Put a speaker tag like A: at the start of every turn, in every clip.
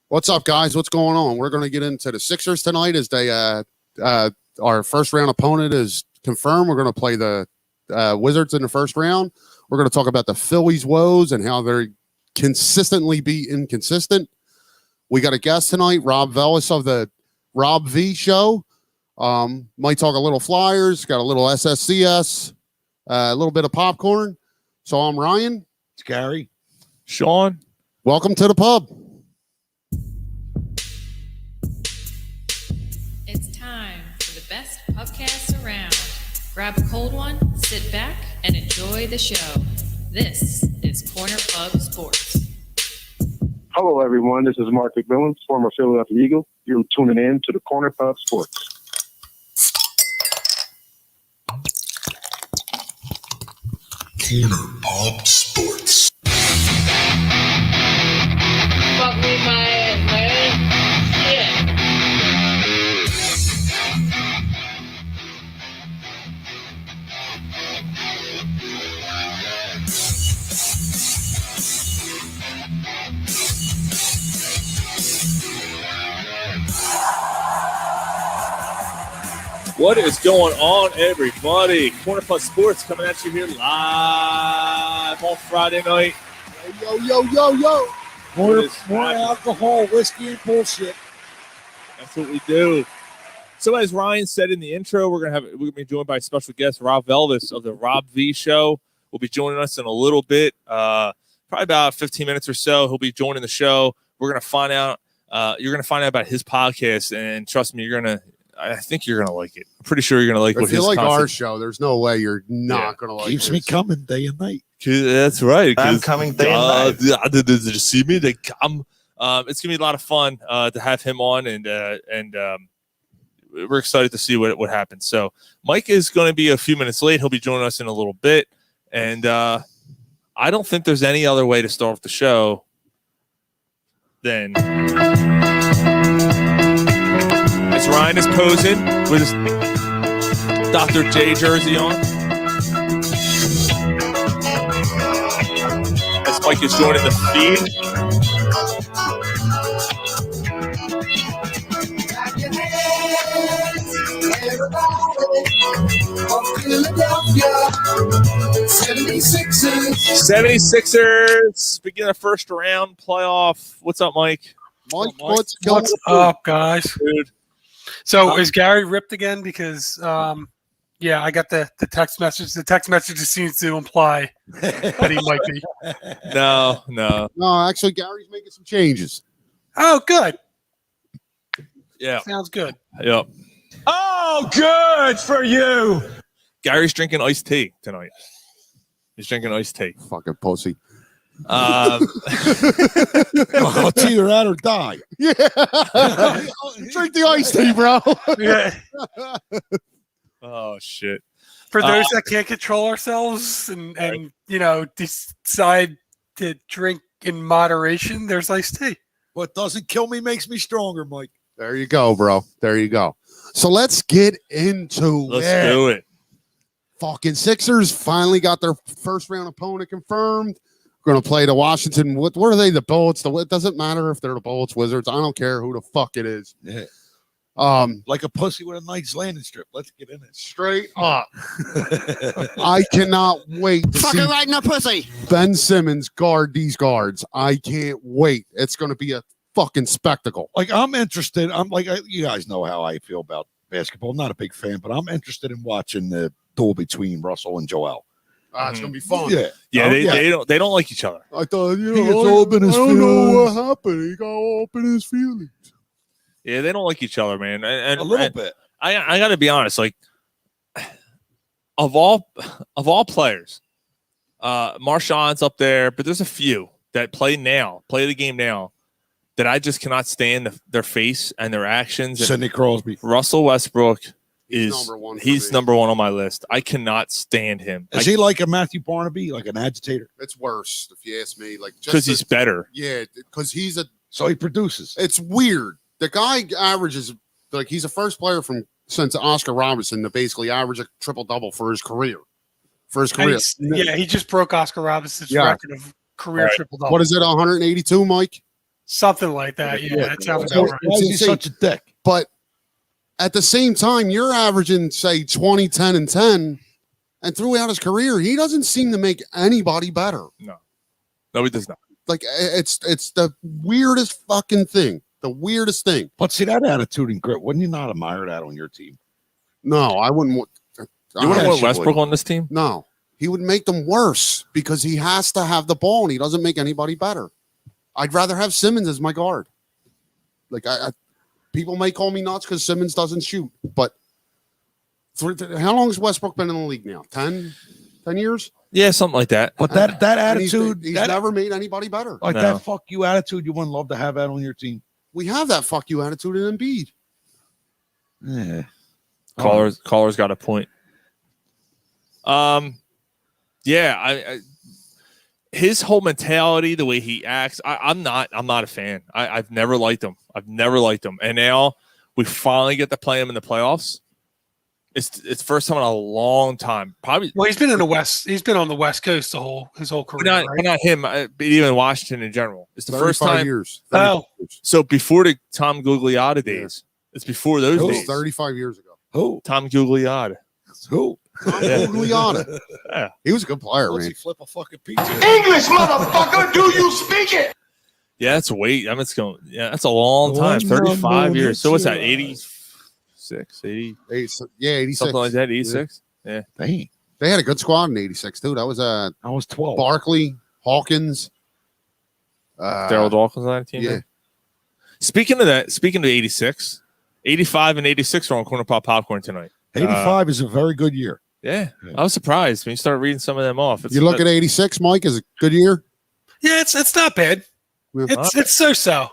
A: What's up, guys? What's going on? We're going to get into the Sixers tonight as they our first round opponent is confirmed. We're going to play the Wizards in the first round. We're going to talk about the Phillies woes and how they're consistently be inconsistent. We got a guest tonight, Rob Velvis of the Rob V Show. Might talk a little Flyers, got a little SSCS, a little bit of popcorn. So I'm Ryan.
B: It's Gary.
C: Sean.
A: Welcome to the pub.
D: It's time for the best pubcast around. Grab a cold one, sit back, and enjoy the show. This is Corner Pub Sports.
E: Hello, everyone. This is Mark McMillan, former Philadelphia Eagle. You're tuning in to the Corner Pub Sports.
F: Corner Pub Sports.
G: Fuck with my ass, man. Shit.
C: What is going on, everybody? Corner Plus Sports coming at you here live on Friday night.
B: Yo. More
C: happening?
B: alcohol, whiskey, and bullshit.
C: That's what we do. So, as Ryan said in the intro, we're gonna be joined by a special guest, Rob Velvis of the Rob V Show. Will be joining us in a little bit, probably about 15 minutes or so. He'll be joining the show. We're gonna find out. You're gonna find out about his podcast, and trust me, I think you're gonna like it. I'm pretty sure you're gonna like.
A: If you like our show, there's no way you're not gonna like it.
B: Keeps me coming day and night.
C: That's right.
H: I'm coming day and night.
C: Did you see me? They come. It's gonna be a lot of fun to have him on, and we're excited to see what happens. So Mike is going to be a few minutes late. He'll be joining us in a little bit, and I don't think there's any other way to start off the show than. As Ryan is posing with his Dr. J jersey on. As Mike is joining the feed. '76ers begin the first round playoff. What's up, Mike?
A: Mike,
I: What's
A: up,
I: guys?
C: Dude.
I: So is Gary ripped again? Because I got the text message. The text message seems to imply that he might be.
C: No.
A: Actually, Gary's making some changes.
I: Oh, good.
C: Yeah.
I: Sounds good.
C: Yep.
H: Oh, good for you.
C: Gary's drinking iced tea tonight. He's drinking iced tea.
A: Fucking pussy.
B: I'll either that or die.
A: Yeah. Drink the iced tea, bro.
I: Yeah.
C: Oh, shit.
I: For those that can't control ourselves and decide to drink in moderation, there's iced tea.
B: What doesn't kill me makes me stronger, Mike.
A: There you go, bro. There you go. So let's get into
C: Let's do it.
A: Fucking Sixers finally got their first round opponent confirmed. We're going to play the Washington. What are they? The Bullets? It doesn't matter if they're the Bullets, Wizards. I don't care who the fuck it is.
B: Yeah. Like a pussy with a nice landing strip. Let's get in it.
A: Straight up. I cannot wait to see
H: right in the pussy.
A: Ben Simmons guard these guards. I can't wait. It's going to be a fucking spectacle.
B: Like, I'm interested. You guys know how I feel about basketball. I'm not a big fan, but I'm interested in watching the duel between Russell and Joel.
A: It's gonna be fun.
C: Yeah, they don't like each other.
A: I thought
B: He gets all up in his
A: I don't know
B: feelings.
A: what happened. He got all up in his feelings.
C: Yeah, they don't like each other, man. And
B: A little bit.
C: I got to be honest. Like, of all players, Marshawn's up there, but there's a few that play the game now, that I just cannot stand their face and their actions.
B: Sidney Crosby.
C: Russell Westbrook.
A: He's number one.
C: He's number one on my list. I cannot stand him.
B: Is he like a Matthew Barnaby, like an agitator?
A: It's worse, if you ask me. Like,
C: because he's better.
A: Yeah, because
B: so he produces.
A: It's weird. The guy averages, like, he's the first player since Oscar Robertson to basically average a triple-double for his career.
I: He just broke Oscar Robinson's record of career triple double.
A: What is it, 182, Mike?
I: Something like that. Yeah, that sounds
A: So-
I: about right.
B: Why is he
A: insane.
B: such a dick?
A: But at the same time, you're averaging, say, 20, 10, and 10. And throughout his career, he doesn't seem to make anybody better.
C: No, he does not.
A: Like, it's the weirdest fucking thing. The weirdest thing.
B: But see, that attitude and grit, wouldn't you not admire that on your team?
A: No, I wouldn't want.
C: You wouldn't want
B: you
C: Westbrook
B: would.
C: on this team?
A: No, he would make them worse because he has to have the ball and he doesn't make anybody better. I'd rather have Simmons as my guard. Like, people may call me nuts because Simmons doesn't shoot, but how long has Westbrook been in the league now? 10 years?
C: Yeah, something like that.
B: But that
A: And
B: attitude,
A: he's
B: that,
A: never made anybody better.
B: like
C: No.
B: that fuck you attitude, you wouldn't love to have that on your team.
A: We have that fuck you attitude in Embiid.
B: Yeah.
C: Caller's got a point. Yeah, I his whole mentality, the way he acts, I'm not a fan. I've never liked him. And now we finally get to play him in the playoffs. It's first time in a long time. Probably.
I: Well, he's been in the West. He's been on the West Coast his whole career.
C: But
I: Right?
C: not him, but even Washington in general. It's the first
A: 35
C: time.
A: years.
I: Oh.
A: 35 years.
C: So before the Tom Gugliotta days, it's before those
A: It was
C: days.
A: 35 years ago.
B: Who?
C: Tom Gugliotta.
B: Who?
A: Tom
C: Yeah.
A: Gugliotta.
C: Yeah.
A: He was a good player,
B: Let's
A: man.
B: he flip a fucking pizza.
H: English, motherfucker, do you speak it?
C: Yeah, that's that's a long time. 35 years. So what's that? 86, 80,
A: 86.
C: something like that. 86. Yeah.
B: Dang.
A: They had a good squad in 86, too. That was
B: I was 12.
A: Barkley, Hawkins.
C: Daryl Dawkins on that team.
A: Yeah.
C: Speaking of 86, 85 and 86 are on Corner Pop Popcorn tonight.
B: 85 is a very good year.
C: Yeah. I was surprised when you start reading some of them off.
A: You look at 86, Mike, is a good year.
I: Yeah, it's not bad.
A: Yeah.
I: It's so.
C: All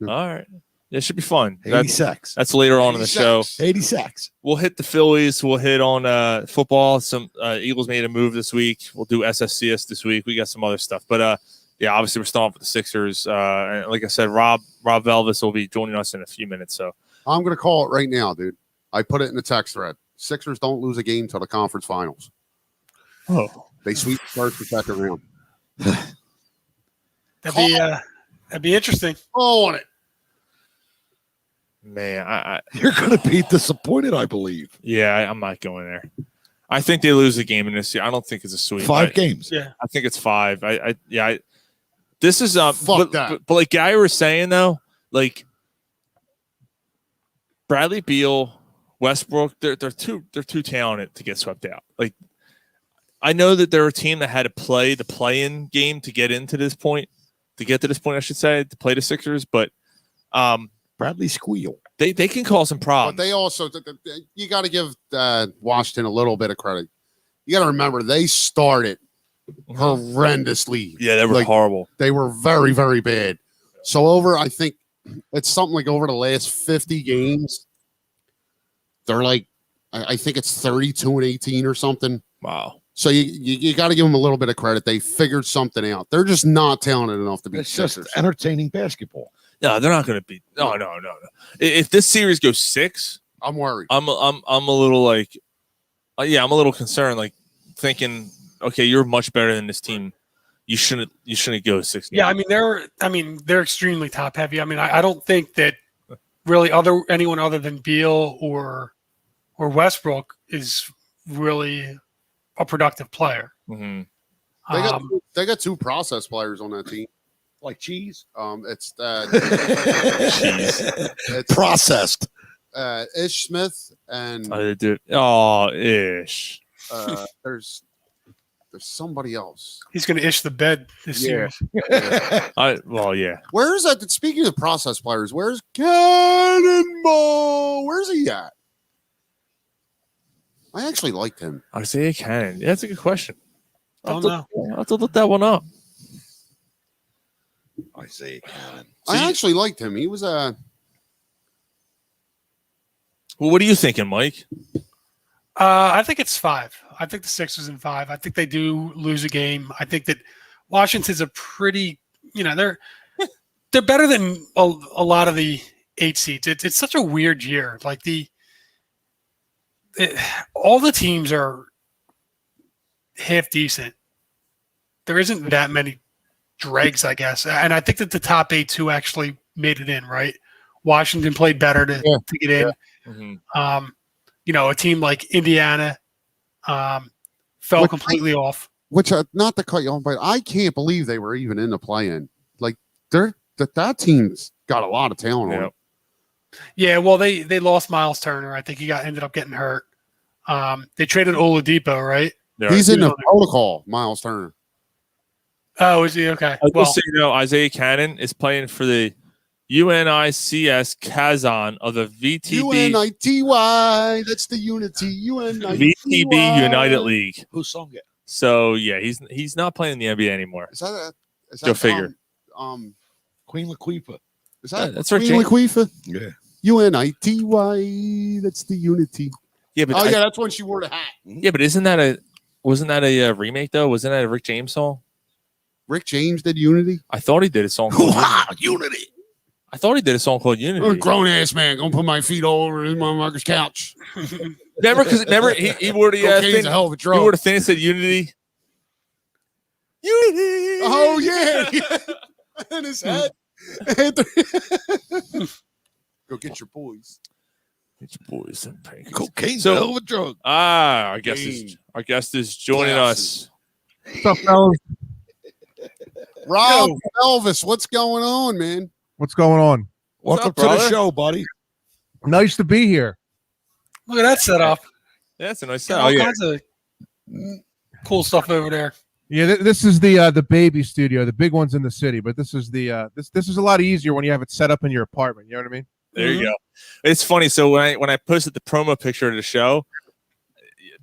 C: right. It should be fun. That's
B: 86.
C: later on in the show.
B: 86.
C: We'll hit the Phillies. We'll hit on football. Some Eagles made a move this week. We'll do SSCS this week. We got some other stuff. But, yeah, obviously we're starting with the Sixers. And like I said, Rob Velvis will be joining us in a few minutes. So
A: I'm going to call it right now, dude. I put it in the text thread. Sixers don't lose a game till the conference finals. They sweep the first or second round.
I: That'd be interesting.
A: Oh, on it.
C: man,
B: You're going to be disappointed, I believe.
C: I'm not going there. I think they lose a game in this year. I don't think it's a sweep.
B: 5 games.
I: Yeah.
C: I think it's 5. This is
A: Fuck that.
C: But like Guy was saying though, like Bradley Beal, Westbrook, they're too talented to get swept out. Like I know that they're a team that had to play the play-in game to get to this point, I should say, to play the Sixers, but
B: Bradley Squeal.
C: they can cause some problems.
A: But they also, you got to give Washington a little bit of credit. You got to remember, they started horrendously.
C: Yeah, they were horrible.
A: They were very, very bad. So I think it's something like over the last 50 games, they're like, I think it's 32-18 or something.
C: Wow.
A: So you got to give them a little bit of credit. They figured something out. They're just not talented enough to be
B: It's just
A: Sixers.
B: entertaining basketball.
C: No, they're not going to beat. No. If this series goes 6,
A: I'm worried.
C: I'm a little like, I'm a little concerned. Like thinking, okay, you're much better than this team. You shouldn't go 6 games.
I: Yeah, they're extremely top heavy. I mean, I don't think that really anyone other than Beal or Westbrook is really a productive player.
C: Mm-hmm.
A: They got 2 process players on that team.
B: Like cheese?
A: It's
B: Processed.
A: Ish Smith and
C: Ish.
A: there's somebody else.
I: He's going to ish the bed this series.
C: Yeah.
A: Where's that? Speaking of process players, where's Cannonball? Where's he at? I actually liked him.
C: Isaiah Cannon. Yeah, that's a good question.
I: Don't know.
C: I'll have to look that one up.
B: Isaiah Cannon.
A: I actually liked him. He was
C: Well, what are you thinking, Mike?
I: I think it's 5. I think the Sixers in 5. I think they do lose a game. I think that Washington's a pretty, they're better than a lot of the 8 seeds. It's such a weird year. Like all the teams are half decent. There isn't that many dregs, I guess. And I think that the top 8 who actually made it in, right? Washington played better to get in.
C: Mm-hmm.
I: A team like Indiana fell completely off.
A: Which, not to cut you off, but I can't believe they were even in the play-in. Like, that team's got a lot of talent on it.
I: Yeah, well, they lost Miles Turner. I think he ended up getting hurt. They traded Oladipo, right?
A: He's in the protocol, Miles Turner.
I: Oh, is he? Okay.
C: Just so you know, Isaiah Cannon is playing for the UNICS Kazan of the VTB.
A: UNITY. That's the Unity. UNITY.
C: VTB United League.
B: Who sung it?
C: So yeah, he's not playing in the NBA anymore.
A: Is that
C: Go figure.
B: Queen Laquifa.
A: Is that
C: that's
A: Queen
C: right,
A: Laquifa?
B: Yeah.
A: UNITY. That's the Unity.
C: Yeah, but
A: that's when she wore the hat.
C: Yeah, but wasn't that a remake though? Wasn't that a Rick James song?
A: Rick James did Unity.
C: I thought he did a song called
B: Unity.
C: I thought he did a song called Unity.
A: I'm a grown ass man gonna put my feet all over his motherfucker's couch.
C: Remember he wore the
A: Cocaine's a hell of a drug.
C: He wore the thing that said Unity. Unity.
A: Oh yeah. And his head. Go get your boys.
C: Get your boys and pancakes.
B: Cocaine's a hell of a drug.
C: Our guest is joining us.
J: What's up, fellas?
A: Rob Velvis, what's going on, man?
J: What's going on?
B: Welcome to the show, buddy.
J: Nice to be here.
I: Look at that setup.
C: Yeah, that's a nice setup.
I: All kinds of cool stuff over there.
J: Yeah, this is the baby studio. The big one's in the city, but this is the this is a lot easier when you have it set up in your apartment. You know what I mean?
C: There you go. It's funny. So when I posted the promo picture of the show,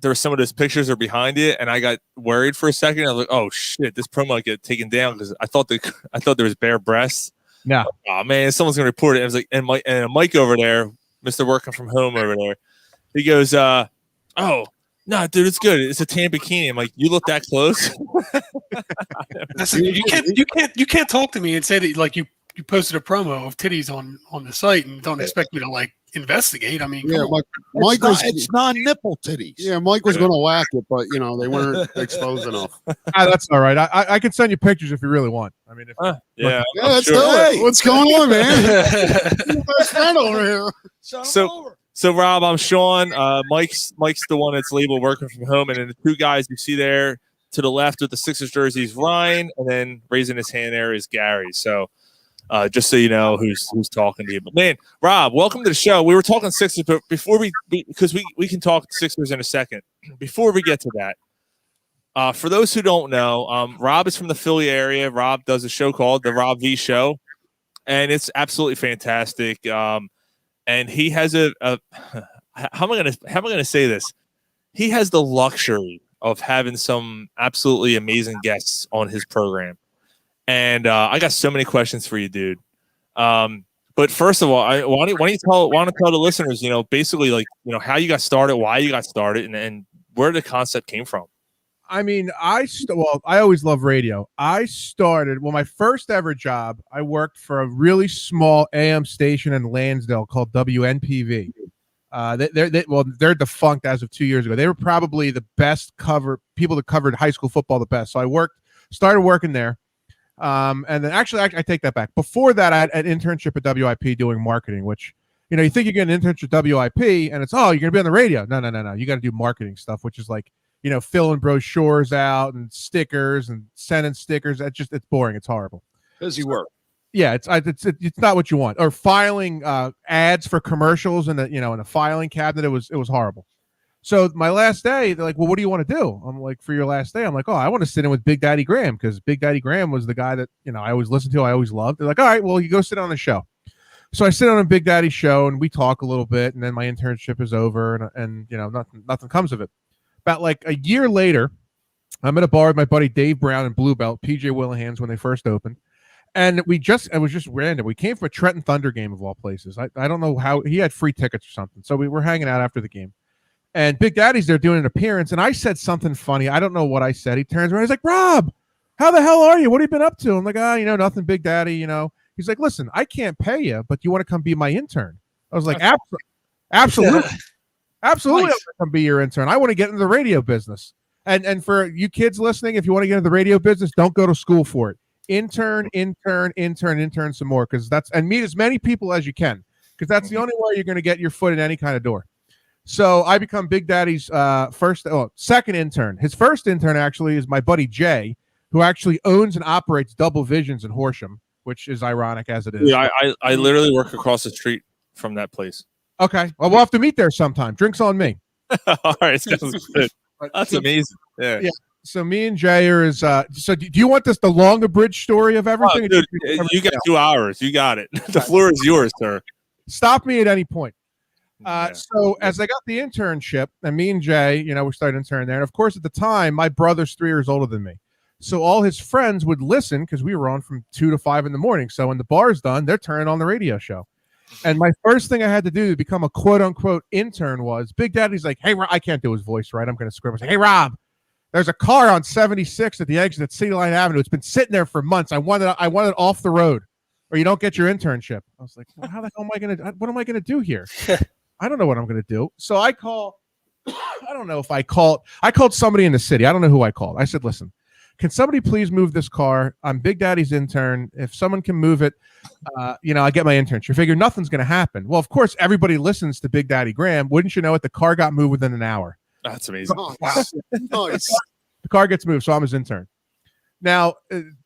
C: there were some of those pictures are behind it, and I got worried for a second. I was like, "Oh shit, this promo might get taken down," because I thought there was bare breasts.
J: No.
C: Oh man, someone's gonna report it. I was like, and Mike over there, Mr. Working from Home over there, he goes, "Oh, no, dude, it's good. It's a tan bikini." I'm like, "You look that close?"
I: Listen, you can't talk to me and say that like you posted a promo of titties on the site and don't expect me to like investigate. I mean,
A: yeah, Mike
B: it's non-nipple titties.
A: Yeah, Mike was going to whack it, but they weren't exposed enough.
J: That's all right. I can send you pictures if you really want. I mean,
A: let's do it. Hey, what's going on, man? Best friend over here.
C: So Rob, I'm Sean. Mike's the one that's labeled Working from Home, and then the two guys you see there to the left with the Sixers jerseys, Ryan, and then raising his hand there is Gary. So. Just so you know who's talking to you. But man, Rob, welcome to the show. We were talking Sixers, but before because we can talk Sixers in a second. Before we get to that, for those who don't know, Rob is from the Philly area. Rob does a show called The Rob V Show, and it's absolutely fantastic. And he has how am I gonna say this? He has the luxury of having some absolutely amazing guests on his program. And I got so many questions for you, dude. But first of all, why don't you tell the listeners, basically like, how you got started, why you got started, and where the concept came from.
J: I mean, I always love radio. I started my first ever job. I worked for a really small AM station in Lansdale called WNPV. They're defunct as of 2 years ago. They were probably the best people that covered high school football the best. So I started working there. And then actually, I take that back. Before that, I had an internship at WIP doing marketing, which, you think you get an internship at WIP and it's, you're going to be on the radio. No. You got to do marketing stuff, which is like, filling brochures out and stickers and sending stickers. It's boring. It's horrible.
B: Busy work.
J: Yeah. It's not what you want. Or filing ads for commercials in the filing cabinet. It was horrible. So my last day, they're like, well, what do you want to do? I'm like, for your last day, I'm like, I want to sit in with Big Daddy Graham, because Big Daddy Graham was the guy that, I always listened to, I always loved. They're like, all right, well, you go sit on the show. So I sit on a Big Daddy show and we talk a little bit, and then my internship is over and nothing comes of it. About like a year later, I'm at a bar with my buddy Dave Brown and Blue Belt, PJ Willihan's, when they first opened. And it was just random. We came from a Trenton Thunder game of all places. I don't know how, he had free tickets or something. So we were hanging out after the game. And Big Daddy's there doing an appearance, and I said something funny. I don't know what I said. He turns around. He's like, Rob, how the hell are you? What have you been up to? I'm like, nothing, Big Daddy, He's like, listen, I can't pay you, but you want to come be my intern? I was like, absolutely. Absolutely, nice. I'll come be your intern. I want to get into the radio business. And for you kids listening, if you want to get into the radio business, don't go to school for it. intern some more, because and meet as many people as you can, because that's the only way you're going to get your foot in any kind of door. So I become Big Daddy's second intern. His first intern actually is my buddy Jay, who actually owns and operates Double Visions in Horsham, which is ironic as it is.
C: Yeah, I literally work across the street from that place.
J: Okay, well, we'll have to meet there sometime. Drinks on me.
C: All right, sounds good. That's amazing. Yeah.
J: So me and Jay are so do you want the long abridged story of everything?
C: Dude, you got 2 hours. You got it. The floor is yours, sir.
J: Stop me at any point. So as I got the internship, and me and Jay, we started interning there. And of course, at the time, my brother's 3 years older than me. So all his friends would listen, because we were on from 2 to 5 in the morning. So when the bar's done, they're turning on the radio show. And my first thing I had to do to become a quote unquote intern was Big Daddy's like, hey, I can't do his voice right. I'm going to scribble. Hey, Rob, there's a car on 76 at the exit at City Line Avenue. It's been sitting there for months. I want it off the road, or you don't get your internship. I was like, well, how the hell am I going to, what am I going to do here? I don't know what I'm going to do. So I called somebody in the city. I don't know who I called. I said, listen, can somebody please move this car? I'm Big Daddy's intern. If someone can move it, I get my internship. You figure nothing's going to happen. Well, of course, everybody listens to Big Daddy Graham. Wouldn't you know it? The car got moved within an hour.
C: That's amazing.
A: Wow.
J: Nice. The car gets moved, so I'm his intern. Now,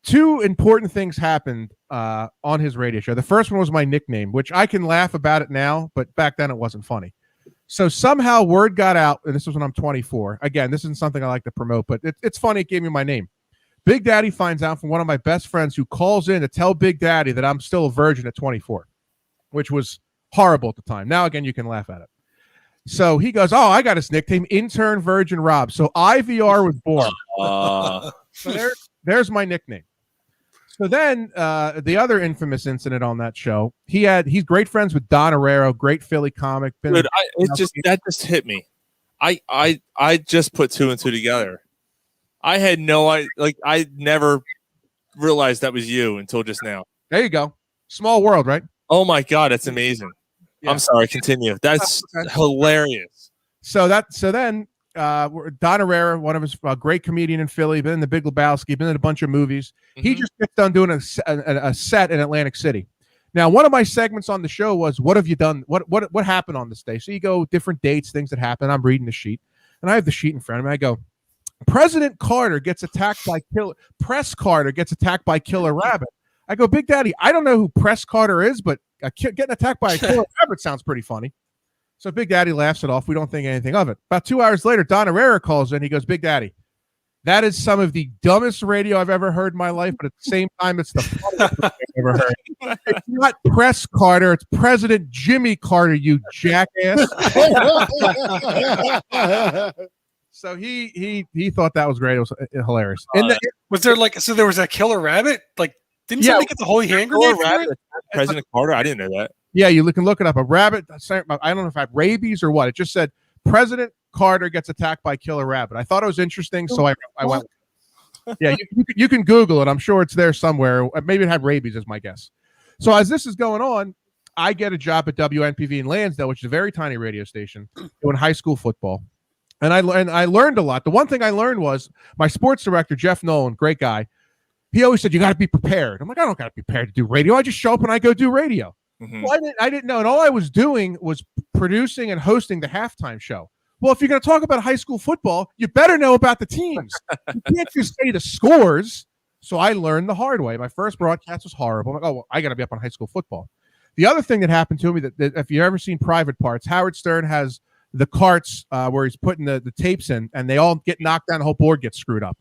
J: 2 important things happened on his radio show. The first one was my nickname, which I can laugh about it now, but back then it wasn't funny. So somehow word got out, and this was when I'm 24. Again, this isn't something I like to promote, but it's funny it gave me my name. Big Daddy finds out from one of my best friends who calls in to tell Big Daddy that I'm still a virgin at 24, which was horrible at the time. Now, again, you can laugh at it. So he goes, I got his nickname, Intern Virgin Rob. So IVR was born. So there's my nickname. So then the other infamous incident on that show, he's great friends with Don Herrero, great Philly comic.
C: Dude, that just hit me. I just put 2 and 2 together. I had I never realized that was you until just now.
J: There you go. Small world, right?
C: Oh my God, that's amazing. Yeah. I'm sorry, continue. That's hilarious.
J: So then Don Herrera, one of his great comedian in Philly, been in The Big Lebowski, been in a bunch of movies. Mm-hmm. He just gets done doing a set in Atlantic City. Now, one of my segments on the show was, what have you done? What happened on this day? So you go different dates, things that happen. I'm reading the sheet, and I have the sheet in front of me. I go, President Carter gets attacked by Press Carter gets attacked by Killer Rabbit. I go, Big Daddy, I don't know who Press Carter is, but getting attacked by a killer rabbit sounds pretty funny. So Big Daddy laughs it off. We don't think anything of it. About 2 hours later, Don Herrera calls in. He goes, Big Daddy, that is some of the dumbest radio I've ever heard in my life, but at the same time, it's the funniest I've ever heard. It's not Press Carter. It's President Jimmy Carter, you jackass. So he thought that was great. It was hilarious.
I: Was there there was a killer rabbit? Didn't somebody get the holy hand grenade for it?
C: President Carter? I didn't know that.
J: Yeah, you can look it up. A rabbit, I don't know if I had rabies or what. It just said President Carter gets attacked by killer rabbit. I thought it was interesting, so I went. Yeah, you can Google it. I'm sure it's there somewhere. Maybe it had rabies, is my guess. So as this is going on, I get a job at WNPV in Lansdale, which is a very tiny radio station, doing high school football. And I learned a lot. The one thing I learned was my sports director, Jeff Nolan, great guy. He always said, you got to be prepared. I'm like, I don't got to be prepared to do radio. I just show up and I go do radio. Mm-hmm. Well, I didn't know. And all I was doing was producing and hosting the halftime show. Well, if you're going to talk about high school football, you better know about the teams. You can't just say the scores. So I learned the hard way. My first broadcast was horrible. I'm like, well, I got to be up on high school football. The other thing that happened to me that if you've ever seen Private Parts, Howard Stern has the carts where he's putting the tapes in, and they all get knocked down. The whole board gets screwed up.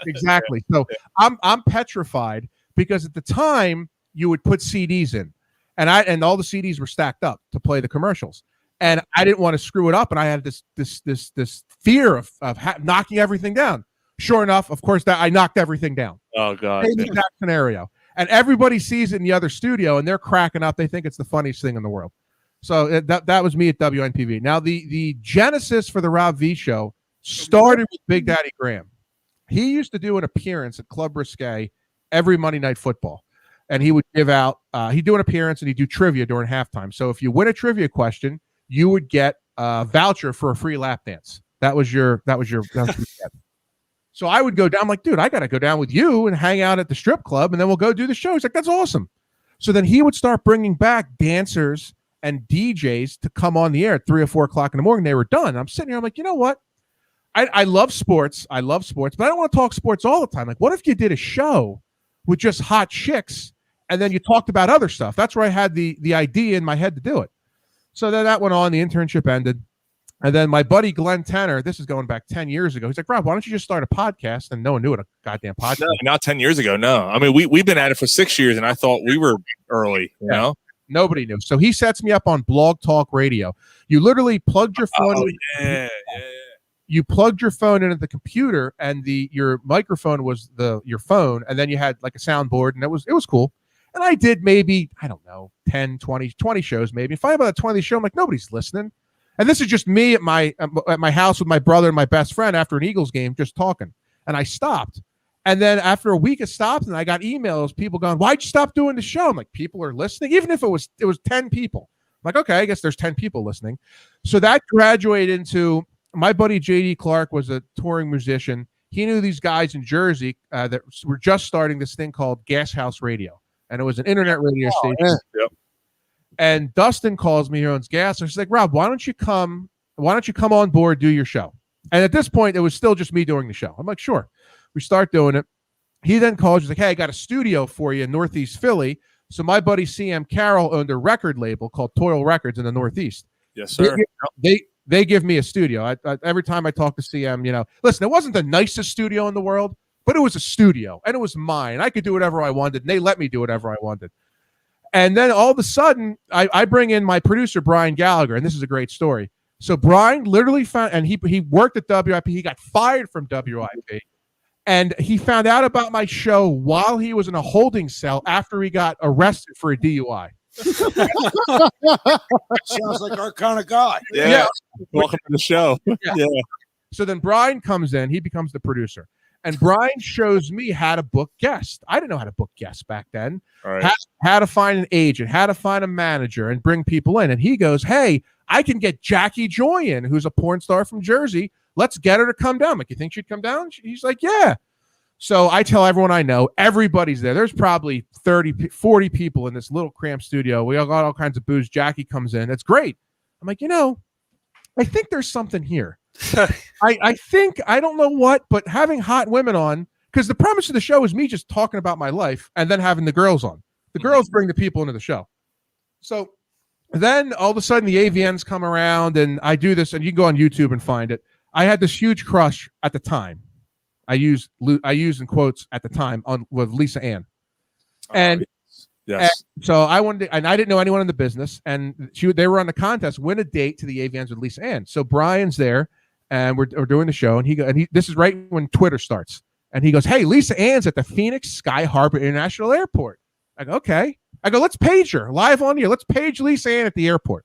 J: Exactly. So I'm petrified because at the time you would put CDs in, and all the CDs were stacked up to play the commercials, and I didn't want to screw it up, and I had this fear of knocking everything down. Sure enough, of course, that I knocked everything down.
C: Oh God!
J: Same exact scenario. And everybody sees it in the other studio, and they're cracking up. They think it's the funniest thing in the world. So that was me at WNPV. Now, the genesis for the Rob V show started with Big Daddy Graham. He used to do an appearance at Club Risque every Monday Night Football, and he would give out. He'd do an appearance and he'd do trivia during halftime. So if you win a trivia question, you would get a voucher for a free lap dance. That was your. So I would go down. I'm like, dude, I got to go down with you and hang out at the strip club, and then we'll go do the show. He's like, that's awesome. So then he would start bringing back dancers and DJs to come on the air at 3 or 4 o'clock in the morning. They were done. I'm sitting here. I'm like, you know what? I love sports. I love sports, but I don't want to talk sports all the time. Like, what if you did a show with just hot chicks and then you talked about other stuff? That's where I had the idea in my head to do it. So then that went on. The internship ended. And then my buddy Glenn Tanner, this is going back 10 years ago. He's like, Rob, why don't you just start a podcast? And no one knew what a goddamn podcast.
C: No, not 10 years ago. No. I mean, we've been at it for 6 years, and I thought we were early, you know?
J: Nobody knew. So he sets me up on Blog Talk Radio. You literally plugged your phone.
C: Oh, yeah.
J: You plugged your phone into the computer, and your microphone was your phone, and then you had like a soundboard, and it was cool. And I did maybe, I don't know, 10, 20 shows maybe. Finally, by the 20th show, I'm like, nobody's listening. And this is just me at my house with my brother and my best friend after an Eagles game, just talking. And I stopped. And then after a week of stopping, and I got emails, people going, why'd you stop doing the show? I'm like, people are listening. Even if it was 10 people. I'm like, okay, I guess there's 10 people listening. So that graduated into, my buddy JD Clark was a touring musician. He knew these guys in Jersey that were just starting this thing called Gas House Radio. And it was an internet radio station.
C: Yeah. Yep.
J: And Dustin calls me, he owns Gas. So she's like, Rob, why don't you come on board, do your show? And at this point, it was still just me doing the show. I'm like, sure. We start doing it. He then calls, he's like, hey, I got a studio for you in Northeast Philly. So my buddy CM Carroll owned a record label called Toil Records in the Northeast.
C: Yes, sir.
J: They give me a studio. Every time I talk to CM, listen, it wasn't the nicest studio in the world, but it was a studio, and it was mine. I could do whatever I wanted, and they let me do whatever I wanted. And then all of a sudden, I bring in my producer, Brian Gallagher, and this is a great story. So Brian literally found, and he worked at WIP. He got fired from WIP, and he found out about my show while he was in a holding cell after he got arrested for a DUI.
B: Sounds like our kind of guy.
C: Yeah. Welcome to the show. Yeah.
J: So then Brian comes in. He becomes the producer. And Brian shows me how to book guests. I didn't know how to book guests back then.
C: All right.
J: How to find an agent, how to find a manager and bring people in. And he goes, hey, I can get Jackie Joy in, who's a porn star from Jersey. Let's get her to come down. Like, you think she'd come down? He's like, yeah. So I tell everyone I know, everybody's there. There's probably 30, 40 people in this little cramped studio. We all got all kinds of booze. Jackie comes in. It's great. I'm like, I think there's something here. I think, I don't know what, but having hot women on, because the premise of the show is me just talking about my life and then having the girls on. The girls bring the people into the show. So then all of a sudden the AVNs come around and I do this, and you can go on YouTube and find it. I had this huge crush at the time. I used in quotes at the time with Lisa Ann. And
C: yes.
J: And so I wanted to, and I didn't know anyone in the business, and they were on the contest, win a date to the AVNs with Lisa Ann. So Brian's there, and we're doing the show, and this is right when Twitter starts, and he goes, hey, Lisa Ann's at the Phoenix Sky Harbor International Airport. I go, okay. I go, let's page her live on here. Let's page Lisa Ann at the airport.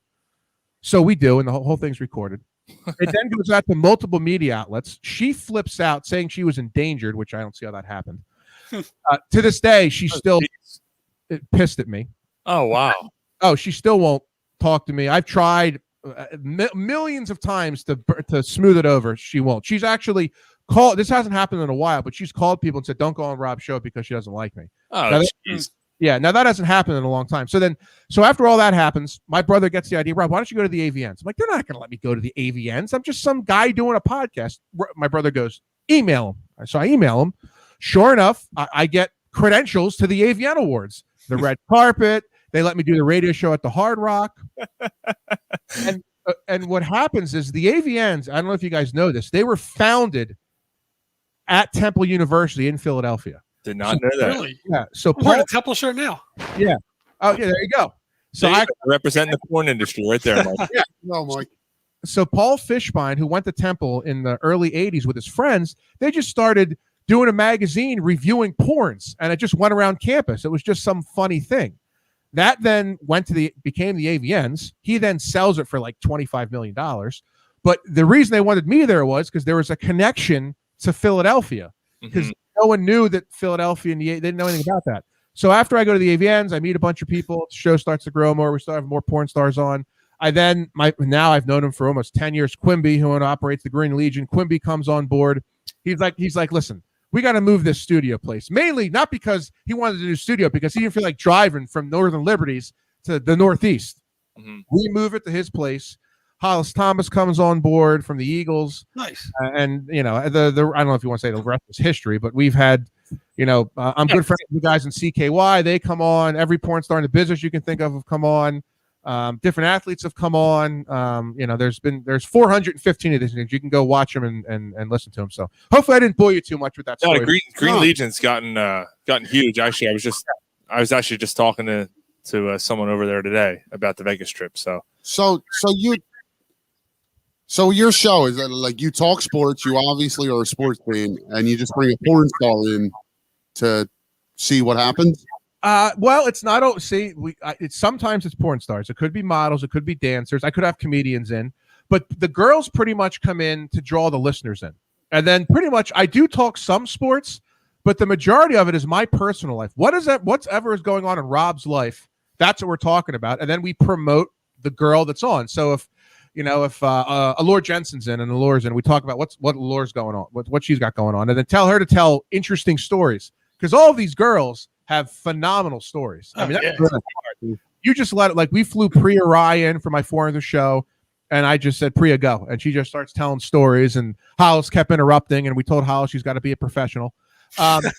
J: So we do, and the whole thing's recorded. It then goes out to multiple media outlets. She flips out saying she was endangered, which I don't see how that happened. To this day, she's still pissed at me.
C: Oh, wow.
J: Oh, she still won't talk to me. I've tried millions of times to smooth it over. She won't. She's actually called. This hasn't happened in a while, but she's called people and said, don't go on Rob's show because she doesn't like me.
C: Oh, jeez.
J: Yeah, now that hasn't happened in a long time. So after all that happens, my brother gets the idea, Rob, why don't you go to the AVNs? I'm like, they're not going to let me go to the AVNs. I'm just some guy doing a podcast. My brother goes, email him. So I email him. Sure enough, I get credentials to the AVN Awards, the red carpet. They let me do the radio show at the Hard Rock. And what happens is the AVNs, I don't know if you guys know this, they were founded at Temple University in Philadelphia.
C: Did not know that.
I: Really?
J: Yeah. So
I: I'm wearing a Temple shirt now.
J: Yeah. Oh, yeah. There you go. So I
C: represent the porn industry right there, Mike.
J: Yeah. No, Mike. So Paul Fishbein, who went to Temple in the early 80s with his friends, they just started doing a magazine reviewing porns, and it just went around campus. It was just some funny thing. That then became the AVNs. He then sells it for like $25 million. But the reason they wanted me there was because there was a connection to Philadelphia, because no one knew that Philadelphia and they didn't know anything about that. So after I go to the AVNs, I meet a bunch of people. The show starts to grow more. We start having more porn stars on. Now I've known him for almost 10 years. Quimby, who operates the Green Legion, Quimby comes on board. He's like, listen, we got to move this studio place. Mainly not because he wanted to do studio, because he didn't feel like driving from Northern Liberties to the Northeast.
C: Mm-hmm.
J: We move it to his place. Hollis Thomas comes on board from the Eagles.
I: Nice.
J: And I don't know if you want to say the rest is history, but we've had, I'm good friends with the guys in CKY. They come on. Every porn star in the business you can think of have come on. Different athletes have come on. There's 415 of these things. You can go watch them and listen to them. So hopefully I didn't bore you too much with that story.
C: Green Legion's gotten huge. Actually, I was actually just talking to someone over there today about the Vegas trip. So your show is that, like, you talk sports. You obviously are a sports fan, and you just bring a porn star in to see what happens.
J: Well, it's not. Sometimes it's porn stars. It could be models. It could be dancers. I could have comedians in, but the girls pretty much come in to draw the listeners in. And then pretty much I do talk some sports, but the majority of it is my personal life. Whatever is going on in Rob's life, that's what we're talking about. And then we promote the girl that's on. So if Allure Jensen's in and Allure's in, we talk about what Allure's going on, what she's got going on, and then tell her to tell interesting stories, because all of these girls have phenomenal stories. I mean, you just let it, like, we flew Priya Rai in for my 400th show, and I just said, Priya, go. And she just starts telling stories, and Hollis kept interrupting, and we told Hollis she's got to be a professional. But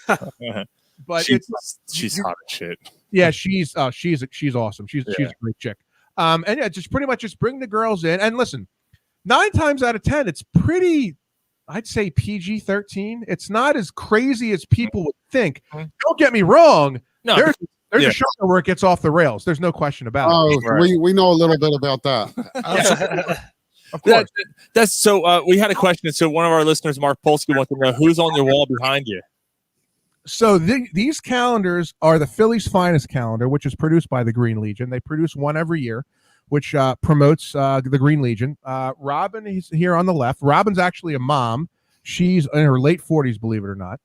C: she's hot as shit.
J: Yeah, she's awesome. She's a great chick. And yeah, just pretty much just bring the girls in. And listen, 9 times out of 10, it's pretty, I'd say PG-13. It's not as crazy as people would think. Don't get me wrong. No, there's a show where it gets off the rails. There's no question about it.
A: Right. We know a little bit about that.
J: Of course.
C: That's so. We had a question. So one of our listeners, Mark Polsky, wants to know who's on your wall behind you.
J: So these calendars are the Phillies' finest calendar, which is produced by the Green Legion. They produce one every year, which promotes the Green Legion. Robin is here on the left. Robin's actually a mom. She's in her late 40s, believe it or not.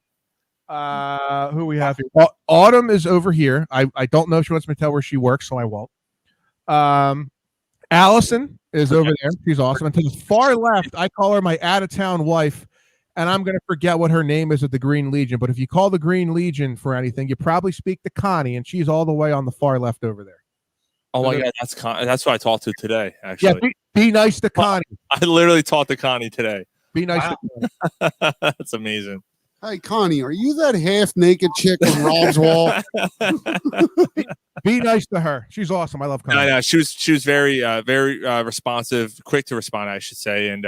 J: Who we have here? Autumn is over here. I don't know if she wants me to tell where she works, so I won't. Allison is over there. She's awesome. And to the far left, I call her my out-of-town wife, and I'm going to forget what her name is at the Green Legion. But if you call the Green Legion for anything, you probably speak to Connie, and she's all the way on the far left over there.
C: Oh my God, that's what I talked to today. Actually,
J: yeah, be nice to Connie.
C: I literally talked to Connie today.
J: Be nice to Connie.
C: That's amazing.
A: Hey, Connie, are you that half-naked chick on Rob's wall?
J: Be nice to her. She's awesome. I love Connie.
C: No, she was very responsive, quick to respond, I should say, and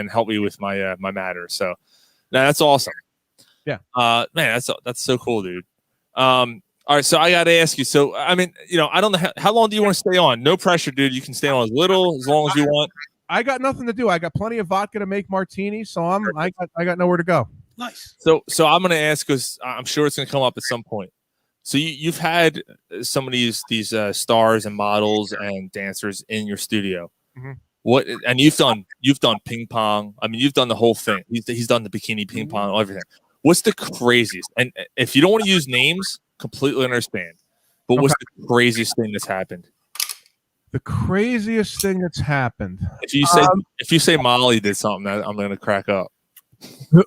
C: help me with my my matter. So, that's awesome.
J: Yeah.
C: Man, that's so cool, dude. All right, so I got to ask you. So, I mean, I don't know how long do you want to stay on? No pressure, dude. You can stay on as long as you want.
J: I got nothing to do. I got plenty of vodka to make martinis, so I got nowhere to go.
I: Nice.
C: So I'm going to ask, because I'm sure it's going to come up at some point. So you've had some of these stars and models and dancers in your studio.
J: Mm-hmm.
C: What, and you've done ping pong. I mean, you've done the whole thing. He's done the bikini ping pong, everything. What's the craziest? And if you don't want to use names, completely understand. But what's the craziest thing that's happened?
J: The craziest thing that's happened.
C: If you say Molly did something, I'm going to crack up.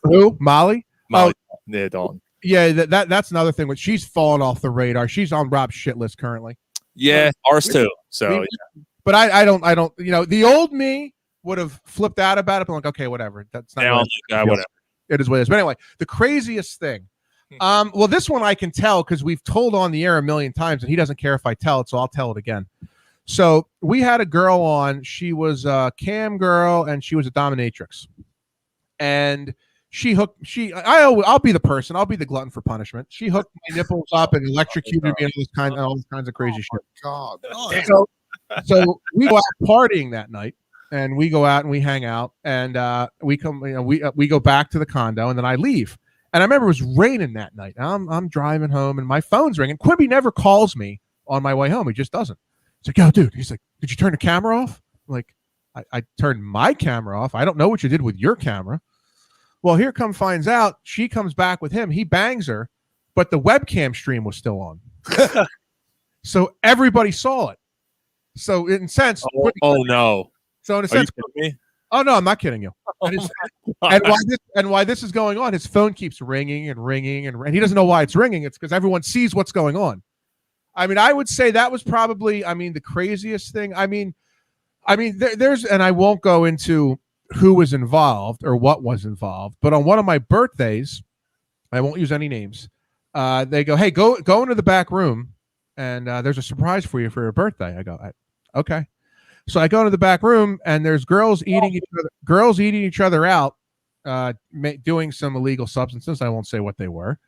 J: Who? Molly?
C: Molly. Yeah, Dalton.
J: Yeah, that's another thing. She's fallen off the radar. She's on Rob's shit list currently.
C: Yeah, ours too. So,
J: but I don't. The old me would have flipped out about it, but like, okay, whatever. That's not.
C: Whatever.
J: It is what it is. But anyway, the craziest thing. Well, this one I can tell because we've told on the air a million times, and he doesn't care if I tell it, so I'll tell it again. So we had a girl on. She was a cam girl, and she was a dominatrix. And I'll be the person. I'll be the glutton for punishment. She hooked my nipples up and electrocuted me and all this kinds of crazy shit.
A: God.
J: So we go out partying that night, and we go out and we hang out, and we come. We go back to the condo, and then I leave. And I remember it was raining that night. I'm driving home, and my phone's ringing. Quibby never calls me on my way home. He just doesn't. He's like, "Yo, dude." He's like, "Did you turn the camera off?" I'm like, I turned my camera off. I don't know what you did with your camera. Well, here finds out she comes back with him. He bangs her, but the webcam stream was still on. So everybody saw it. So in a sense,
C: Oh no.
J: So in a
C: Are you
J: sense,
C: kidding me?
J: oh no, I'm not kidding you.
C: Oh,
J: And why this is going on? His phone keeps ringing and ringing, and he doesn't know why it's ringing. It's because everyone sees what's going on. I mean, I would say that was probably, the craziest thing. There's, and I won't go into who was involved or what was involved, but on one of my birthdays, I won't use any names. They go, hey, go into the back room, and there's a surprise for you for your birthday. I go, okay. So I go into the back room, and there's girls eating each other out, doing some illegal substances. I won't say what they were.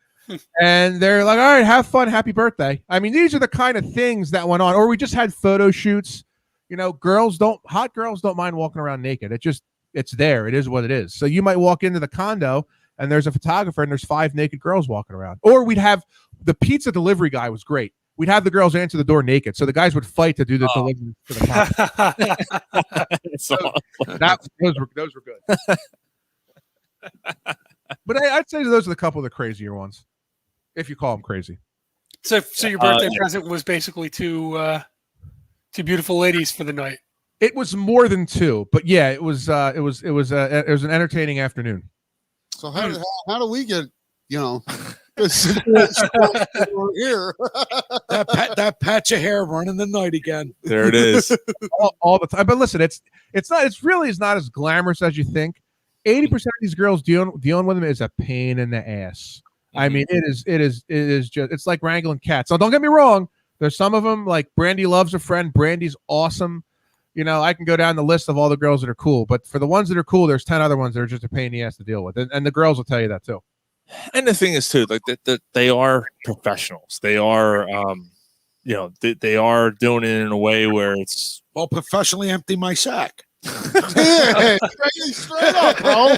J: And they're like, all right, have fun. Happy birthday. I mean, these are the kind of things that went on. Or we just had photo shoots. Hot girls don't mind walking around naked. It's there. It is what it is. So you might walk into the condo and there's a photographer and there's 5 naked girls walking around. Or we'd have the pizza delivery guy was great. We'd have the girls answer the door naked. So the guys would fight to do the delivery to the condo. Those were good. But I'd say those are the couple of the crazier ones, if you call them crazy.
I: So your birthday present was basically two beautiful ladies for the night.
J: It was more than 2, but yeah, it was an entertaining afternoon.
A: So how do we get this situation here?
B: that patch of hair running the night again.
C: There it is.
J: all the time. But listen, it's really not as glamorous as you think. 80% of these girls dealing with them is a pain in the ass. I mean, it is just, it's like wrangling cats. So don't get me wrong. There's some of them, like Brandy loves a friend. Brandy's awesome. I can go down the list of all the girls that are cool, but for the ones that are cool, there's 10 other ones that are just a pain in the ass to deal with. And the girls will tell you that too.
C: And the thing is too, like that they are professionals. They are, they are doing it in a way where it's
B: professionally empty my sack.
A: Yeah, straight up, bro.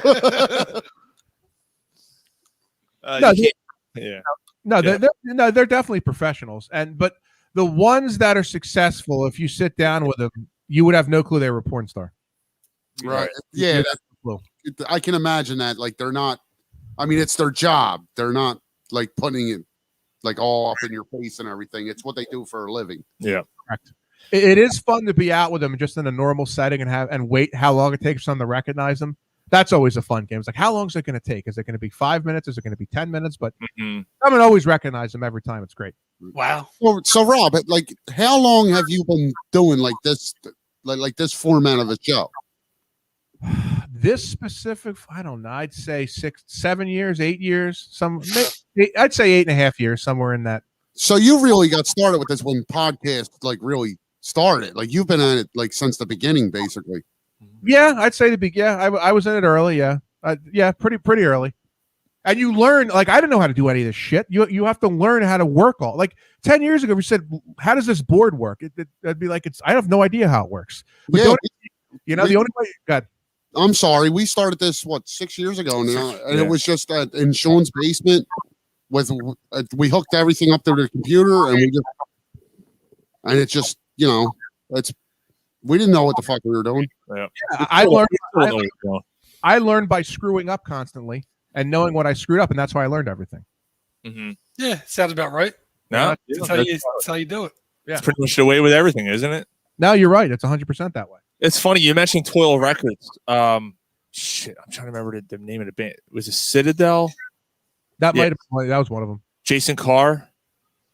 J: They're definitely professionals. But the ones that are successful, if you sit down with them, you would have no clue they were a porn star.
A: Right. Yeah. I can imagine that. Like, they're not, it's their job. They're not like putting it like all up in your face and everything. It's what they do for a living.
C: Yeah.
J: Correct. It is fun to be out with them just in a normal setting and wait how long it takes for them to recognize them. That's always a fun game. It's like, how long is it going to take? Is it going to be 5 minutes? Is it going to be 10 minutes? But someone always recognize them every time. It's great.
I: Wow.
A: So Rob, like, how long have you been doing like this format of a show?
J: This specific, I don't know. I'd say 6, 7 years, 8 years. I'd say 8.5 years, somewhere in that.
A: So you really got started with this when podcast like really started. Like, you've been at it like since the beginning, basically.
J: Yeah, I'd say I was in it early. Yeah, pretty early. And you learn, like, I didn't know how to do any of this shit. You have to learn how to work all. Like 10 years ago, we said, how does this board work? It'd be like, I have no idea how it works. But the only way. God,
A: I'm sorry, we started this 6 years ago now, and it was just in Sean's basement. We hooked everything up to the computer, and we didn't know what the fuck we were doing.
C: Yeah.
J: I learned by screwing up constantly and knowing what I screwed up, and that's why I learned everything.
C: Mm-hmm.
I: Yeah, sounds about right.
C: No,
I: that's how you do it.
J: Yeah,
C: it's pretty much the way with everything, isn't it?
J: No, you're right. It's 100% that way.
C: It's funny you mentioned Toil Records. Shit, I'm trying to remember the name of the band. Was it Citadel?
J: That might have been, that was one of them.
C: Jason Carr.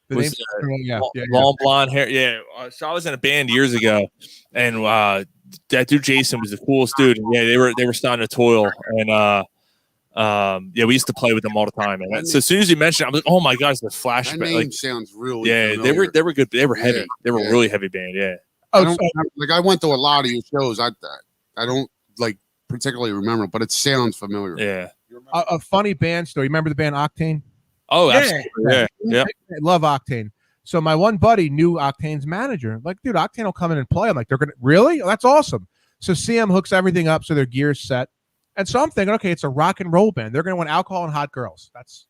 C: Long blonde hair. Yeah. So I was in a band years ago, and that dude Jason was the coolest dude. And yeah, they were starting to Toil, and we used to play with them all the time. And so as soon as you mentioned it, I'm like, oh my gosh, the flashback.
A: That name sounds really
C: familiar. They were good. They were heavy. They were a really heavy band. Yeah.
A: I went to a lot of your shows. I don't like particularly remember, but it sounds familiar.
C: Yeah.
J: A funny band story. Remember the band Octane?
C: Oh, absolutely. Yeah.
J: I love Octane. So my one buddy knew Octane's manager. Like, dude, Octane will come in and play. I'm like, they're gonna really? Oh, that's awesome. So CM hooks everything up so their gear's set. And so I'm thinking, okay, it's a rock and roll band. They're gonna want alcohol and hot girls. That's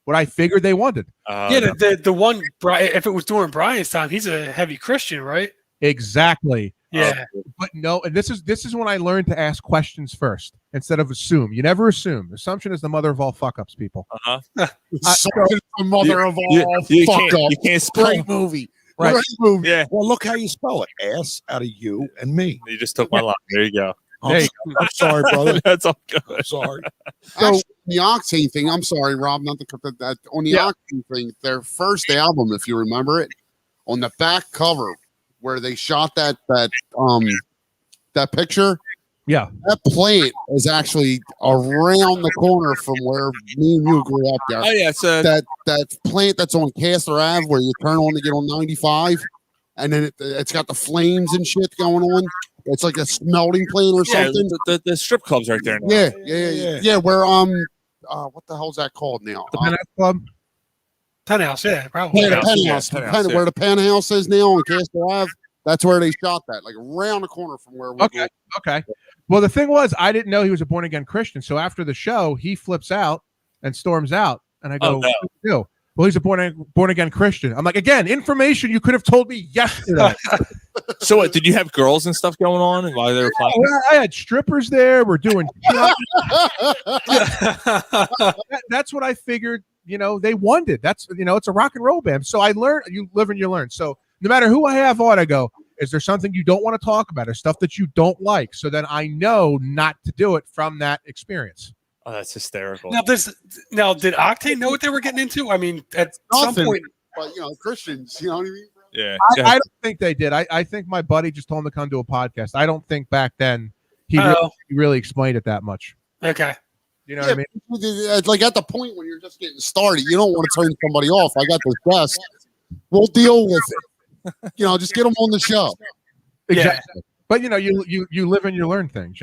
J: what I figured they wanted.
I: The one, if it was during Brian's time, he's a heavy Christian, right?
J: Exactly.
I: Yeah.
J: But no, and this is when I learned to ask questions first instead of assume. You never assume. Assumption is the mother of all fuck ups, people.
A: Assumption is the mother of all fuck ups.
C: You can't
A: Great movie.
J: Right.
C: Yeah.
B: Well, look how you spell it. Ass out of you and me.
C: You just took my line. There you go.
J: There you
B: I'm sorry, brother.
C: That's all good.
B: I'm sorry.
A: Actually, the Octane thing, I'm sorry, Rob, not to cut that. On the Octane thing, their first album, if you remember it, on the back cover where they shot that picture, that plant is actually around the corner from where me and you grew up there.
C: Oh yeah, so
A: that plant that's on Castor Ave where you turn on to get on 95, and then it's got the flames and shit going on. It's like a smelting plant or something.
C: The strip club's right there now.
A: Yeah. Where what the hell's that called now?
J: The Penthouse Club.
I: Penthouse, yeah, probably.
A: Yeah, the penthouse. Where the penthouse is now on Castor Ave. That's where they shot that, like around the corner from where we
J: Okay. Well, the thing was, I didn't know he was a born again Christian. So after the show, he flips out and storms out, and I go,
C: Oh, no.
J: "What did you do?" Well, he's a born again Christian. I'm like, again, information you could have told me yesterday.
C: So what? Did you have girls and stuff going on and while they were playing?
J: Well, I had strippers there. We're doing. That's what I figured. You know, they wanted. That's it's a rock and roll band. So I learned. You live and you learn. So no matter who I have on, I go, is there something you don't want to talk about or stuff that you don't like? So then I know not to do it from that experience.
C: Oh, that's hysterical.
I: Now, did Octane know what they were getting into? I mean, at some point,
A: but Christians, you know what I mean?
C: Yeah.
J: I don't think they did. I think my buddy just told him to come to a podcast. I don't think back then he really explained it that much.
I: Okay.
J: You know what I mean?
A: Like at the point when you're just getting started, you don't want to turn somebody off. I got this guest. We'll deal with it. Just get them on the show.
J: Exactly. Yeah. But you live and you learn things.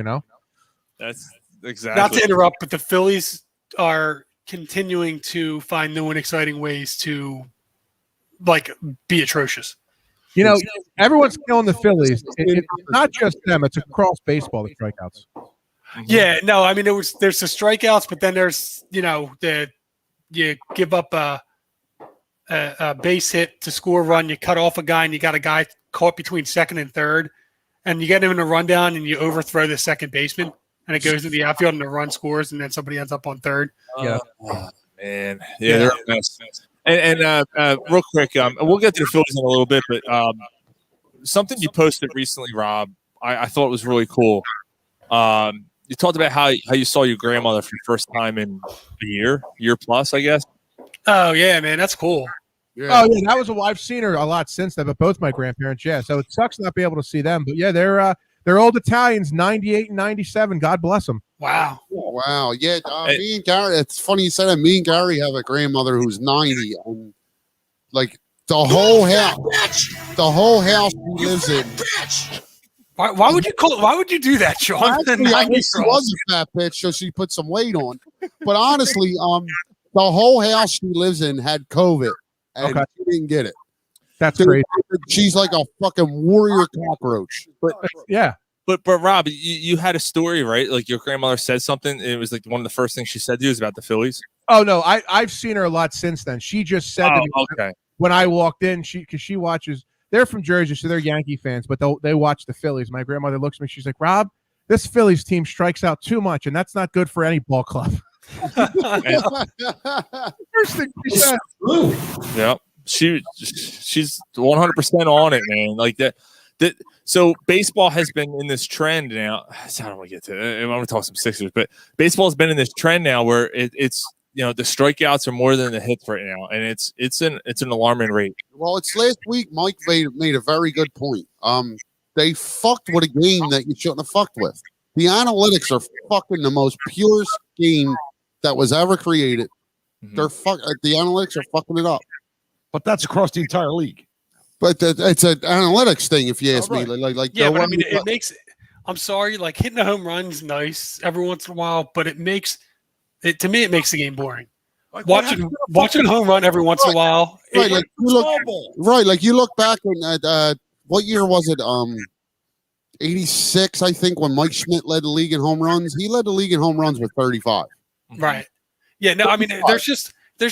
C: That's exactly.
I: Not to interrupt, but the Phillies are continuing to find new and exciting ways to be atrocious.
J: Everyone's killing the Phillies. It's not just them; it's across baseball. The strikeouts.
I: Yeah, no, I mean there's the strikeouts, but then there's you give up a base hit to score a run, you cut off a guy, and you got a guy caught between second and third, and you get him in a rundown, and you overthrow the second baseman, and it goes to the outfield, and the run scores, and then somebody ends up on third.
C: Yeah, man, yeah, they're a mess. And real quick, we'll get to the Phillies in a little bit, but something you posted recently, Rob, I thought was really cool. You talked about how you saw your grandmother for the first time in a year plus, I guess.
I: Oh yeah, man, that's cool.
J: Yeah. Oh yeah, that was I've seen her a lot since then, but both my grandparents, yeah. So it sucks not be able to see them, but yeah, they're old Italians, 98 and 97. God bless them.
I: Wow.
A: Wow. Yeah. Me and Gary. It's funny you said that. Me and Gary have a grandmother who's 90, and like the whole house she lives in.
I: Why would you do that, Sean?
A: Actually, I wish she was a fat bitch, so she put some weight on. But honestly, the whole house she lives in had COVID, and she didn't get it.
J: That's crazy.
A: She's like a fucking warrior cockroach.
J: But yeah.
C: But Rob, you had a story, right? Like your grandmother said something. And it was like one of the first things she said to you was about the Phillies.
J: Oh no, I've seen her a lot since then. She just said to me when I walked in, because she watches. They're from Jersey, so they're Yankee fans, but they watch the Phillies. My grandmother looks at me. She's like, Rob, this Phillies team strikes out too much, and that's not good for any ball club. First thing she said.
C: Yeah, she's 100% on it, man. Like that. So baseball has been in this trend now. I don't want to get to it. I'm going to talk some Sixers, but baseball has been in this trend now where it's the strikeouts are more than the hits right now, and it's an alarming rate.
A: Well, it's last week. Mike made a very good point. They fucked with a game that you shouldn't have fucked with. The analytics are fucking the most purest game that was ever created. Mm-hmm. The analytics are fucking it up.
B: But that's across the entire league.
A: But it's an analytics thing, if you ask me.
I: Yeah, but I mean, it makes. I'm sorry, like hitting a home run's nice every once in a while, but it makes it to me. It makes the game boring. Like watching a home run every once in a while.
A: Right, like you look back at what year was it? 86, I think, when Mike Schmidt led the league in home runs. He led the league in home runs with 35.
I: Right. Yeah. No, I mean, there's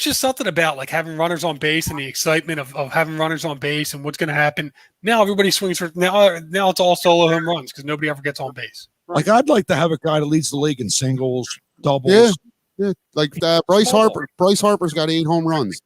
I: just something about like having runners on base and the excitement of having runners on base and what's going to happen. Now everybody swings for now it's all solo home runs because nobody ever gets on base.
B: Like I'd like to have a guy that leads the league in singles, doubles.
A: Yeah. Like Bryce Harper. Bryce Harper's got 8 home runs.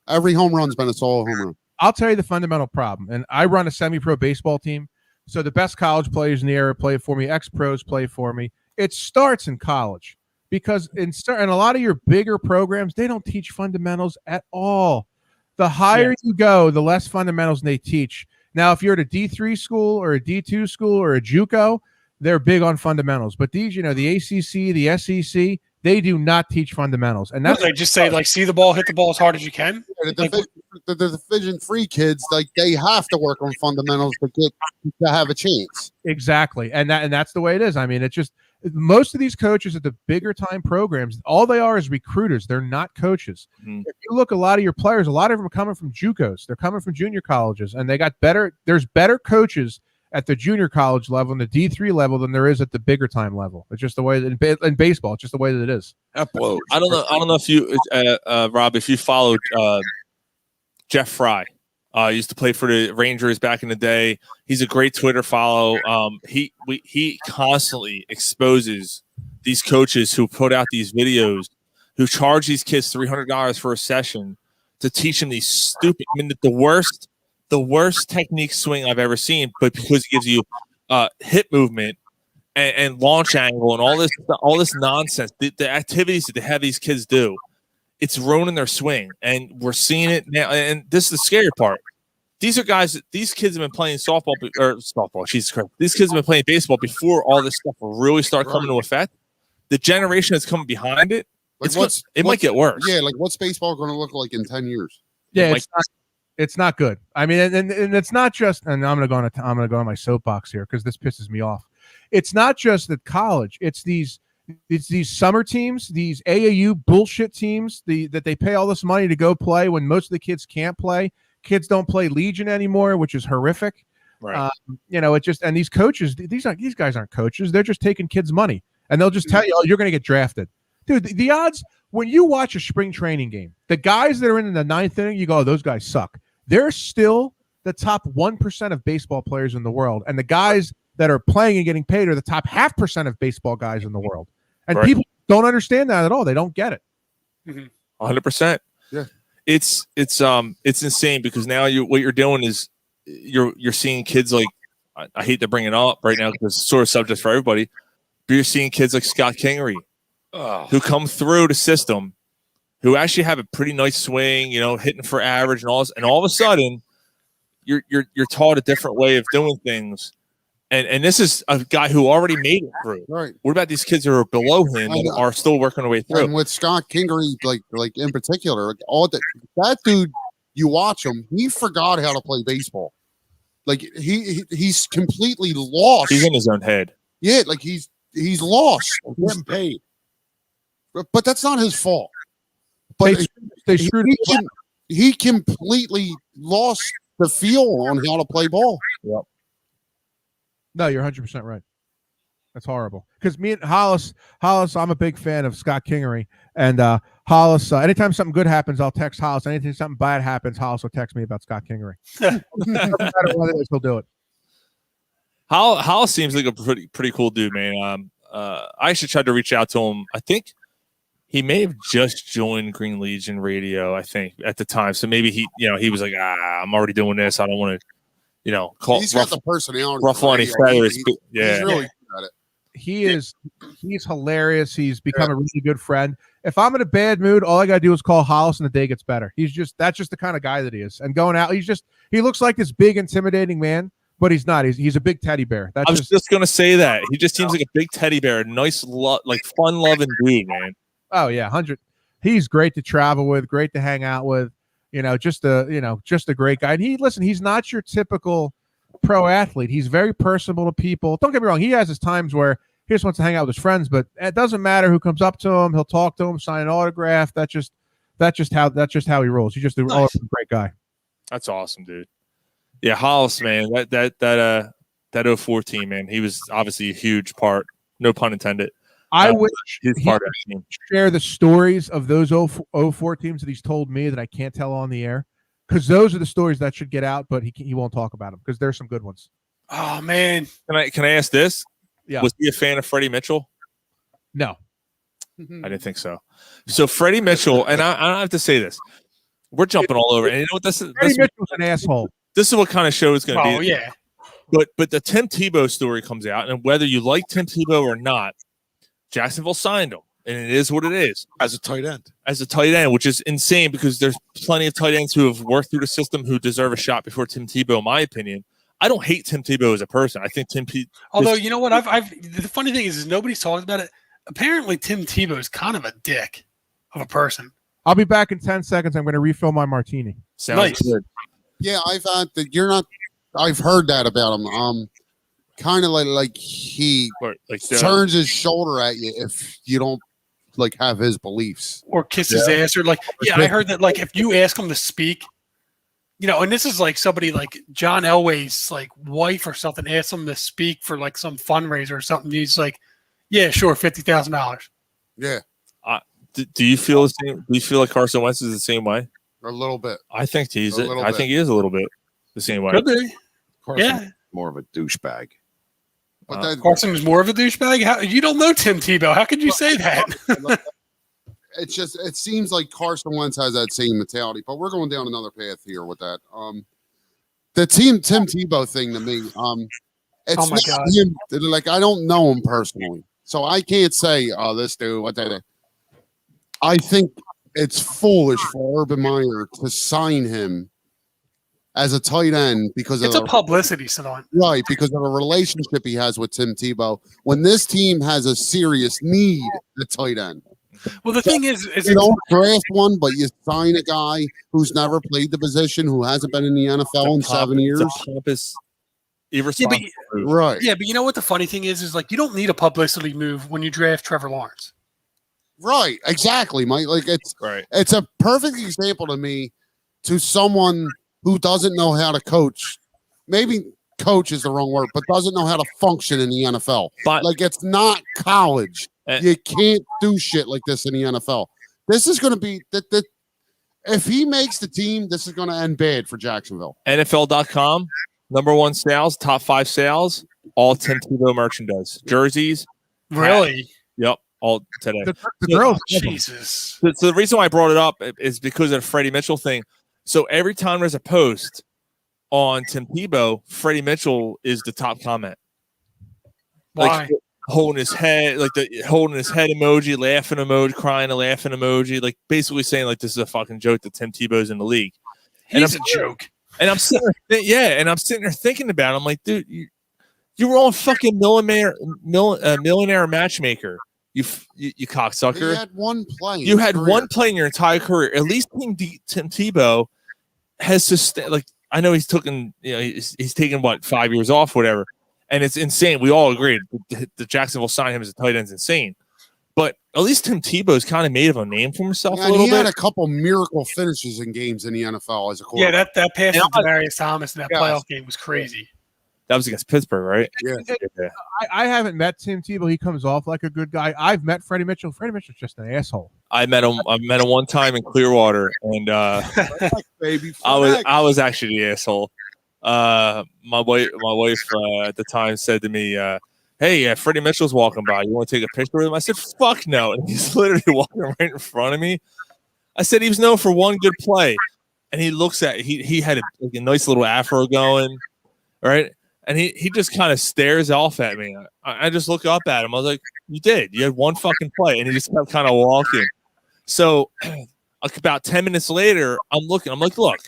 A: Every home run's been a solo home run.
J: I'll tell you the fundamental problem. And I run a semi-pro baseball team, so the best college players in the area play for me. Ex-pros play for me. It starts in college because in a lot of your bigger programs, they don't teach fundamentals at all. The higher you go, the less fundamentals they teach. Now, if you're at a D3 school or a D2 school or a JUCO, they're big on fundamentals. But these, the ACC, the SEC, they do not teach fundamentals. And that's
I: they just say, like, see the ball, hit the ball as hard as you can.
A: The Division 3 kids, like, they have to work on fundamentals to have a chance.
J: Exactly. And that's the way it is. I mean, it's just most of these coaches at the bigger time programs, all they are is recruiters. They're not coaches. Mm-hmm. If you look, a lot of your players, a lot of them are coming from JUCOs. They're coming from junior colleges, and they got better. There's better coaches at the junior college level and the D3 level than there is at the bigger time level. It's just the way that in baseball, it's just the way that it is.
B: That blows.
C: I don't know if you, Rob, if you followed Jeff Fry. Used to play for the Rangers back in the day. He's a great Twitter follow. He constantly exposes these coaches who put out these videos, who charge these kids $300 for a session to teach them these stupid. I mean, the worst technique swing I've ever seen, but because it gives you hip movement and launch angle and all this nonsense, the activities that they have these kids do. It's ruining their swing, and we're seeing it now. And this is the scary part. These kids have been playing softball. Jesus Christ. These kids have been playing baseball before all this stuff will really start coming to effect. The generation that's coming behind it, it might get worse.
A: Yeah, like what's baseball going to look like in 10 years?
J: Yeah, it's not good. I mean, and it's not just. And I'm going to go on my soapbox here because this pisses me off. It's not just at college. It's these summer teams, these AAU bullshit teams, that they pay all this money to go play when most of the kids can't play. Kids don't play Legion anymore, which is horrific.
C: Right.
J: It just, and these coaches, these guys aren't coaches. They're just taking kids' money, and they'll just tell you, "Oh, you're going to get drafted." Dude, the odds when you watch a spring training game, the guys that are in the ninth inning, you go, "Oh, those guys suck." They're still the top 1% of baseball players in the world, and the guys that are playing and getting paid are the top 0.5% of baseball guys in the world. And people don't understand that at all. They don't get it.
C: 100%.
A: Yeah.
C: It's insane because now what you're doing is you're seeing kids like, I hate to bring it up right now because it's sort of subject for everybody, but you're seeing kids like Scott Kingery who come through the system, who actually have a pretty nice swing, hitting for average and all this, and all of a sudden you're taught a different way of doing things. And this is a guy who already made it through.
A: Right.
C: What about these kids who are below him and are still working their way through?
A: And with Scott Kingery, like in particular, like that dude, you watch him, he forgot how to play baseball. Like he's completely lost.
C: He's in his own head.
A: Yeah, like he's lost.
B: Getting paid.
A: But that's not his fault. But
J: they screwed him.
A: He completely lost the feel on how to play ball.
C: Yep.
J: No, you're 100% right. That's horrible. Because me and Hollis, I'm a big fan of Scott Kingery. And Hollis, anytime something good happens, I'll text Hollis. Anytime something bad happens, Hollis will text me about Scott Kingery. No matter what it is, he'll do it.
C: Hollis seems like a pretty cool dude, man. I actually tried to reach out to him. I think he may have just joined Green Legion Radio, I think, at the time. So maybe he was like, I'm already doing this. I don't want to.
A: He's got the personality.
C: Ruffle any feathers.
A: He's really good at it.
J: He's hilarious. He's become a really good friend. If I'm in a bad mood, all I gotta do is call Hollis and the day gets better. That's just the kind of guy that he is. And going out, he looks like this big, intimidating man, but he's not. He's a big teddy bear.
C: I was just gonna say that. He just seems like a big teddy bear, nice, fun loving dude, man.
J: Oh yeah, 100. He's great to travel with, great to hang out with. Just a great guy. And he's not your typical pro athlete. He's very personable to people. Don't get me wrong. He has his times where he just wants to hang out with his friends, but it doesn't matter who comes up to him. He'll talk to him, sign an autograph. That's just how he rolls. He's just a great guy.
C: That's awesome, dude. Yeah. Hollis, man, that 04 team, man, he was obviously a huge part. No pun intended.
J: I wish
C: he's part of that team.
J: Share the stories of those 04 teams that he's told me that I can't tell on the air, because those are the stories that should get out, but he won't talk about them because there's some good ones.
I: Oh man,
C: can I ask this?
J: Yeah,
C: was he a fan of Freddie Mitchell?
J: No,
C: I didn't think so. So Freddie Mitchell, and I have to say this: We're jumping all over. And you know what? This is
J: Freddie Mitchell's an asshole.
C: This is what kind of show it's going to be.
I: Oh yeah.
C: But the Tim Tebow story comes out, and whether you like Tim Tebow or not, Jacksonville signed him, and it is what it is.
B: As a tight end.
C: As a tight end, which is insane because there's plenty of tight ends who have worked through the system who deserve a shot before Tim Tebow, in my opinion. I don't hate Tim Tebow as a person. I think
I: Although, you know what? The funny thing is nobody's talking about it. Apparently, Tim Tebow is kind of a dick of a person.
J: I'll be back in 10 seconds. I'm going to refill my martini.
C: Sounds
I: Nice.
C: good.
A: Yeah, I've had that. You're not. I've heard that about him. Kind of like he turns his shoulder at you if you don't like have his beliefs
I: Or kiss his ass, or I heard that if you ask him to speak, and this is like somebody like John Elway's wife or something asked him to speak for some fundraiser or something. He's like, yeah, sure, $50,000.
A: Yeah.
C: Do you feel the same? Do you feel like Carson Wentz is the same way?
A: A little bit.
C: I think he's.
A: A little
C: I
A: bit.
C: think he is a little bit the same way.
I: Could be.
B: Carson's more of a douchebag.
A: But
I: Carson is more of a douchebag. How you don't know Tim Tebow? How could you say that?
A: it's just it seems like Carson Wentz has that same mentality, but we're going down another path here with that. The Tim Tebow thing to me, it's
I: Oh my
A: not
I: God.
A: him, like I don't know him personally, so I can't say, oh, this dude, what that. I think it's foolish for Urban Meyer to sign him as a tight end because
I: It's
A: of
I: a publicity stunt.
A: right, because of a relationship he has with Tim Tebow. When this team has a serious need at tight end,
I: Well, the thing is
A: you don't draft one, but you sign a guy who's never played the position, who hasn't been in the NFL in 7 years.
C: It's a pompous, irresponsible move.
A: Right.
I: Yeah, but you know what the funny thing is you don't need a publicity move when you draft Trevor Lawrence.
A: Right. Exactly, Mike. Like it's
C: Right.
A: It's a perfect example to me to someone who doesn't know how to coach. Maybe coach is the wrong word, but doesn't know how to function in the NFL.
C: But
A: Like it's not college. You can't do shit like this in the NFL. This is going to be that. If he makes the team, this is going to end bad for Jacksonville.
C: NFL.com, #1 sales, top 5 sales, all Tim Tebow merchandise, jerseys.
I: Really?
C: Yep, all today.
J: The girls.
I: Jesus.
C: So the reason why I brought it up is because of the Freddie Mitchell thing. So every time there's a post on Tim Tebow, Freddie Mitchell is the top comment.
I: Why?
C: Holding his head, holding his head emoji, laughing emoji, crying a laughing emoji, basically saying this is a fucking joke that Tim Tebow's in the league.
I: He's a joke.
C: And I'm sitting there, thinking about it. I'm like, dude, you were on fucking millionaire matchmaker. You cocksucker.
A: He had one play.
C: You had one play in your entire career. At least Tim Tebow has sustained. I know he's taken, he's taken 5 years off, whatever, and it's insane. We all agreed the Jacksonville sign him as a tight end is insane, but at least Tim Tebow's kind of made of a name for himself a little
A: he
C: bit.
A: had a couple miracle finishes in games in the NFL as a quarterback.
I: Yeah, that pass to Demarius Thomas in that playoff game was crazy.
C: That was against Pittsburgh, right?
A: Yeah.
J: I haven't met Tim Tebow. He comes off like a good guy. I've met Freddie Mitchell. Freddie Mitchell's just an asshole.
C: I met him one time in Clearwater, and
A: Baby,
C: I was actually the asshole. My wife at the time said to me, "Hey, Freddie Mitchell's walking by. You want to take a picture with him?" I said, "Fuck no!" And he's literally walking right in front of me. I said he was known for one good play, and he looks at he had a nice little afro going, right? And he just kind of stares off at me. I just look up at him. I was like, "You did. You had one fucking play," and he just kept kind of walking. So about 10 minutes later, I'm looking. I'm like, look,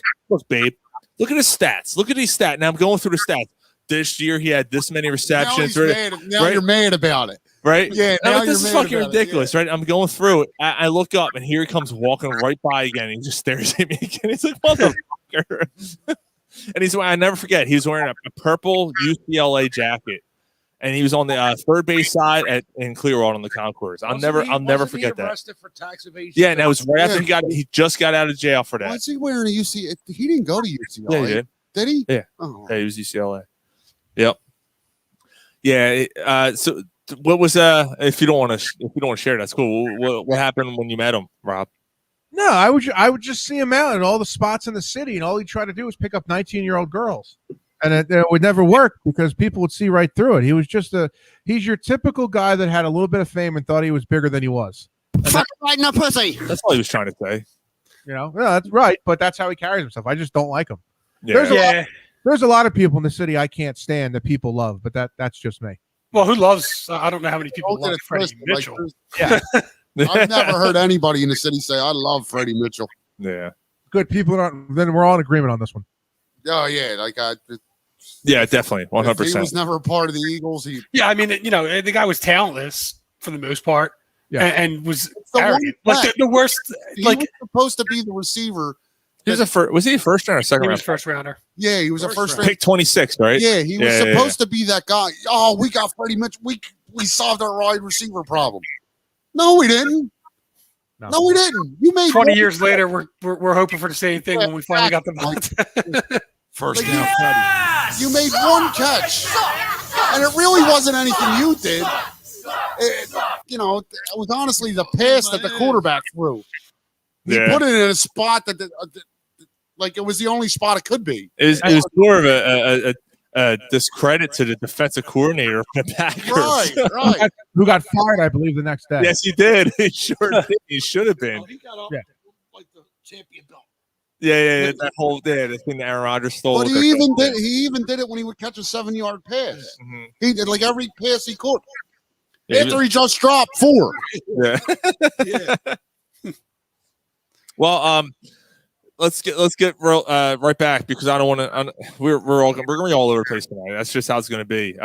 C: babe, look at his stats. Look at these stats. Now I'm going through the stats. This year he had this many receptions.
A: Now you're mad about it,
C: right?
A: Yeah.
C: Now
A: Now
C: this is fucking ridiculous,
A: yeah.
C: right? I'm going through it. I look up, and here he comes walking right by again. He just stares at me again. He's like, motherfucker. And I never forget, he was wearing a purple UCLA jacket, and he was on the third base side in Clearwater on the concourse. I'll never forget that.
B: For tax evasion?
C: Yeah, and that was right after he just got out of jail for that.
A: Why is he wearing a UCLA? He didn't go to UCLA.
C: Yeah, he did.
A: Did he?
C: Yeah.
A: Oh.
C: Yeah, he was UCLA. Yep. Yeah. So what was if you don't want to share, that's cool. What happened when you met him, Rob?
J: No, I would just see him out in all the spots in the city, and all he'd try to do was pick up 19-year-old girls, and it would never work because people would see right through it. He was he's your typical guy that had a little bit of fame and thought he was bigger than he was.
A: Fuck right in the pussy.
C: That's all he was trying to say.
J: Yeah, that's right, but that's how he carries himself. I just don't like him.
C: Yeah.
J: There's a lot of people in the city I can't stand that people love, but that's just me.
I: Well, who loves? I don't know how many people
A: Don't get
I: love
A: it
I: Freddie
A: twisted,
I: Mitchell.
J: Yeah,
A: I've never heard anybody in the city say I love Freddie Mitchell.
C: Yeah.
J: good people. Then we're all in agreement on this one.
A: Oh yeah, like
C: Yeah, definitely.
A: if he
C: 100%.
A: was never a part of the Eagles.
I: Yeah, I mean, the guy was talentless for the most part,
J: Yeah.
I: and was
A: the one
I: arrogant. Like
A: play.
I: the worst.
A: He
I: Like
A: was supposed to be the receiver.
C: He was was he a first round or second
I: he
C: round?
I: was first rounder.
A: Yeah, he was a first round.
C: Pick 26, right?
A: Yeah, he was
C: Yeah,
A: supposed to be that guy. Oh, we got Freddie Mitchell. We solved our wide receiver problem. No, we didn't. No, we didn't. You made
I: 20
A: one
I: years
A: catch.
I: later, we're hoping for the same thing when we finally got the ball.
B: First
A: Like,
B: down, Freddie.
A: You made one catch, and it really wasn't anything you did. It was honestly the pass that the quarterback threw. He
C: Yeah.
A: put it in a spot that, like, it was the only spot it could be.
C: It was more of a discredit to the defensive coordinator of the Packers.
A: Right.
J: Who got fired, I believe, the next day.
C: Yes, he did. He sure did. He should have been.
B: He got up
J: Yeah.
B: like the champion belt.
C: Yeah. That whole the thing that Aaron Rodgers stole.
A: But
C: with
A: he
C: their-
A: even did it when he would catch a 7-yard pass.
C: Mhm.
A: He did like every pass he could.
C: Yeah,
A: After he just dropped 4.
C: yeah.
B: Yeah.
C: Well, let's get right back because I don't want to. We're gonna be all over the place tonight. That's just how it's going to be.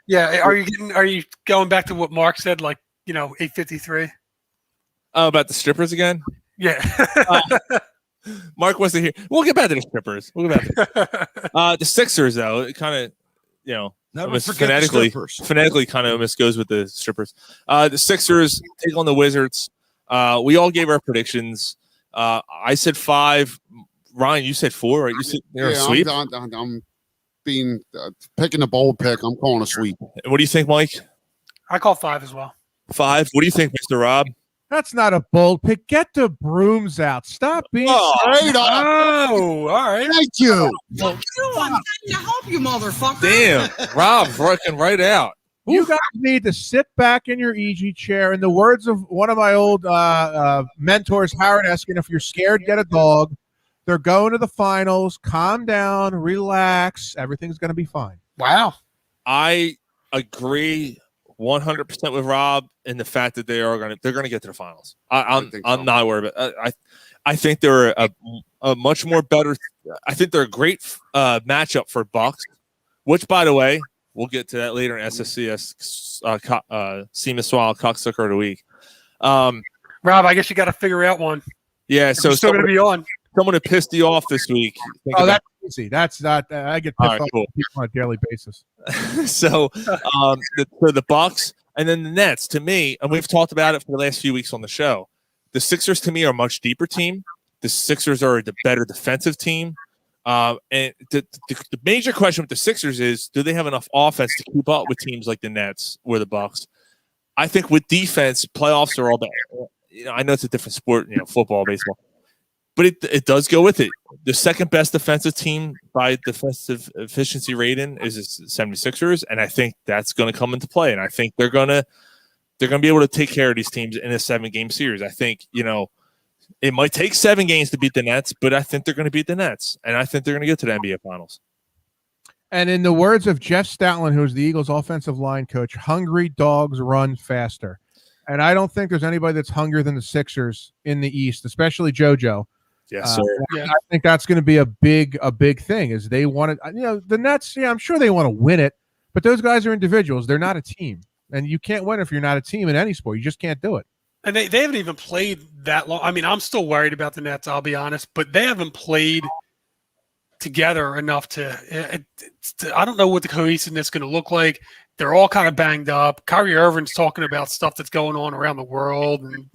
I: Yeah, are you going back to what Mark said? Like 8:53.
C: About the strippers again.
I: Yeah.
C: Mark wants to hear. We'll get back to the strippers. We'll get back. The Sixers, though, it kind of
B: Never
C: almost
B: forget the strippers.
C: phonetically kind of almost goes with the strippers. The Sixers take on the Wizards. We all gave our predictions. I said 5. Ryan, you said 4, right? You said a sweep.
A: I'm being picking a bold pick. I'm calling a sweep.
C: And what do you think, Mike?
I: I call 5 as well.
C: 5. What do you think, Mr. Rob?
J: That's not a bold pick. Get the brooms out. Stop being
A: Straight up.
I: Oh, all right.
A: Thank you.
H: to help you, motherfucker.
C: Damn, Rob's working right out.
J: You guys need to sit back in your easy chair. In the words of one of my old mentors, Howard Eskin, if you're scared, get a dog. They're going to the finals. Calm down, relax. Everything's going to be fine.
I: Wow.
C: I agree 100% with Rob in the fact that they're going to get to the finals. I'm not worried about. I think they're a much more better. I think they're a great matchup for Bucks, which, by the way, we'll get to that later in SSCS. Seema Swallow Cocksucker of the Week.
I: Rob, I guess you got to figure out one.
C: Yeah, so
I: We're still going to be on.
C: someone that pissed you off this week.
J: Oh, that's easy. That's not. I get pissed
C: All right,
J: off
C: cool.
J: at people on a daily basis.
C: So the Bucks and then the Nets, to me, and we've talked about it for the last few weeks on the show. The Sixers, to me, are a much deeper team. The Sixers are the better defensive team. And the major question with the Sixers is, do they have enough offense to keep up with teams like the Nets or the Bucks? I think with defense, playoffs are all bad. I know it's a different sport, football, baseball, but it does go with it. The second best defensive team by defensive efficiency rating is the 76ers, and I think that's going to come into play. And I think they're going to be able to take care of these teams in a 7-game series. I think it might take 7 games to beat the Nets, but I think they're going to beat the Nets, and I think they're going to get to the NBA Finals.
J: And in the words of Jeff Stoutland, who's the Eagles' offensive line coach, hungry dogs run faster. And I don't think there's anybody that's hungrier than the Sixers in the East, especially JoJo.
C: Yes, sir.
J: I think that's going to be a big thing. Is they want to, the Nets. Yeah, I'm sure they want to win it, but those guys are individuals. They're not a team, and you can't win if you're not a team in any sport. You just can't do it.
I: And they haven't even played that long. I mean, I'm still worried about the Nets, I'll be honest, but they haven't played together enough to I don't know what the cohesiveness is going to look like. They're all kind of banged up. Kyrie Irving's talking about stuff that's going on around the world, and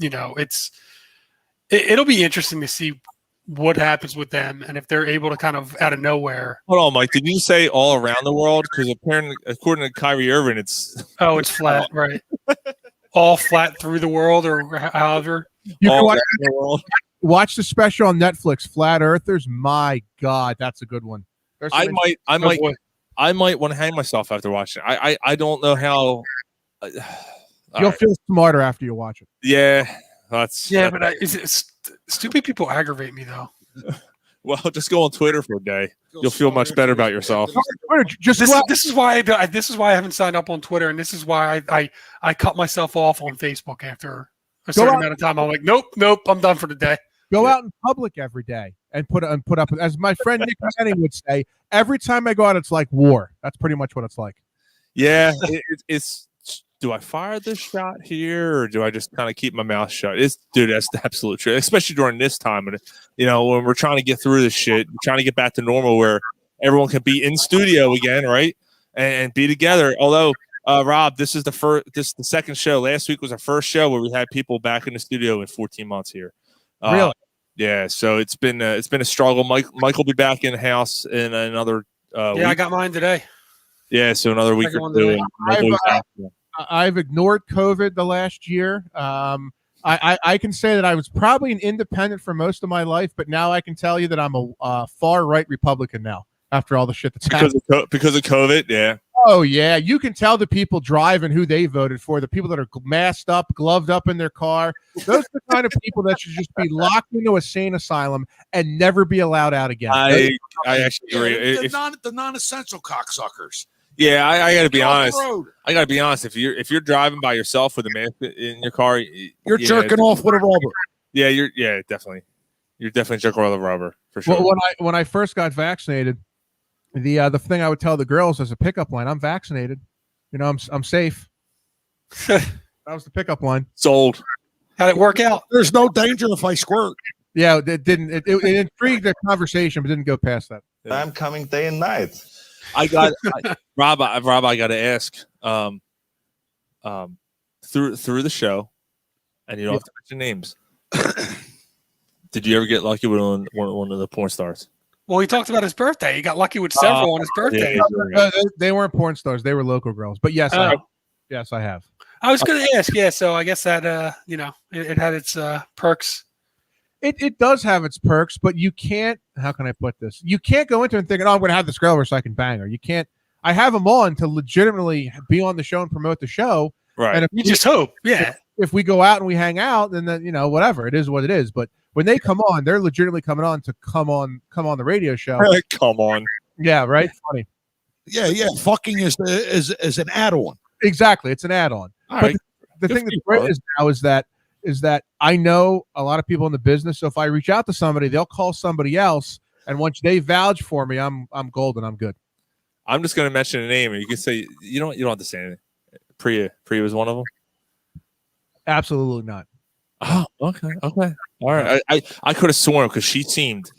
I: it'll be interesting to see what happens with them and if they're able to kind of out of nowhere.
C: Hold on, Mike. Did you say all around the world? Because apparently, according to Kyrie Irving, it's
I: it's flat, right? All flat through the world, or however.
J: You can
C: all around the world.
J: watch the special on Netflix, Flat Earthers. My God, that's a good one.
C: I might want to hang myself after watching it. I don't know how.
J: You'll feel smarter after you watch it.
C: Yeah, That's
I: but stupid people aggravate me though.
C: well, just go on Twitter for a day. You'll feel much better about yourself.
I: This is why I haven't signed up on Twitter, and this is why I cut myself off on Facebook after a certain amount of time. I'm like, nope, I'm done for the day.
J: Go out in public every day and put up, as my friend Nick Manning would say, every time I go out, it's like war. That's pretty much what it's like.
C: Yeah, it's. Do I fire this shot here, or do I just kind of keep my mouth shut? Dude, that's the absolute truth, especially during this time. And when we're trying to get through this shit, trying to get back to normal where everyone can be in studio again, right, and be together. Although, Rob, this is the second show. Last week was our first show where we had people back in the studio in 14 months here.
J: Really?
C: Yeah. So it's been a struggle. Mike will be back in the house in another.
I: Week. I got mine today.
C: Yeah, so another week or two.
J: I've ignored COVID the last year. I can say that I was probably an independent for most of my life, but now I can tell you that I'm a far-right Republican now after all the shit that's happened.
C: Because of COVID, yeah.
J: Oh, yeah. You can tell the people driving who they voted for, the people that are masked up, gloved up in their car. Those are the kind of people that should just be locked into a sane asylum and never be allowed out again.
C: I actually agree.
B: The non-essential cocksuckers.
C: Yeah, I got to be honest. I got to be honest. If you're driving by yourself with a mask in your car,
B: you're jerking off with a rubber.
C: Yeah, definitely. You're definitely jerking off with a rubber for sure.
J: Well, when I first got vaccinated, the thing I would tell the girls as a pickup line, I'm vaccinated. I'm safe. That was the pickup line.
C: Sold.
I: How'd it work out?
B: There's no danger if I squirt.
J: Yeah, it didn't. It intrigued the conversation, but didn't go past that.
K: I'm coming day and night.
C: Rob. I got to ask. Through the show, and you don't have to mention names. Did you ever get lucky with one of the porn stars?
I: Well, he talked about his birthday. He got lucky with several on his birthday.
C: Yeah,
J: they weren't porn stars; they were local girls. But yes, yes, I have.
I: I was going to ask. Yeah, so I guess that it had its perks.
J: It does have its perks, but you can't. How can I put this? You can't go into it thinking, "Oh, I'm going to have this girl over so I can bang her." You can't. I have them on to legitimately be on the show and promote the show.
C: Right.
J: And if
I: you just hope, yeah.
J: If we go out and we hang out, then whatever, it is what it is. But when they come on, they're legitimately coming on to come on the radio show.
C: Come on.
J: Yeah. Right. Funny.
B: Yeah. Fucking is an add-on.
J: Exactly. It's an add-on.
C: All
J: but
C: right.
J: the thing that's great is that I know a lot of people in the business. So if I reach out to somebody, they'll call somebody else, and once they vouch for me, I'm golden. I'm good.
C: I'm just going to mention a name, and you can say you don't have to say anything. Priya was one of them.
J: Absolutely not.
C: Oh, okay, all right. I could have sworn because she seemed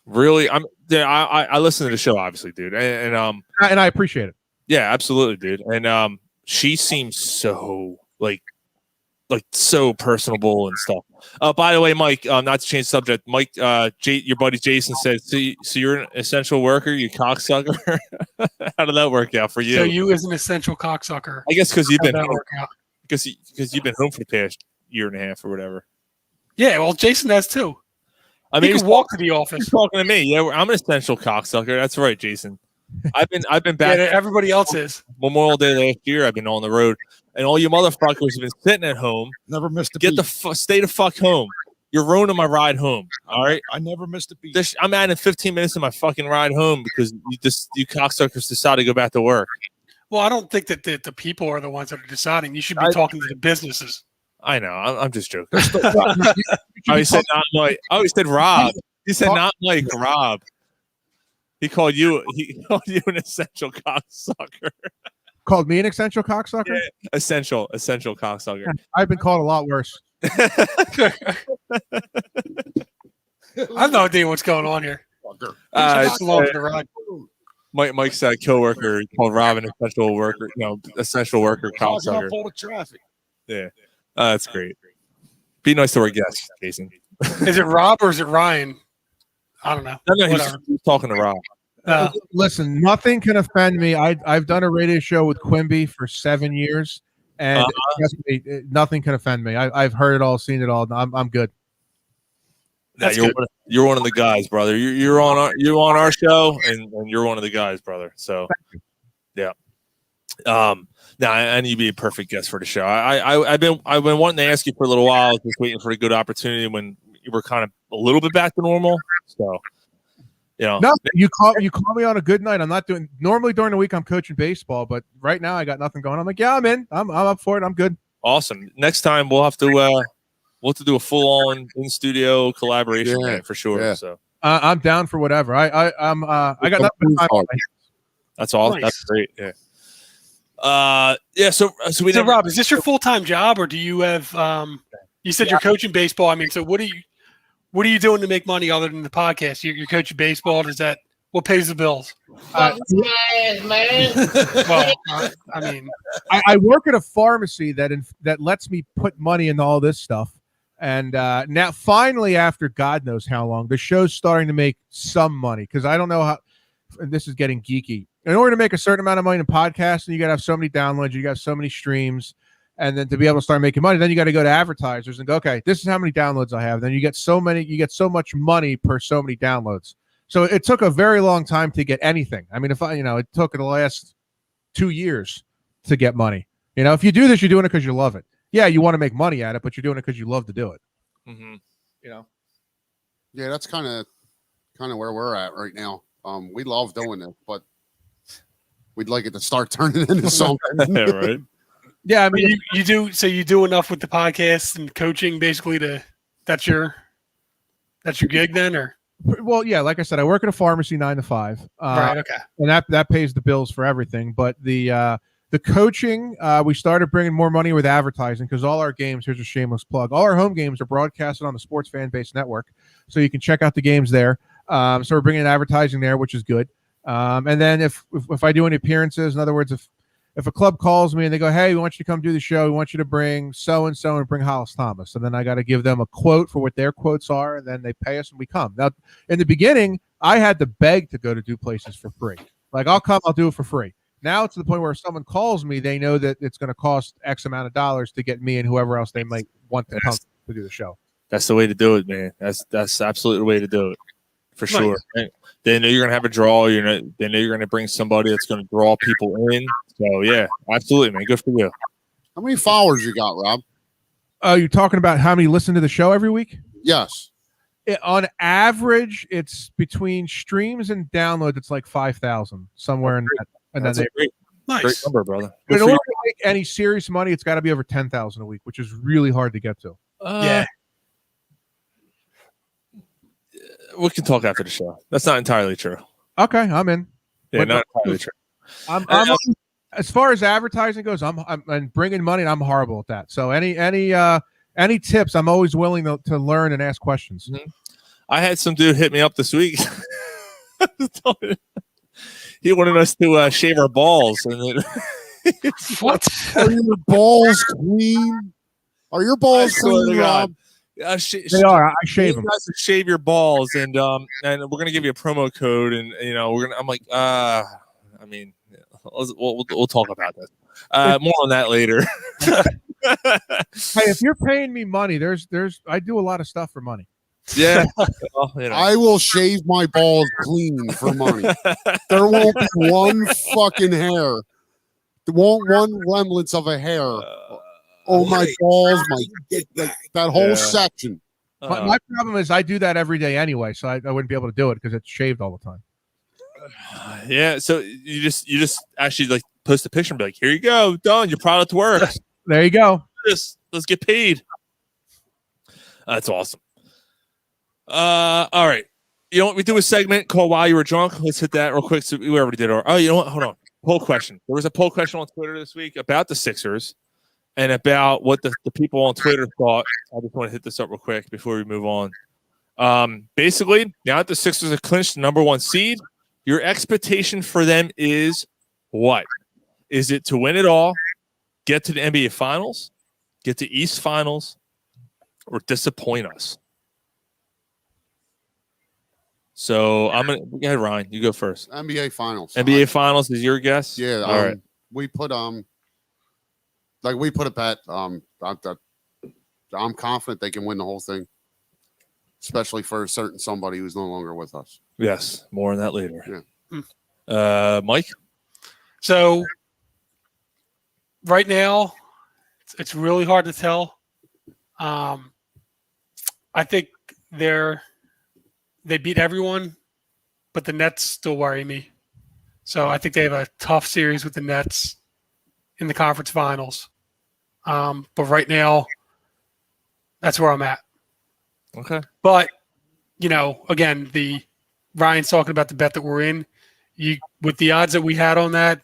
C: really. I listen to the show, obviously, dude, and
J: I appreciate it.
C: Yeah, absolutely, dude, and she seems so like so personable and stuff. By the way, Mike, not to change the subject, Mike, your buddy Jason said, so you're an essential worker, you cocksucker. How did that work out for you?
I: So you as an essential cocksucker.
C: I guess because you've been
I: home,
C: because you've been home for the past year and a half or whatever.
I: Yeah, well, Jason has too.
C: I mean,
I: he can walk to the office.
C: He's talking to me. Yeah, I'm an essential cocksucker. That's right, Jason. I've been back.
I: Yeah, everybody else is.
C: Memorial Day last year, I've been on the road, and all you motherfuckers have been sitting at home.
B: Never missed a
C: beat. Stay the fuck home. You're ruining my ride home. All right.
B: I never missed a beat.
C: I'm adding 15 minutes of my fucking ride home because you cocksuckers decided to go back to work.
I: Well, I don't think that the people are the ones that are deciding. You should be talking to the businesses.
C: I know. I'm just joking. He said not Mike. Oh, he said Rob. He said not Mike. Rob. He called you an essential cocksucker.
J: Called me an essential cocksucker?
C: Yeah, essential cocksucker.
J: I've been called a lot worse.
I: I have no idea what's going on here.
C: Mike's coworker called Rob an essential worker. Essential worker cocksucker.
B: All the traffic.
C: Yeah, that's great. Be nice to our guests, Jason.
I: Is it Rob or is it Ryan? I don't know.
C: No, he's talking to Rob.
J: Listen, nothing can offend me. I've done a radio show with Quimby for 7 years, and trust me, nothing can offend me. I've heard it all, seen it all. I'm good.
C: Yeah, you're one of the guys, brother. You're on our show, and you're one of the guys, brother. So, yeah. Now I need to be a perfect guest for the show. I've been wanting to ask you for a little while, just waiting for a good opportunity when you were kind of a little bit back to normal. So,
J: no, you call me on a good night. I'm not doing normally during the week. I'm coaching baseball, but right now I got nothing going. I'm like, yeah, I'm in. I'm up for it. I'm good.
C: Awesome. Next time we'll have to do a full on in studio collaboration, man, for sure.
A: Yeah.
C: So
J: I'm down for whatever. I got nothing but time on my hands.
C: That's all.
I: Nice.
C: That's great. Yeah. So
I: Rob, is this your full-time job, or do you have? You said you're coaching baseball. I mean, so what are you doing to make money other than the podcast? You're coaching baseball. Does that what pays the bills?
G: Fuck my ass, man.
I: Well, I mean,
J: I work at a pharmacy that lets me put money into all this stuff. And now, finally, after God knows how long, the show's starting to make some money because I don't know how. And this is getting geeky. In order to make a certain amount of money in podcasting, you got to have so many downloads, you got so many streams, and then to be able to start making money, then you got to go to advertisers and go, okay, this is how many downloads I have. Then you get so much money per so many downloads. So it took a very long time to get anything. I mean, it took the last 2 years to get money. If you do this, you're doing it because you love it. Yeah, you want to make money at it, but you're doing it because you love to do it.
C: Mm-hmm.
A: Yeah, that's kind of where we're at right now. We love doing it, but we'd like it to start turning into something.
C: Yeah, right.
J: Yeah, I mean,
I: you do enough with the podcast and coaching, basically. That's your gig then, or?
J: Well, yeah, like I said, I work at a pharmacy 9 to 5.
I: Right. Okay.
J: And that pays the bills for everything. But the coaching, we started bringing more money with advertising because all our games. Here's a shameless plug. All our home games are broadcasted on the Sports Fan Base Network, so you can check out the games there. So we're bringing in advertising there, which is good. And then if I do any appearances, in other words, if a club calls me and they go, hey, we want you to come do the show, we want you to bring so-and-so and bring Hollis Thomas. And then I got to give them a quote for what their quotes are, and then they pay us and we come. Now, in the beginning, I had to beg to go to do places for free. Like, I'll come, I'll do it for free. Now it's to the point where if someone calls me, they know that it's going to cost X amount of dollars to get me and whoever else they might want to come to do the show.
C: That's the way to do it, man. That's absolutely the way to do it. For sure. Nice. They know you're going to have a draw. They know you're going to bring somebody that's going to draw people in. So, yeah, absolutely, man. Good for you.
A: How many followers you got, Rob?
J: You're talking about how many listen to the show every week?
A: Yes.
J: On average, it's between streams and downloads, it's like 5,000 somewhere in that. And
C: that's
J: then
C: great number, brother.
J: In order to make any serious money, it's got to be over 10,000 a week, which is really hard to get to.
I: Yeah.
C: We can talk after the show. That's not entirely true.
J: Okay, I'm in.
C: Yeah, not entirely true.
J: I'm as far as advertising goes, I'm bringing money, and I'm horrible at that. So any tips, I'm always willing to learn and ask questions.
C: Mm-hmm. I had some dude hit me up this week. He wanted us to shave our balls. And
I: what?
A: Are your balls clean? Are your balls clean, Rob?
J: They are. I shave them.
C: You guys shave your balls, and we're gonna give you a promo code, and I'm like, I mean, we'll talk about this. More on that later.
J: Hey, if you're paying me money, I do a lot of stuff for money.
C: Yeah,
A: well, I will shave my balls clean for money. There won't be one fucking hair. There won't one remnants of a hair. My balls, that whole section.
J: My problem is I do that every day anyway, so I wouldn't be able to do it because it's shaved all the time.
C: Yeah, so you just actually like post a picture and be like, here you go, done, your product works.
J: There you go.
C: Let's get paid. That's awesome. All right. You know what? We do a segment called While You Were Drunk. Let's hit that real quick. So we already did you know what? Hold on. Poll question. There was a poll question on Twitter this week about the Sixers and about what the people on Twitter thought. I just want to hit this up real quick before we move on. Basically, now that the Sixers have clinched the number 1 seed, your expectation for them is what? Is it to win it all, get to the NBA Finals, get to East Finals, or disappoint us? So I'm gonna go ahead, Ryan. You go first.
A: NBA Finals.
C: NBA Finals is your guess?
A: Yeah.
C: All right.
A: We put a bet. I'm confident they can win the whole thing, especially for a certain somebody who's no longer with us.
C: Yes, more on that later.
A: Yeah.
C: Mike.
I: So right now, it's really hard to tell. I think they beat everyone, but the Nets still worry me. So I think they have a tough series with the Nets in the conference finals. But right now, that's where I'm at.
C: Okay.
I: But, again, Ryan's talking about the bet that we're in. With the odds that we had on that,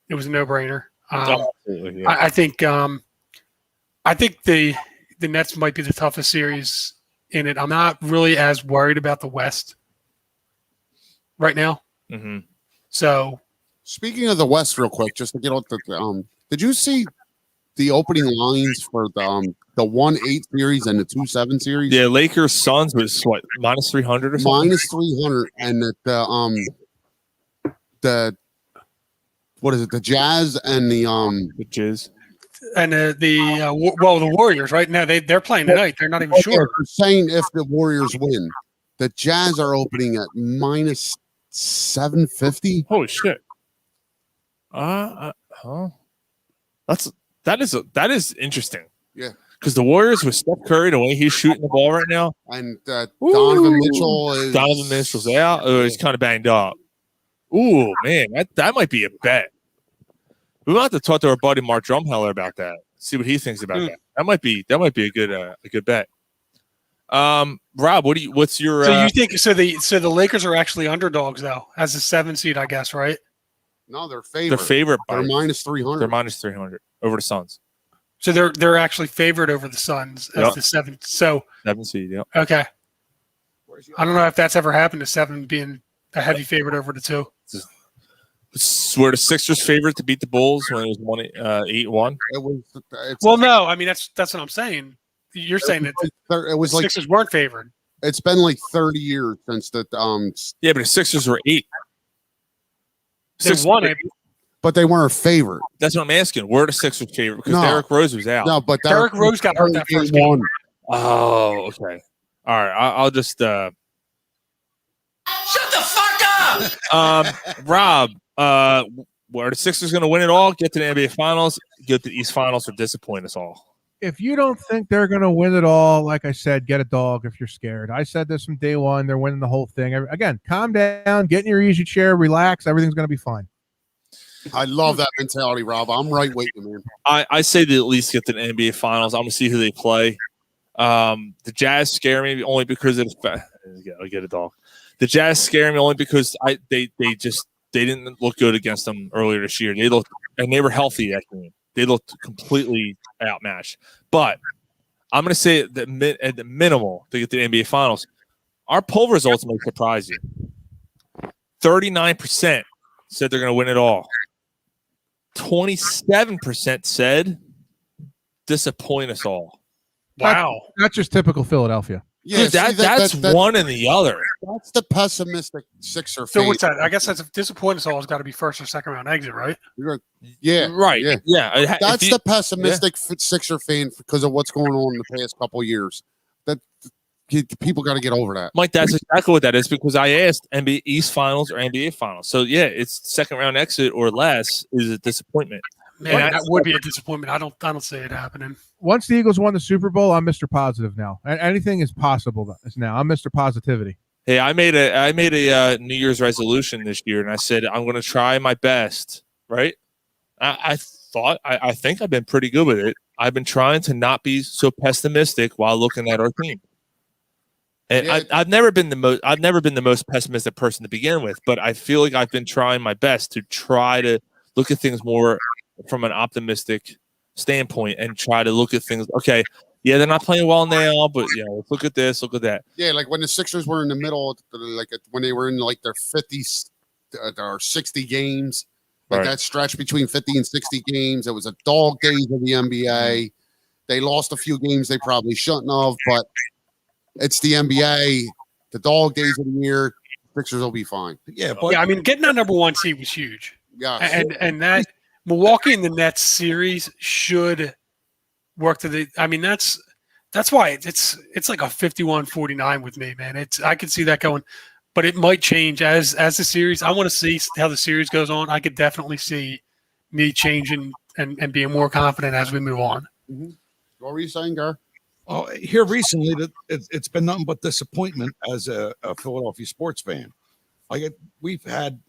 I: it was a no-brainer.
C: Absolutely, yeah.
I: I think the Nets might be the toughest series in it. I'm not really as worried about the West right now.
C: Mm-hmm.
I: So,
A: speaking of the West, real quick, just to get on the did you see the opening lines for the 1-8 series and the 2-7 series?
C: Yeah, Lakers Suns was what, minus 300 or something?
A: Minus 300, and the what is it? The Jazz and the
C: Jizz.
I: And the Warriors right now they're playing tonight. They're not even sure.
A: They're saying if the Warriors win, the Jazz are opening at minus 750.
C: Holy shit! That is interesting.
A: Yeah,
C: because the Warriors with Steph Curry, the way he's shooting the ball right now,
A: and Donovan Mitchell's
C: out. Oh, he's kind of banged up. Ooh, man, that might be a bet. We might have to talk to our buddy Mark Drumheller about that. See what he thinks about that. That might be a good bet. Rob, what's your?
I: So you think the Lakers are actually underdogs though, as a 7 seed, I guess, right?
A: No, they're favorite.
C: They're favorite.
A: They're minus 300.
C: They're minus 300 over the Suns.
I: So they're actually favored over the Suns as the 7th. So
C: 7 seed. Yeah.
I: Okay. I don't know if that's ever happened to 7 being a heavy favorite over the 2.
C: Were the Sixers favorite to beat the Bulls when it was 8-1?
I: Well, no. I mean, that's what I'm saying. You're saying that
A: it was like
I: Sixers weren't favored.
A: It's been like 30 years since the
C: Yeah, but the Sixers were 8.
I: They won it,
A: but they weren't a favorite.
C: That's what I'm asking. Were the Sixers favorite because Derrick Rose was out?
A: No, but
I: Derrick Rose got hurt that first game.
C: Oh, okay. All right, I'll just.
H: Shut the fuck up.
C: Rob, were the Sixers going to win it all? Get to the NBA Finals, get to the East Finals, or disappoint us all?
J: If you don't think they're going to win it all, like I said, get a dog if you're scared. I said this from day one. They're winning the whole thing. Again, calm down, get in your easy chair, relax. Everything's going to be fine.
A: I love that mentality, Rob. I'm right with you, man.
C: I say they at least get to the NBA Finals. I'm going to see who they play. The Jazz scare me only because of I get a dog. The Jazz scare me only because they didn't look good against them earlier this year. They were healthy that game. They looked completely outmatched. But I'm going to say at the minimal to get to the NBA Finals, our poll results might surprise you. 39% said they're going to win it all. 27% said disappoint us all.
I: Wow.
J: That's just typical Philadelphia.
A: Yeah,
C: that's one and the other.
A: That's the pessimistic Sixer.
I: So what's that? I guess that's disappointing us all. Has got to be first or second round exit, right?
A: Yeah,
C: right. Yeah,
A: that's the pessimistic Sixer fan because of what's going on in the past couple of years. That people got to get over that.
C: Mike, that's exactly what that is because I asked NBA East Finals or NBA Finals. So yeah, it's second round exit or less is a disappointment.
I: Man, that would be a disappointment. I don't see it happening.
J: Once the Eagles won the Super Bowl, I'm Mr. Positive now. Anything is possible now. I'm Mr. Positivity.
C: Hey, I made a New Year's resolution this year, and I said I'm going to try my best. Right? I think I've been pretty good with it. I've been trying to not be so pessimistic while looking at our team. And yeah. I've never been the most pessimistic person to begin with, but I feel like I've been trying my best to try to look at things more from an optimistic standpoint and try to look at things. Okay, yeah, they're not playing well now, but let's look at this, look at that.
A: Yeah, like when the Sixers were in the middle, like when they were in like their 50s or 60 games, like that stretch between 50 and 60 games, it was a dog days of the NBA. They lost a few games they probably shouldn't have, but it's the NBA. The dog days of the year, Sixers will be fine.
B: Yeah, but
I: I mean, getting that number 1 seed was huge.
A: Yeah,
I: and that Milwaukee and the Nets series should work to the. I mean, that's why it's like a 51-49 with me, man. I could see that going, but it might change as the series. I want to see how the series goes on. I could definitely see me changing and being more confident as we move on.
A: Mm-hmm. What were you saying, Gar?
B: Oh, here recently, that it's been nothing but disappointment as a Philadelphia sports fan. We've had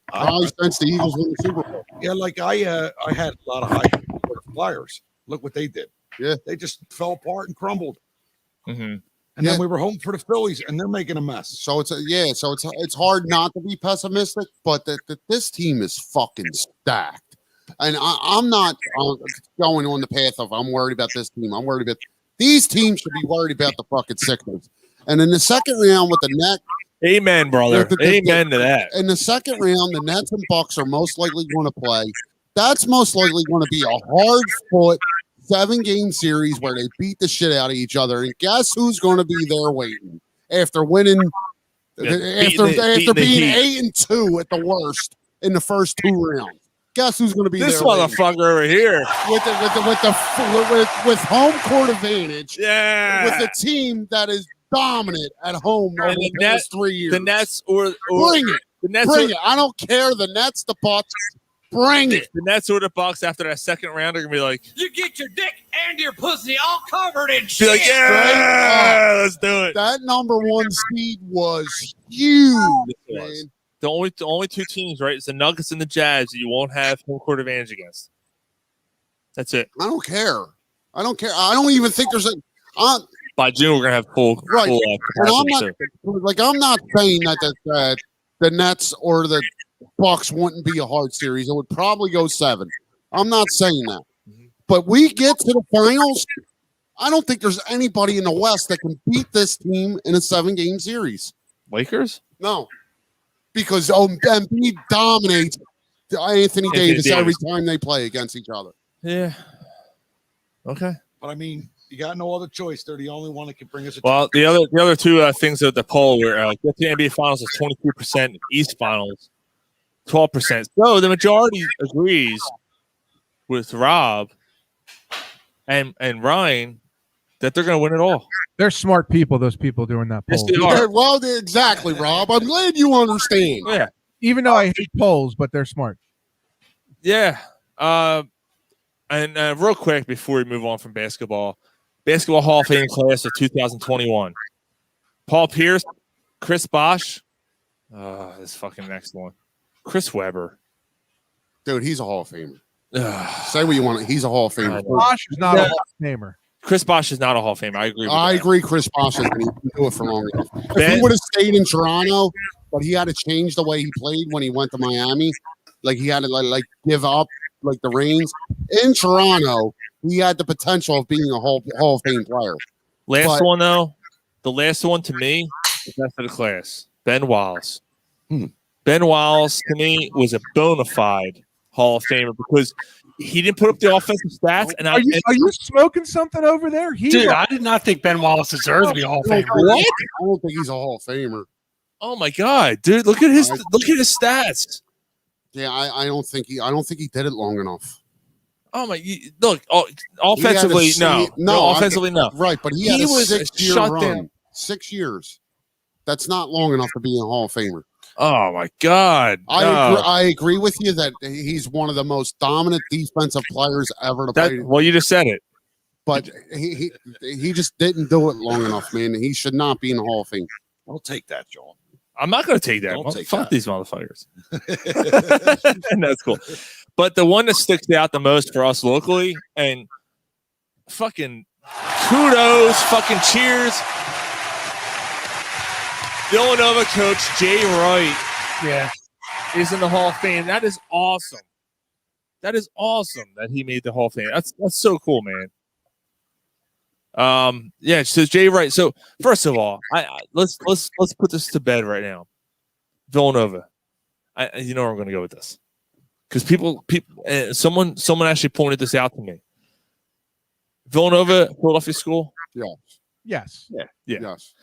A: since the Eagles won the Super Bowl.
B: Yeah, I had a lot of high Flyers. Look what they did.
A: Yeah,
B: they just fell apart and crumbled.
C: Mm-hmm.
B: And then we were home for the Phillies, and they're making a mess.
A: So it's hard not to be pessimistic, but this team is fucking stacked. And I'm not going on the path of I'm worried about this team. I'm worried about these teams should be worried about the fucking Sixers. And in the second round with the Nets,
C: amen, brother. Amen to that.
A: In the second round, the Nets and Bucks are most likely going to play. That's most likely going to be a hard-fought 7-game series where they beat the shit out of each other. And guess who's going to be there waiting after winning? After being 8-2 at the worst in the first 2 rounds. Guess who's going to be
C: this
A: there?
C: This motherfucker over here
A: with home court advantage.
C: Yeah,
A: with a team that is dominant at home over the past 3 years.
C: The Nets or
A: bring it.
C: The Nets
A: bring it. I don't care. The Nets, the Bucks. Bring it.
C: The Nets or the Bucks after that second round are gonna be like,
H: you get your dick and your pussy all covered in shit.
C: Be like, yeah, let's do it.
A: That number 1 seed was huge, man.
C: The only 2 teams, right? It's the Nuggets and the Jazz that you won't have home court advantage against. That's it.
A: I don't care. I don't even think there's a.
C: By June, we're gonna have full
A: right.
C: Full,
A: I'm not saying that the Nets or the Bucks wouldn't be a hard series. It would probably go 7. I'm not saying that, but we get to the finals. I don't think there's anybody in the West that can beat this team in a 7-game series.
C: Lakers?
A: No, because Embiid dominates Anthony Davis every time they play against each other.
C: Yeah. Okay.
B: But I mean, you got no other choice. They're the only one that can bring us.
C: The other 2 things of the poll were get to the NBA Finals is 22%, East Finals 12%. So the majority agrees with Rob and Ryan that they're going to win it all.
J: They're smart people. Those people doing that poll.
C: Yes, they are.
A: Well, exactly, Rob. I'm glad you understand.
C: Yeah.
J: Even though I hate polls, but they're smart.
C: Yeah. And real quick before we move on from basketball Hall of Fame class of 2021. Paul Pierce, Chris Bosh. This fucking next one. Chris Webber.
A: Dude, he's a Hall of Famer. Say what you want. He's a Hall of Famer.
J: Bosh is not a Hall of Famer.
C: Chris Bosh is not a Hall of Famer. I agree with that.
A: I agree Chris Bosh is going to do it for long enough. If he would have stayed in Toronto, but he had to change the way he played when he went to Miami. Like he had to like give up like the reins. In Toronto, he had the potential of being a Hall of Fame player.
C: One though, the last one to me, the best of the class, Ben Wallace. Ben Wallace to me was a bona fide Hall of Famer because he didn't put up the offensive stats. And
J: are you smoking something over there?
I: Dude, I did not think Ben Wallace deserved to be a Hall of Famer.
C: What?
A: I don't think he's a Hall of Famer.
C: Oh my God, dude! Look at his stats.
A: Yeah, I don't think he did it long enough.
C: Oh my! Look, offensively, no. Offensively, no.
A: Right, but he had a
C: was
A: 6-year run. 6 years. That's not long enough to be a Hall of Famer.
C: Oh my God!
A: I agree with you that he's one of the most dominant defensive players ever to play.
C: Well, you just said it.
A: But he just didn't do it long enough, man. He should not be in the Hall of Fame.
B: I'll take that, John.
C: I'm not going to take that. Fuck these motherfuckers. And that's cool. But the one that sticks out the most for us locally, and fucking kudos, fucking cheers. Villanova coach Jay Wright, is in the Hall of Fame. That is awesome. That is awesome that he made the Hall of Fame. That's so cool, man. So Jay Wright. So first of all, let's put this to bed right now. Villanova. You know where I'm going to go with this, because people, someone actually pointed this out to me. Villanova, Philadelphia school.
J: Yes.
A: Yes.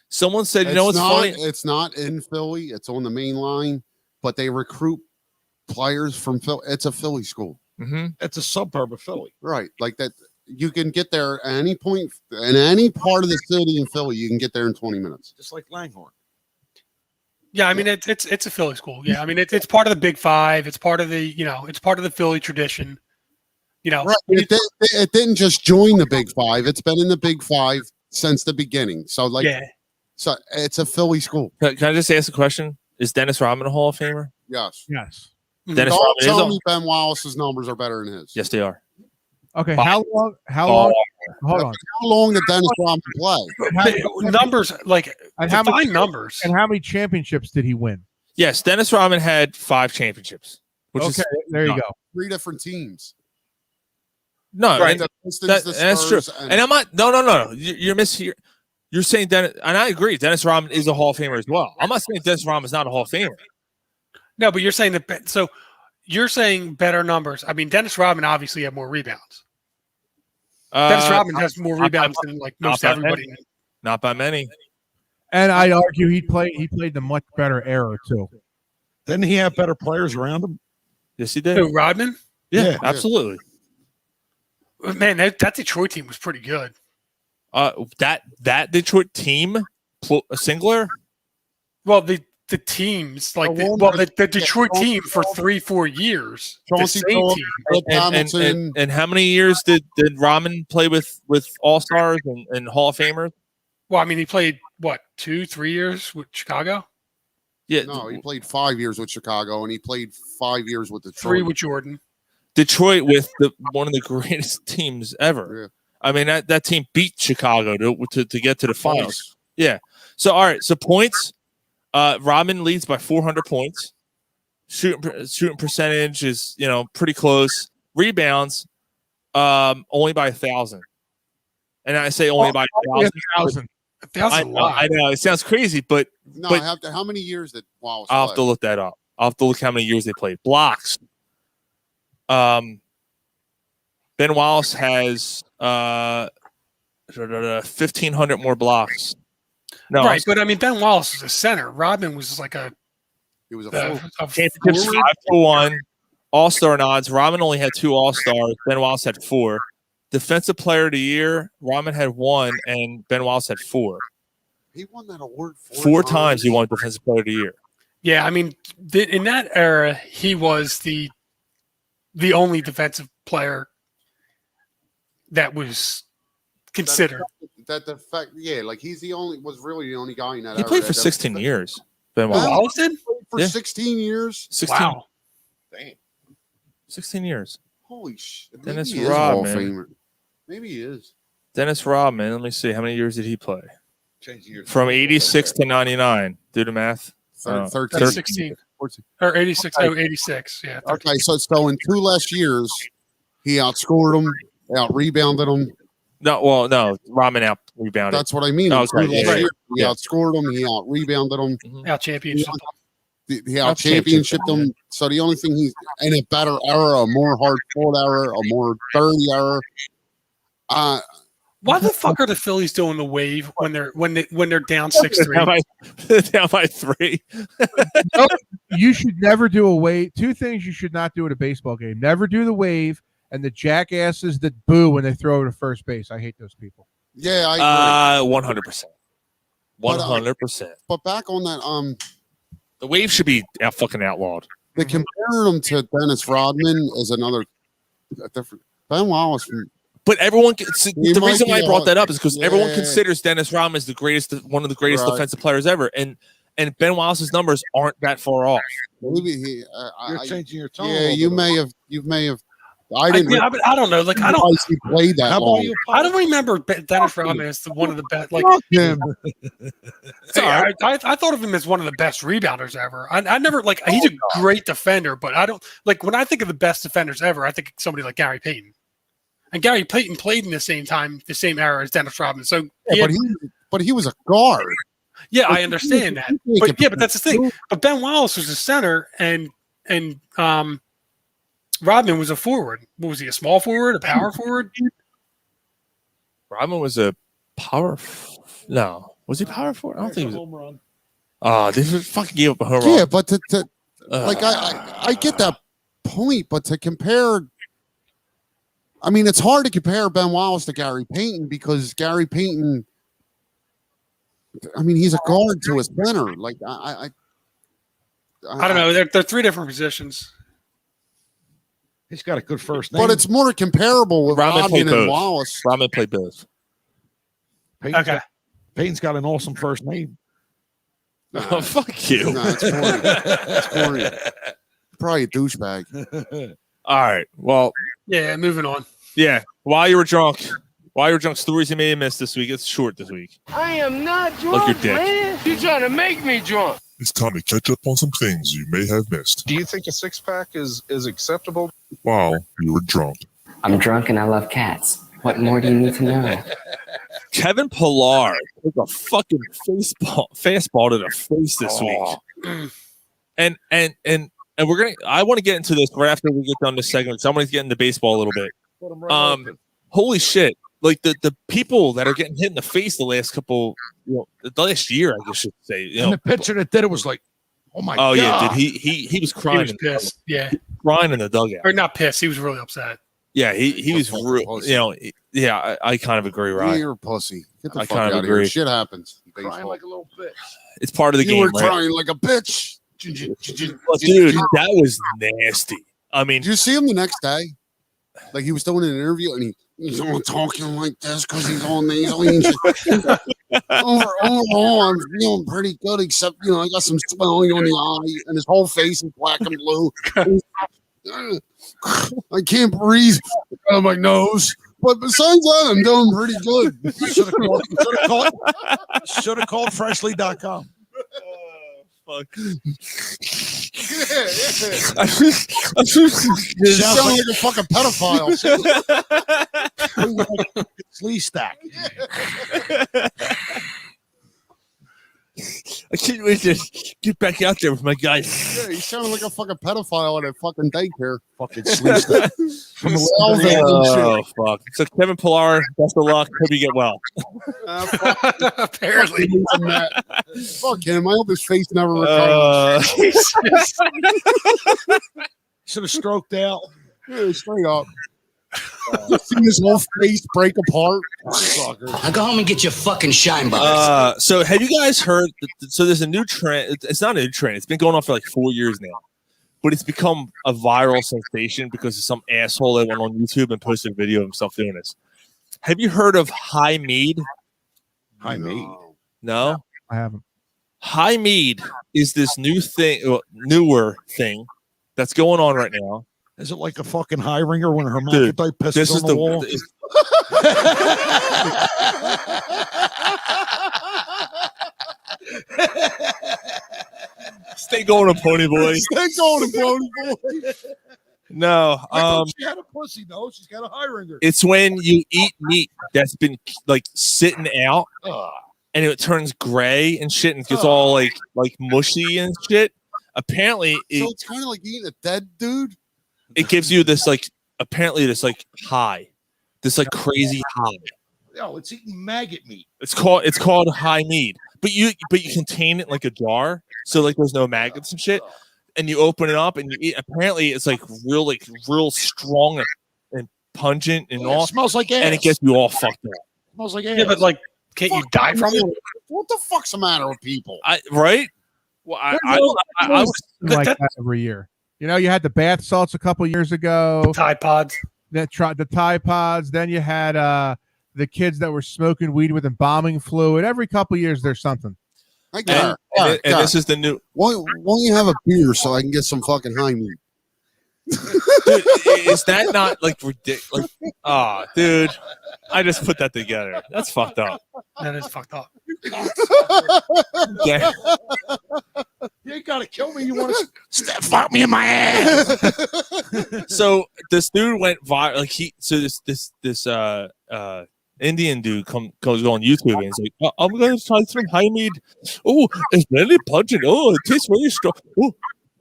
C: Someone said, what's funny?
A: It's not in Philly. It's on the main line, but they recruit players from Philly. It's a Philly school.
C: Mm-hmm.
B: It's a suburb of Philly,
A: right? Like that. You can get there at any point in any part of the city in Philly. You can get there in 20 minutes.
B: Just like Langhorne.
I: Yeah, I mean it's a Philly school. Yeah, I mean it's part of the Big Five. It's part of the it's part of the Philly tradition. You know,
A: Right. It didn't just join the Big Five. It's been in the Big Five since the beginning. So so it's a Philly school.
C: Can I just ask a question? Is Dennis Rodman a Hall of Famer?
A: Yes.
J: Yes.
C: Dennis
A: Don't
C: Rodman is
A: tell
C: a-
A: me Ben Wallace's numbers are better than his.
C: Yes, they are.
J: Okay.
C: Fine.
J: How long? Hold on.
A: How long did Dennis Rodman play?
I: Numbers, like,
J: And how
I: define
J: many
I: numbers.
J: And how many championships did he win?
C: Yes, Dennis Rodman had 5 championships. Which
J: Okay,
C: is
J: there you go.
A: 3 different teams.
C: no,
A: Right.
C: and
A: The Pistons, the
C: that's true.
A: Spurs,
C: And I'm not. No. You're missing. You're saying Dennis, and I agree. Dennis Rodman is a Hall of Famer as well. I'm not saying Dennis Rodman is not a Hall of Famer.
I: No, but you're saying that. So you're saying better numbers. I mean, Dennis Rodman obviously had more rebounds. Dennis Rodman has more rebounds than like most
C: not by
I: everybody.
C: many. Not by many.
J: And I'd argue he played the much better era too.
B: Didn't he have better players around him?
C: Yes, he did.
I: Who, Rodman?
C: Yeah, absolutely.
I: Man, that Detroit team was pretty good.
C: That Detroit team, singular.
I: Well, the teams, like the Detroit team for 3-4 years. The
A: Chauncey
I: same
A: Billups,
I: team.
A: Philip Hamilton.
C: And how many years did Rodman play with All Stars and Hall of Famers?
I: Well, I mean, he played what 2-3 years with Chicago.
C: Yeah,
A: No, he played 5 years with Chicago, and he played 5 years with Detroit.
I: 3 with Jordan.
C: Detroit with one of the greatest teams ever.
A: Yeah.
C: I mean that team beat Chicago to get to the finals. Yeah. So all right. So points. Rodman leads by 400 points. Shooting percentage is pretty close. Rebounds, only by 1,000. And I say only by 1,000.
I: 1,000.
C: I know it sounds crazy, but
A: No, how many years did Wallace
C: I'll
A: play?
C: have to look that up. I'll have to look how many years they played. Blocks. Ben Wallace has 1,500 more blocks. No,
I: Right, but I mean, Ben Wallace was a center. Rodman was like
A: he was a
C: championships 5-1. All-Star nods. Rodman only had 2 All-Stars. Ben Wallace had 4. Defensive Player of the Year. Rodman had 1, and Ben Wallace had 4.
A: He won that award
C: 4 times. He won Defensive Player of the Year.
I: Yeah, I mean, in that era, he was the only defensive player that was considered.
A: The fact, like he's was really the only guy in that.
C: He
A: era
C: played for
A: that-
C: 16 years. Ben
A: Wallace
C: Wallace.
I: did?
A: For 16 years.
C: 16.
I: Wow.
A: Damn.
C: 16 years.
A: Holy shit.
C: Dennis
A: Maybe he is a Hall of
C: Rodman.
A: Famer. Maybe he is.
C: Dennis Rodman. Let me see. How many years did he play?
B: Change years.
C: From 86 to 99. Do the math.
A: 13.
I: 16. Or 86. Oh, 86. Yeah. 13.
A: Okay, so in 2 less years, he outscored him, out-rebounded him.
C: No. Rodman out rebounded.
A: That's what I mean.
C: Oh,
A: In 2
C: okay,
A: less
C: yeah,
A: years, he
C: yeah.
A: outscored him, he out-rebounded him.
I: Out championship.
A: He out-championshiped him. So the only thing he's in a better era, a more hard-fought era, a more dirty era.
I: Why the fuck are the Phillies doing the wave when they're down 6-3?
C: Down by 3.
J: You should never do a wave. 2 things you should not do at a baseball game: never do the wave, and the jackasses that boo when they throw to first base. I hate those people.
A: Yeah, I agree.
C: 100%. 100%.
A: But back on that,
C: The wave should be fucking outlawed.
A: the comparing him to Dennis Rodman is another different. Ben Wallace.
C: But everyone, the
A: might
C: reason why I
A: be
C: brought that up is because everyone
A: Yeah.
C: considers Dennis Rodman as one of the greatest
A: Right.
C: defensive players ever, and Ben Wallace's numbers aren't that far off.
A: Maybe he.
B: You're changing your tone.
A: Yeah, you may have. I didn't.
I: But I don't know. Like I don't.
A: realize he played that
B: How about
A: long.
B: you?
I: I don't remember Dennis Rodman as one of the best. Like
A: Fuck him.
I: I thought of him as one of the best rebounders ever. I never like. He's a great defender, but I don't like when I think of the best defenders ever. I think of somebody like Gary Payton, and Gary Payton played in the same era as Dennis Rodman. So
A: Yeah, but he was a guard.
I: yeah, I understand that. But that's the thing. But Ben Wallace was a center, and Rodman was a forward. What was he? A small forward? A power forward?
C: Rodman was a power. No, was he power forward? I don't think he was.
B: Home run.
C: Oh, they just fucking gave up a home
A: Yeah,
C: run.
A: but like I get that point, but to compare, I mean, it's hard to compare Ben Wallace to Gary Payton because Gary Payton. I mean, he's a guard to a center. Like
I: I don't know. They're 3 different positions.
B: He's got a good first name.
A: But it's more comparable with
C: Rodman played
A: Rodman and
C: both.
A: Wallace.
C: Rodman played both.
B: Peyton's got an awesome first name.
C: Oh, fuck you.
A: No, it's corny. It's corny. Probably a douchebag.
C: All right. Well,
I: Yeah, moving on.
C: yeah. While you were drunk, stories you may have missed this week. It's short this week.
H: I am not drunk,
C: Like your dick.
H: man. You're trying to make me drunk.
F: It's time to catch up on some things you may have missed.
L: Do you think a six-pack is acceptable?
F: Wow, you were drunk.
M: I'm drunk and I love cats. What more do you need to know?
C: Kevin Pillar took a fucking fastball to the face this week. And we're gonna. I want to get into this right after we get done this segment. So I'm gonna get into baseball a little bit. Holy shit! Like the people that are getting hit in the face the last couple, the last year, I guess I should say.
B: And the pitcher that did it was like, oh my god.
C: Oh yeah, dude. He was crying.
I: He was pissed. Yeah,
C: crying in the dugout.
I: or not pissed. He was really upset.
C: Yeah, he was real. I kind of agree,
A: Yeah,
C: Ryan.
A: you're a pussy. Get the
C: I
A: fuck
C: kind
A: out
C: of
A: of here.
C: agree.
A: Shit happens. in
B: Crying
A: baseball.
B: like a little bitch.
C: It's part of the
A: You
C: game,
A: were
C: right?
A: crying like a bitch.
C: Well, dude, that was nasty. I mean,
A: Did you see him the next day? Like he was doing an interview and he's all talking like this because he's all nasally and shit. Overall, I'm feeling pretty good, except I got some swelling on the eye and his whole face is black and blue. I can't breathe out of my nose. But besides that, I'm doing pretty good.
B: Should have called freshly.com.
C: fuck.
A: You sound like a fucking pedophile.
B: Slee stack.
C: I can't wait to get back out there with my guys.
A: Yeah, you sounded like a fucking pedophile at a fucking daycare.
B: Fucking Slee stack.
A: From the
C: Oh, fuck. So, Kevin Pillar, best of luck. Hope you get well.
I: Apparently.
A: Fuck him. I hope his face never recovers.
B: Should have stroked out.
A: Yeah, straight up. Seen his whole face break apart.
M: Now go home and get your fucking shine box.
C: So have you guys heard? So there's a new trend. It's not a new trend. It's been going on for like 4 years now, but it's become a viral sensation because of some asshole that went on YouTube and posted a video of himself doing this. Have you heard of high mead?
B: High mead?
C: No,
J: I haven't.
C: High mead is this newer thing that's going on right now.
B: Is it like a fucking high ringer when her
C: Dude,
B: hermaphrodite pisses
C: this
B: on
C: is
B: the wall?
C: Stay going to Pony Boy.
A: Stay going to Pony Boy.
C: No,
B: she had a pussy. No, she's got a high ringer.
C: it's when you eat meat that's been like sitting out and it turns gray and shit and gets all like mushy and shit. Apparently,
A: So it's kind of like eating a dead dude.
C: it gives you this like high, this like crazy high.
B: No, it's eating maggot meat.
C: It's called high mead, but you contain it like a jar, so like there's no maggots and shit. And you open it up and you eat. Apparently, it's like real strong and pungent and all.
B: It smells like ass.
C: And it gets you all fucked up.
B: smells like ass.
I: Yeah, but like, can't you die from it?
A: What the fuck's the matter with people?
C: Right? Well, I was
J: like that every year. You had the bath salts a couple years ago.
I: Tide Pods.
J: That tried the Tide Pods. Then you had the kids that were smoking weed with embalming fluid. Every couple years, there's something.
A: I got
C: and this is the new.
A: Why don't you have a beer so I can get some fucking high meat?
C: Dude, is that not like ridiculous? Dude, I just put that together. That's fucked up.
I: That is fucked up.
C: Yeah.
B: You ain't gotta kill me. You want to fuck me in my ass?
C: So this dude went viral. Like this Indian dude goes on YouTube and he's like, I'm gonna try some high mead. Oh, it's really pungent. Oh, it tastes really strong.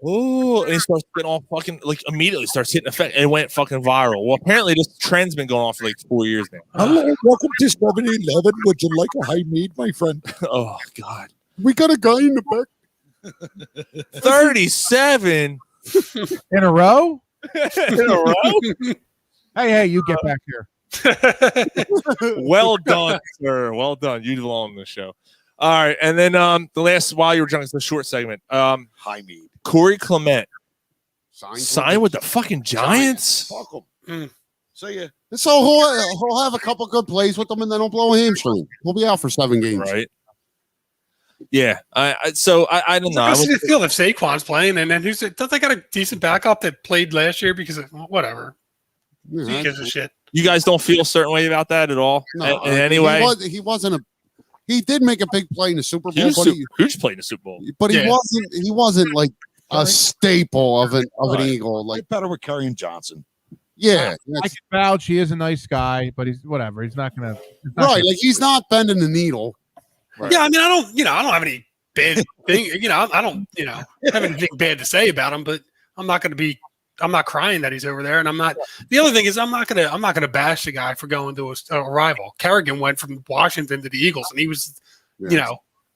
C: Oh, and he starts getting all fucking immediately starts hitting effect and it went fucking viral. Well, apparently this trend's been going on for like 4 years now.
B: Hello, welcome to 7-Eleven. Would you like a high mead, my friend?
C: Oh God,
A: we got a guy in the back.
C: 37
J: in a row.
C: In a row.
J: Hey, you get back here.
C: Well done, sir. Well done. You belong on the show. All right, and then the last while you were drunk is the short segment.
B: High mead.
C: Corey Clement Sign with the fucking Giants?
B: Fuck them. See ya.
A: So he'll have a couple good plays with them, and then he'll blow a hamstring. He'll be out for 7 games.
C: Right. Yeah. I don't know.
I: I see the field if Saquon's playing, and then don't they got a decent backup that played last year because of whatever? Who gives a shit?
C: You guys don't feel a certain way about that at all?
A: No.
C: In any way?
A: He did make a big play in the Super Bowl.
C: Huge play in the Super Bowl.
A: But he wasn't like a staple of an Eagle. Like
B: Get better with Kerryon Johnson.
A: Yeah,
J: I can vouch he is a nice guy, but he's whatever. He's not gonna.
A: Like he's not bending the needle.
I: Right. Yeah, I mean, I don't have any bad thing. I don't have anything bad to say about him, but I'm not crying that he's over there, and I'm not. The other thing is, I'm not gonna bash the guy for going to a rival. Kerrigan went from Washington to the Eagles, and he was,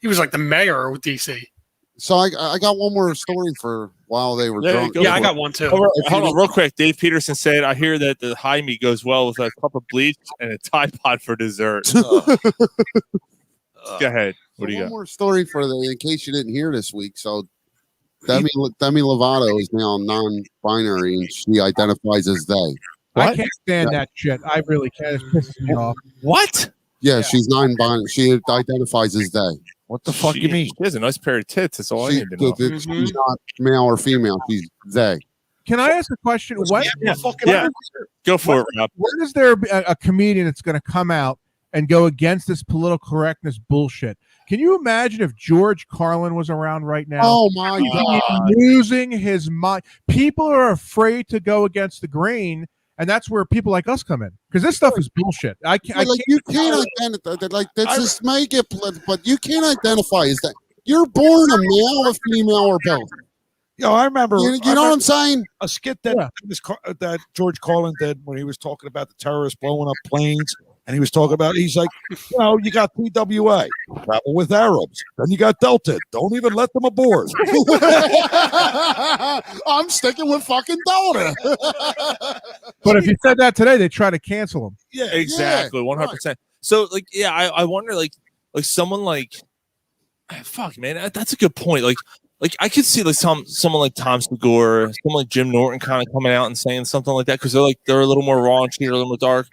I: he was like the mayor of DC.
A: So I got one more story for while they were drunk.
I: Yeah, I got one too.
C: Hold on, real quick. Dave Peterson said, "I hear that the high meat goes well with a cup of bleach and a Tide Pod for dessert." Go ahead. What do you got?
A: One more story in case you didn't hear this week. So Demi Lovato is now non-binary and she identifies as they.
J: What? I can't stand that shit. I really can't. It pisses me off.
C: What?
A: Yeah, she's non-binary. She identifies as they.
B: What the fuck you mean?
C: She has a nice pair of tits. That's all I need to know.
A: She's not male or female. She's they.
J: Can I ask a question?
C: Go for it, Rob.
J: When is there a comedian that's going to come out and go against this political correctness bullshit? Can you imagine if George Carlin was around right now?
A: Oh my God.
J: Losing his mind. People are afraid to go against the grain, and that's where people like us come in, because this stuff is bullshit.
A: You can't identify. Like, let's just make it, but you can't identify as that. You're born a male, a female, or both.
B: I remember.
A: You know what I'm saying?
B: A skit that George Carlin did when he was talking about the terrorists blowing up planes. And he was talking about, he's like, you got TWA, travel with Arabs. Then you got Delta. Don't even let them aboard.
A: I'm sticking with fucking Delta.
J: But if you said that today, they try to cancel him.
C: Yeah, exactly. 100%. So, I wonder, someone fuck, man, that's a good point. Like I could see someone like Tom Segura, someone like Jim Norton kind of coming out and saying something like that, because they're a little more raunchy, a little more dark.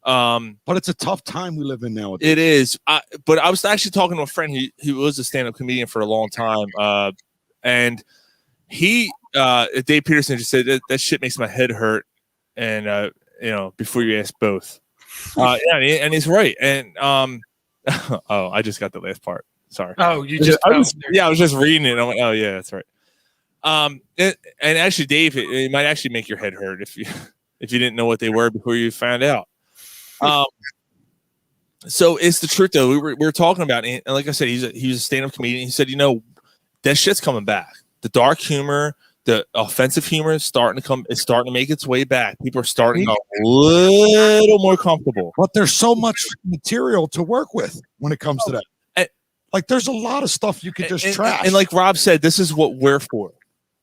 B: But it's a tough time we live in nowadays.
C: It is. But I was actually talking to a friend who was a stand-up comedian for a long time. And he, Dave Peterson just said that shit makes my head hurt. And, before you ask both. And he's right. And, I just got the last part. Sorry.
I: Oh,
C: I was just reading it. I'm like, oh yeah, that's right. And actually, Dave, it might actually make your head hurt if you didn't know what they were before you found out. So it's the truth though. We were talking about it, and like I said, he's a stand-up comedian. He said, that shit's coming back. The dark humor, the offensive humor is starting to come. It's starting to make its way back. People are starting to get a little more comfortable.
B: But there's so much material to work with when it comes to that. There's a lot of stuff you could just trash.
C: And like Rob said, this is what we're for.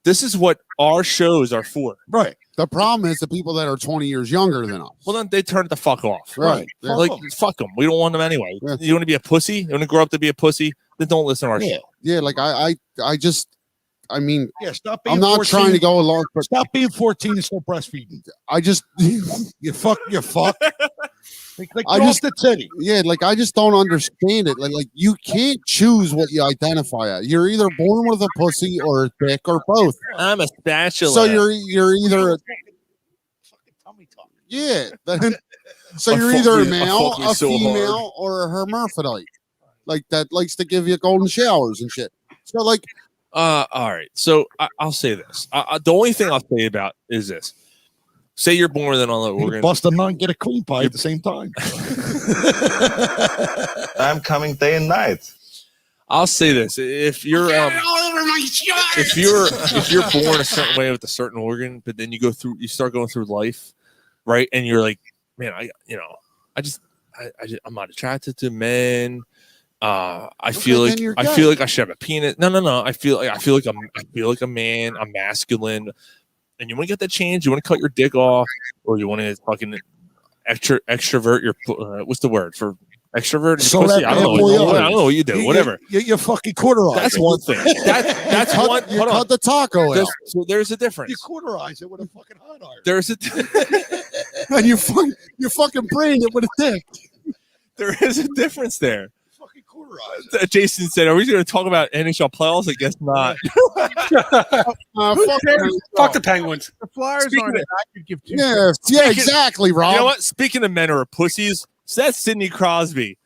C: This is what our shows are for.
B: Right.
A: The problem is the people that are 20 years younger than us.
C: Well, then they turn the fuck off.
A: Right.
C: Yeah. Fuck them. We don't want them anyway. Yeah. You want to be a pussy? You want to grow up to be a pussy? Then don't listen to our show.
A: Yeah,
B: stop being
A: I'm not
B: 14.
A: trying to go along, but
B: stop being 14 and still breastfeeding. You fuck. Off the titty.
A: Yeah, I just don't understand it. Like you can't choose what you identify as. You're either born with a pussy or a dick or both.
C: I'm a spatula.
A: So you're either so you're either a male, a female, or a hermaphrodite. Like that likes to give you golden showers and shit. So
C: all right. So I'll say this. The only thing I'll say about is this. Say you're born with an organ.
B: Bust a nut, get a cream pie at the same time.
K: I'm coming day and night.
C: I'll say this: if you're if you're born a certain way with a certain organ, but then you start going through life, right? And you're like, man, I'm not attracted to men. I feel like I should have a penis. No. I feel like a man. I'm masculine. And you want to get that change? You want to cut your dick off, or you want to fucking extrovert your what's the word for Extroverted
B: So
C: pussy.
B: that
C: I don't
B: bad boy
C: know.
B: up.
C: I don't know what you do. Whatever.
B: You fucking cauterize.
C: That's one thing. That's
A: cut,
C: one.
A: You
C: Hold
A: cut
C: on.
A: the taco out.
C: There's a difference.
B: You cauterize it with a fucking hot iron.
C: There's a
A: And you fucking brain it with a dick.
C: there is a difference there.
B: Fucking cauterize.
C: Jason said, "Are we going to talk about NHL playoffs?" I guess not.
I: Fuck the Penguins.
J: The Flyers
C: Speaking
J: aren't.
C: of-
J: I could give two.
A: Yeah, exactly, Rob.
C: You know what? Speaking of men who are pussies, so that's Sidney Crosby.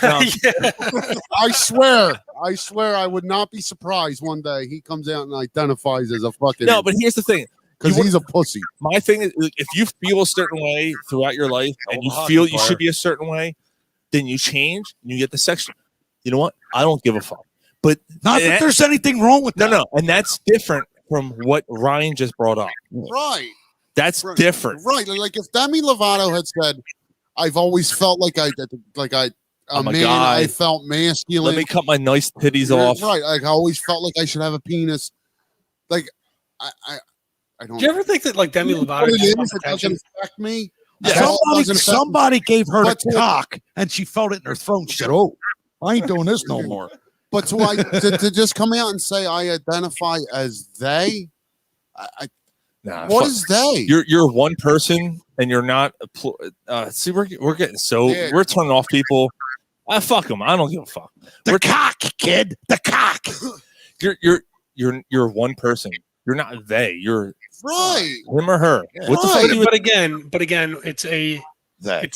A: I swear, I would not be surprised one day he comes out and identifies as a fucking.
C: No, but here's the thing.
A: because he's a pussy.
C: My thing is, if you feel a certain way throughout your life and you feel you should be a certain way, then you change and you get the section. You know what? I don't give a fuck. But
B: not that there's anything wrong with that.
C: No, and that's different from what Ryan just brought up.
A: Right.
C: That's different.
A: Right. Like if Demi Lovato had said, "I've always felt like I'm
C: a
A: man.
C: guy.
A: I felt masculine.
C: Let me cut my nice titties off."
A: Right. Like I always felt like I should have a penis. Like I don't.
I: Do you ever think that like Demi Lovato
A: What it
I: just
A: is,
I: wants
A: it doesn't
I: attention?
A: affect me.
B: Yeah. Somebody gave her
A: But
B: the cock and she felt it in her throat. She said, "Oh, I ain't doing this no more."
A: But to just come out and say I identify as they, what is they?
C: You're one person and you're not. See, we're getting so we're turning off people. Fuck them. I don't give a fuck.
B: The cock, kid. The cock.
C: You're one person. You're not they. You're
A: right.
C: Him or her.
I: Yeah.
C: What the fuck?
I: But again, it's a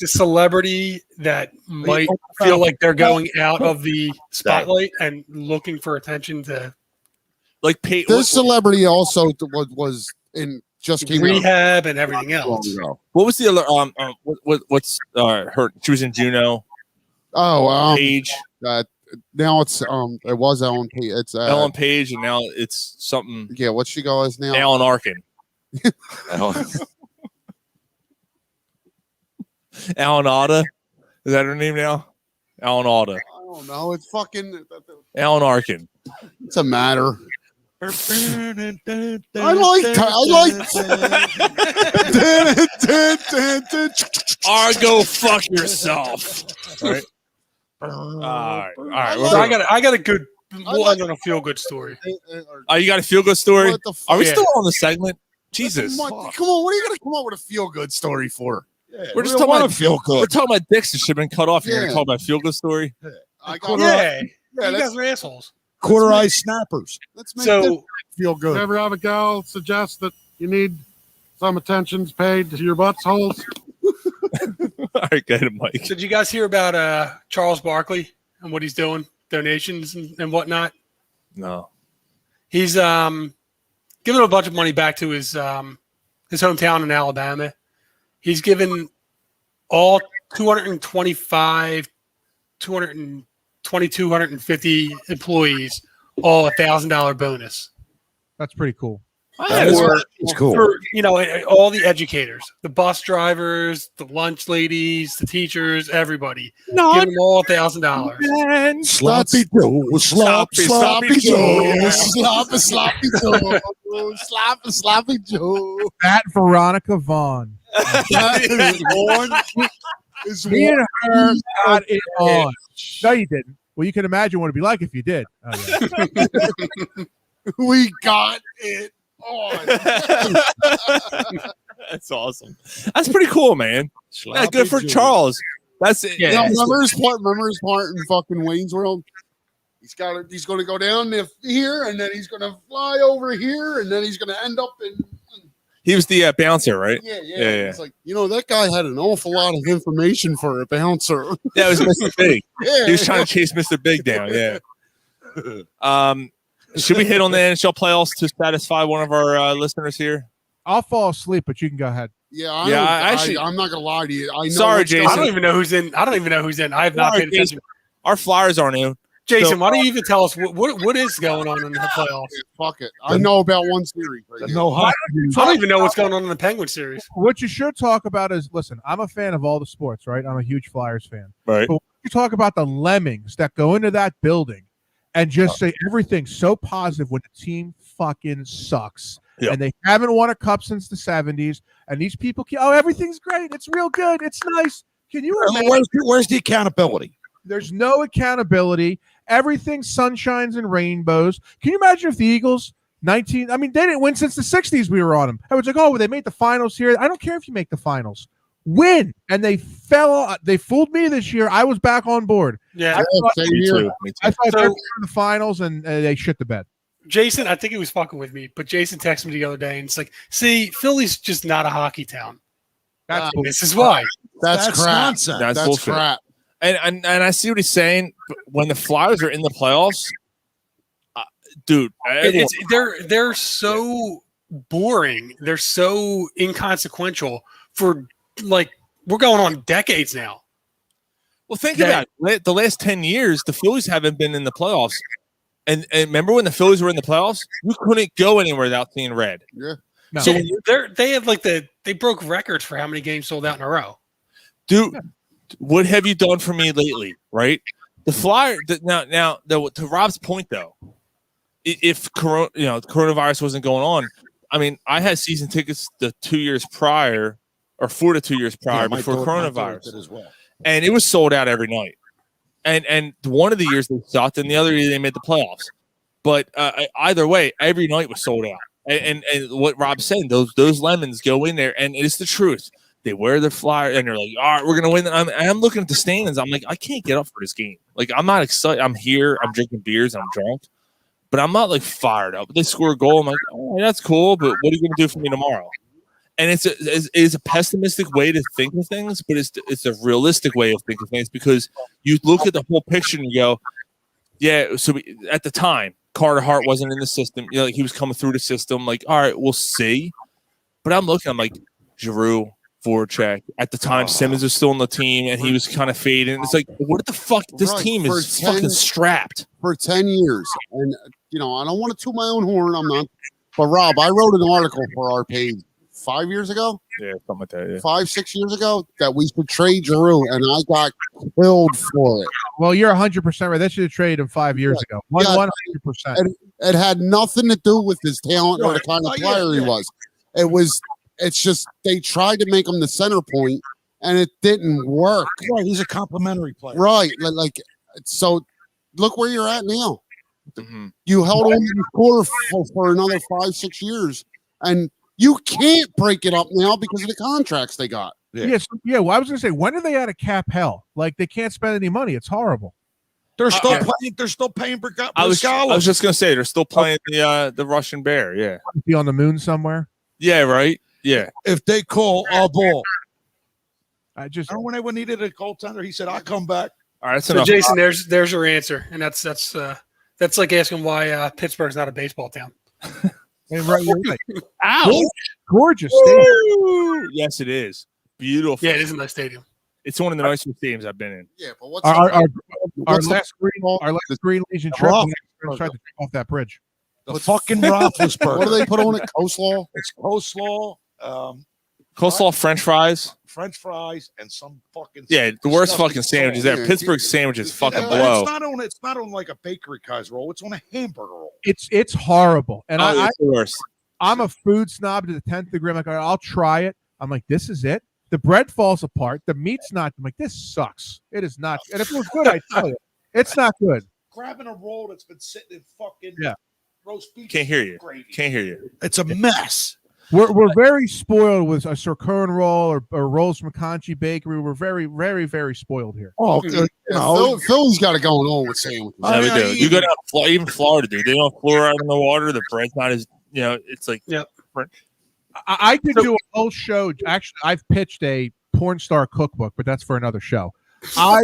I: celebrity that might feel like they're going out of the spotlight and looking for attention to
C: like
A: this celebrity also was in just came
I: rehab and everything else.
C: What was the other what's her? She was in Juno.
A: Oh,
C: Page.
A: Now it's it was Ellen Page. It's
C: Ellen Page, and now it's something.
A: Yeah, what she goes now?
C: Alan Arkin. Alan Alda. Is that her name now? Alan Alda.
A: I don't know. It's fucking
C: Alan Arkin.
A: It's a matter. I
C: Go fuck yourself. All right.
I: So I got a good. We'll end on a feel good story.
C: Oh, you got a feel good story?
A: What the fuck?
C: Are we
A: Yeah.
C: still on the segment? Jesus.
A: Come on, what are you gonna come up with a feel good story for?
C: We're just talking about
B: feel good.
C: We're talking about dicks that should have been cut off. You're
A: Yeah.
C: gonna talk about feel good story?
A: I got
I: Yeah, you
A: that's-
I: guys are assholes.
B: Quarter-eyed snappers.
A: Let's make
I: So-
A: this feel good.
N: Ever have a gal suggest that you need some attentions paid to your buttholes?
C: All right, go ahead, Mike.
I: So did you guys hear about Charles Barkley and what he's doing, donations and whatnot?
C: No.
I: He's giving a bunch of money back to his hometown in Alabama. He's given all 250 employees all $1,000 bonus.
J: That's pretty cool.
B: It's cool.
I: For, all the educators, the bus drivers, the lunch ladies, the teachers, everybody. Give them all $1,000.
B: Sloppy Joe. Sloppy Joe.
A: Sloppy Joe. Sloppy Joe.
J: That Veronica Vaughn. Me and her got it on. No, you didn't. Well, you can imagine what it'd be like if you did. Oh, yeah.
A: We got it on.
C: That's awesome. That's pretty cool, man. Yeah, good for Charles. That's it.
A: Yeah. Remember his part in fucking Wayne's World? He's going to go down here, and then he's going to fly over here, and then he's going to end up in.
C: He was the bouncer, right?
A: Yeah. It's like, that guy had an awful lot of information for a bouncer.
C: Yeah, it was Mr. Big.
A: Yeah.
C: He was trying to chase Mr. Big down. Yeah. Should we hit on the NHL playoffs to satisfy one of our listeners here?
J: I'll fall asleep, but you can go ahead.
A: Yeah, I'm not gonna lie to you. I know.
C: Sorry, Jason.
I: I don't even know who's in. I have not paid attention.
C: Our Flyers aren't in.
I: Jason, why don't you even tell us what is going on in the playoffs?
A: Fuck it. I know about one series. Right here.
I: I don't even know what's going on in the Penguin series.
J: What you should talk about is, listen, I'm a fan of all the sports, right? I'm a huge Flyers fan.
C: Right.
J: But you talk about the lemmings that go into that building and just say everything's so positive when the team fucking sucks.
C: Yep.
J: And they haven't won a cup since the 70s. And these people, everything's great. It's real good. It's nice. Can you imagine?
B: Where's the accountability?
J: There's no accountability. Everything's sunshines and rainbows. Can you imagine if the Eagles 19? I mean, they didn't win since the 60s. We were on them. I was like, oh, they made the finals here. I don't care if you make the finals. Win. And they fell. They fooled me this year. I was back on board.
I: Yeah,
J: I thought
I: So-
J: they were in the finals, and they shit the bed.
I: Jason, I think he was fucking with me, but Jason texted me the other day, and it's like, see, Philly's just not a hockey town. This is why.
A: That's crap.
B: nonsense.
C: That's bullshit.
A: crap.
C: And I see what he's saying. But when the Flyers are in the playoffs, dude,
I: They're so boring. They're so inconsequential for like we're going on decades now.
C: well, think about it. The last 10 years, the Phillies haven't been in the playoffs. And remember when the Phillies were in the playoffs, you couldn't go anywhere without seeing red.
A: Yeah.
J: No.
I: So they have like they broke records for how many games sold out in a row.
C: Dude, what have you done for me lately? Right? The Flyer now to Rob's point though, if coronavirus wasn't going on, I mean, I had season tickets the 2 years prior, or for the 2 years prior before coronavirus,
B: as well.
C: and it was sold out every night. And one of the years they sucked, and the other year they made the playoffs. But either way, every night was sold out. And what Rob's saying, those lemons go in there, and it's the truth. They wear their Flyer, and they're like, all right, we're going to win. I'm looking at the standings. I'm like, I can't get up for this game. Like, I'm not excited. I'm here. I'm drinking beers. I'm drunk. But I'm not, like, fired up. They score a goal. I'm like, oh, that's cool, but what are you going to do for me tomorrow? And it's a pessimistic way to think of things, but it's a realistic way of thinking of things because you look at the whole picture and you go, yeah, so at the time, Carter Hart wasn't in the system. You know, like he was coming through the system. Like, all right, we'll see. But I'm like, Giroux, Voracek. At the time, Simmons was still on the team, and he was kind of fading. It's like, what the fuck? This team is fucking strapped.
A: For 10 years. And, I don't want to toot my own horn. I'm not. But, Rob, I wrote an article for our page 5 years ago.
C: Yeah, something like that. Yeah.
A: 5-6 years ago that we should trade Giroux, and I got killed for it.
J: Well, you're 100% right. They should have traded him 5 years ago. 100%.
A: And it had nothing to do with his talent or the kind of player he was. It's just they tried to make him the center point, and it didn't work.
B: Right, he's a complimentary player.
A: Right, so look where you're at now.
C: Mm-hmm.
A: You held on to the core for another 5-6 years, and you can't break it up now because of the contracts they got.
J: Well, I was going to say, when are they out of cap hell? Like, they can't spend any money. It's horrible.
B: They're still playing. They're still paying Brigalow.
C: I was just going to say they're still playing the Russian Bear. Yeah,
J: be on the moon somewhere.
C: Yeah, right. Yeah.
B: If they call a ball,
J: I
B: remember when they needed a goaltender, he said, "I'll come back."
C: All right,
I: so Jason, there's your answer, and that's like asking why Pittsburgh's not a baseball town.
J: You're right.
C: Ow!
J: Gorgeous stadium.
C: Yes, it is beautiful.
I: Yeah, it is a nice stadium.
C: It's one of the nicest stadiums I've been in.
A: Yeah, but what's
J: our last Green Legion trip? We tried to take off that bridge.
B: The fucking Roethlisberger.
A: What do they put on it? Coleslaw.
B: It's coleslaw.
C: Coleslaw, French fries,
B: and some fucking
C: the worst fucking sandwiches there. Pittsburgh sandwiches fucking blow.
B: It's not on like a bakery guy's roll. It's on a hamburger roll.
J: It's horrible. And
C: it's the worst.
J: I'm a food snob to the 10th degree. I'm like, all right, I'll try it. I'm like, this is it. The bread falls apart. The meat's not. I'm like, this sucks. It is not. And if it was good, I tell you, it's not good.
B: Grabbing a roll that's been sitting in fucking roast beef.
C: Can't hear you.
B: Gravy.
C: Can't hear you.
B: It's a mess.
J: We're very spoiled with a Sir Curran roll or rolls from Conchi Bakery. We're very, very, very spoiled here.
B: Oh,
A: Philly's got it going on with sandwiches.
C: Yeah, we do. You go down even Florida, dude. They don't fluoride in the water. The bread's not as it's like
J: I could do a whole show. Actually, I've pitched a porn star cookbook, but that's for another show. I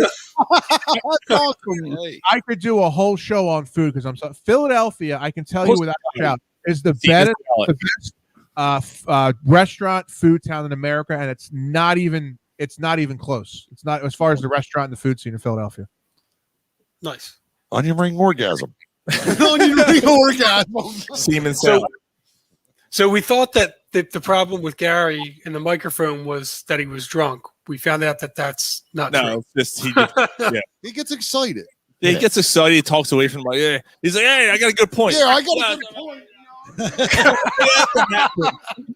J: could do a whole show on food because Philadelphia. I can tell you without a doubt is the best restaurant food town in America, and it's not even close. It's not as far as the restaurant and the food scene in Philadelphia.
I: Nice
B: onion ring orgasm.
A: Onion ring orgasm.
C: Semen salad.
I: So we thought that the problem with Gary and the microphone was that he was drunk. We found out that that's not true.
A: He gets excited.
C: Yeah, he gets excited. He talks away from he's like, hey, I got a good point.
A: Yeah, I got a good point.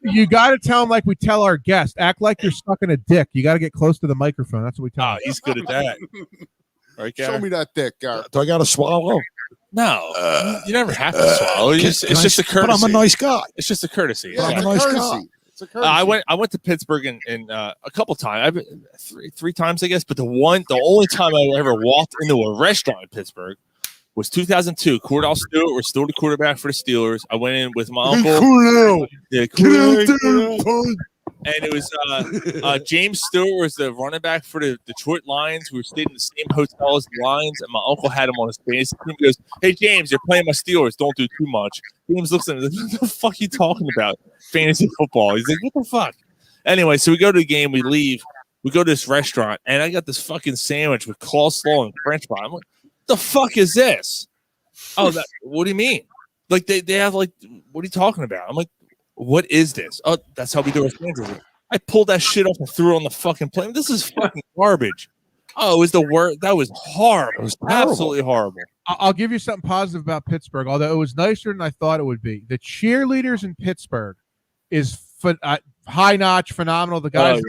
J: You got to tell him like we tell our guests. Act like you're sucking a dick. You got to get close to the microphone. That's what we tell him.
C: He's good at that. Right,
A: Show
C: Garrett?
A: me that dick, Garrett.
B: Do I got to swallow?
C: No, you never have to swallow. It's just a courtesy.
B: But I'm a nice guy.
C: It's just a courtesy.
A: Yeah,
B: I'm
A: it's
B: a
A: a
B: nice
A: courtesy.
B: guy.
A: It's a courtesy.
C: I went to Pittsburgh in a couple times. I've been three times, I guess. But the only time I ever walked into a restaurant in Pittsburgh was 2002. Cordell Stewart was still the quarterback for the Steelers. I went in with my uncle.
A: Cordell.
C: Yeah,
A: Get out
C: Cordell.
A: there,
C: And it was James Stewart was the running back for the Detroit Lions. We were staying in the same hotel as the Lions, and my uncle had him on his fantasy team. He goes, "Hey James, you're playing my Steelers. Don't do too much." James looks at me like, "What the fuck are you talking about? Fantasy football?" He's like, "What the fuck?" Anyway, so we go to the game. We leave. We go to this restaurant, and I got this fucking sandwich with coleslaw and French fry. I'm like, "What the fuck is this?" Oh, what do you mean? Like they have like, what are you talking about? I'm like, what is this? Oh, that's how we do our sandwiches. I pulled that shit off and threw it on the fucking plate. This is fucking garbage. Oh, it was the worst. That was horrible. It was absolutely horrible.
J: I'll give you something positive about Pittsburgh, although it was nicer than I thought it would be. The cheerleaders in Pittsburgh is high notch, phenomenal. The guy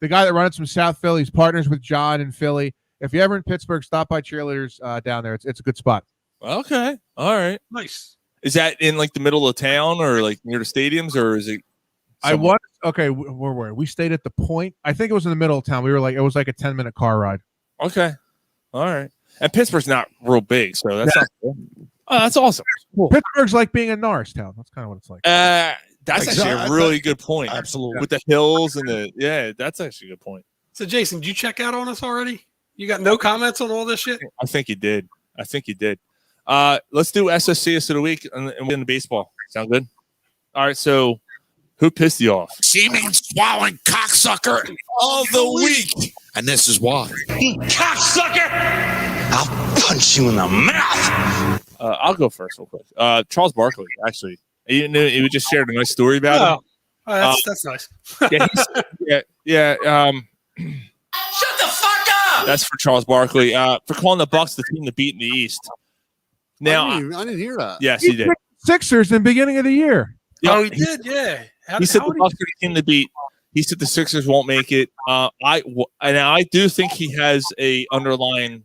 J: that runs from South Philly, he's partners with John in Philly. If you're ever in Pittsburgh, stop by cheerleaders down there. It's a good spot.
C: Okay, all right,
I: nice.
C: Is that in like the middle of town or like near the stadiums, or is it?
J: Where were we? Stayed at the Point. I think it was in the middle of town. It was like a 10-minute car ride.
C: Okay, all right. And Pittsburgh's not real big, so that's not cool. Oh, that's awesome. Cool.
J: Pittsburgh's like being in Norristown. That's kind of what it's like.
C: That's actually a really good point.
B: Absolutely.
C: With the hills and that's actually a good point.
I: So, Jason, did you check out on us already? You got no comments on all this shit?
C: I think you did. Let's do SSCS of the week and we're in the baseball. Sound good? All right. So, who pissed you off?
H: Semen swallowing cocksucker of the week. And this is why. You cocksucker! I'll punch you in the mouth.
C: I'll go first real quick. Charles Barkley, actually. He just shared a nice story about him.
I: Oh, that's nice.
C: Yeah.
H: Shut the fuck up!
C: That's for Charles Barkley. For calling the Bucks the team to beat in the East. Now,
A: I didn't hear that.
C: Yes, he did.
J: Sixers in the beginning of the year.
I: Oh, he did, yeah.
C: He said the Bucks are the team to beat. He said the Sixers won't make it. I do think he has a underlying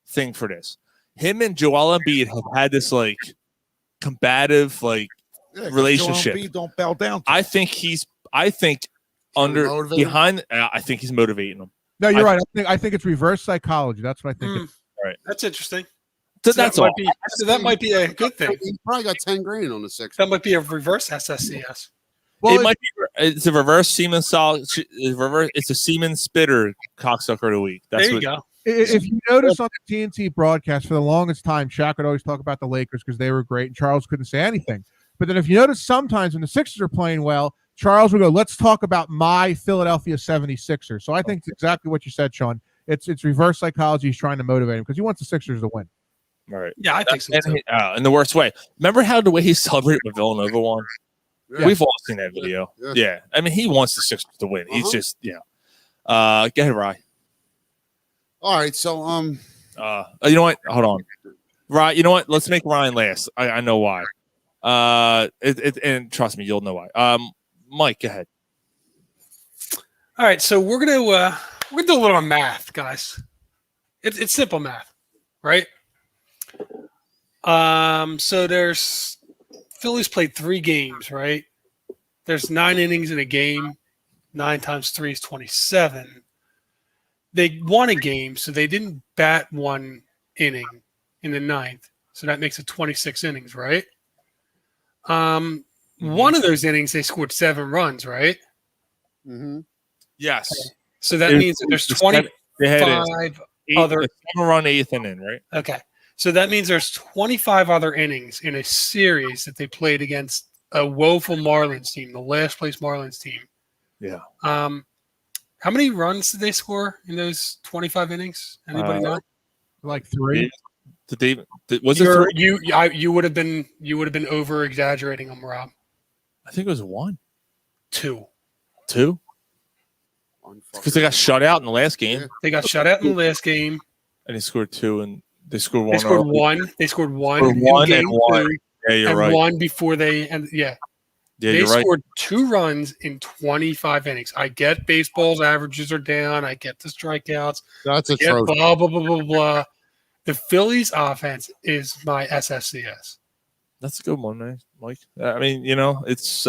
C: thing for this. Him and Joel Embiid have had this like combative relationship.
B: Joel Embiid don't bow down.
C: I think he's motivating him.
J: No, you're right. I think it's reverse psychology. That's what I think.
C: Right.
I: That's interesting.
C: That's all.
I: That might be a good thing.
A: He probably got 10 grand on the Sixers.
I: That might be a reverse SSCS.
J: Well,
C: it might be. It's a reverse semen solid. It's a semen spitter cocksucker of the week. That's
I: there you go.
J: If you notice on the TNT broadcast, for the longest time, Shaq would always talk about the Lakers because they were great, and Charles couldn't say anything. But then if you notice sometimes when the Sixers are playing well, Charles would go, "Let's talk about my Philadelphia 76ers." So I think it's exactly what you said, Sean. It's reverse psychology. He's trying to motivate him because he wants the Sixers to win.
C: All right.
I: Yeah, I think so.
C: In the worst way. Remember how the way he celebrated with Villanova won?
A: Yeah.
C: We've all seen that video. Yeah. I mean, he wants the Sixers to win. He's just, go ahead, Rye.
A: All right. So,
C: you know what? Hold on. Rye, you know what? Let's make Ryan last. I know why. And trust me, you'll know why. Mike, go ahead.
I: All right, so we're gonna do a little math, guys. It's simple math, right? So there's Phillies played 3 games, right? There's 9 innings in a game. 9 times 3 is 27. They won a game, so they didn't bat 1 inning in the 9th. So that makes it 26 innings, right? One of those innings, they scored 7 runs, right?
A: mm-hmm.
C: Yes.
I: So that means that there's 25 other
C: 7-run 8th inning, right?
I: Okay. So that means there's 25 other innings in a series that they played against a woeful Marlins team, the last place Marlins team.
C: Yeah.
I: How many runs did they score in those 25 innings? Anybody know?
J: Like 3.
C: Was it 3?
I: You would have been over exaggerating them, Rob.
C: I think it was 1.
I: 2.
C: 2? Because they got shut out in the last game.
I: They got shut out in the last game.
C: And they scored 2 and they scored 1.
I: They scored 1. They scored 1.
C: Scored 1
I: in game
C: and 1.
I: 2,
C: Yeah, you're
I: and
C: right.
I: 1 before they and yeah.
C: Yeah,
I: they
C: you're right.
I: scored 2 runs in 25 innings. I get baseball's averages are down. I get the strikeouts.
A: That's
I: I get
A: atrocious.
I: blah, blah, blah, blah, blah. The Phillies offense is my SSCS.
C: That's a good one, man, Mike. I mean, it's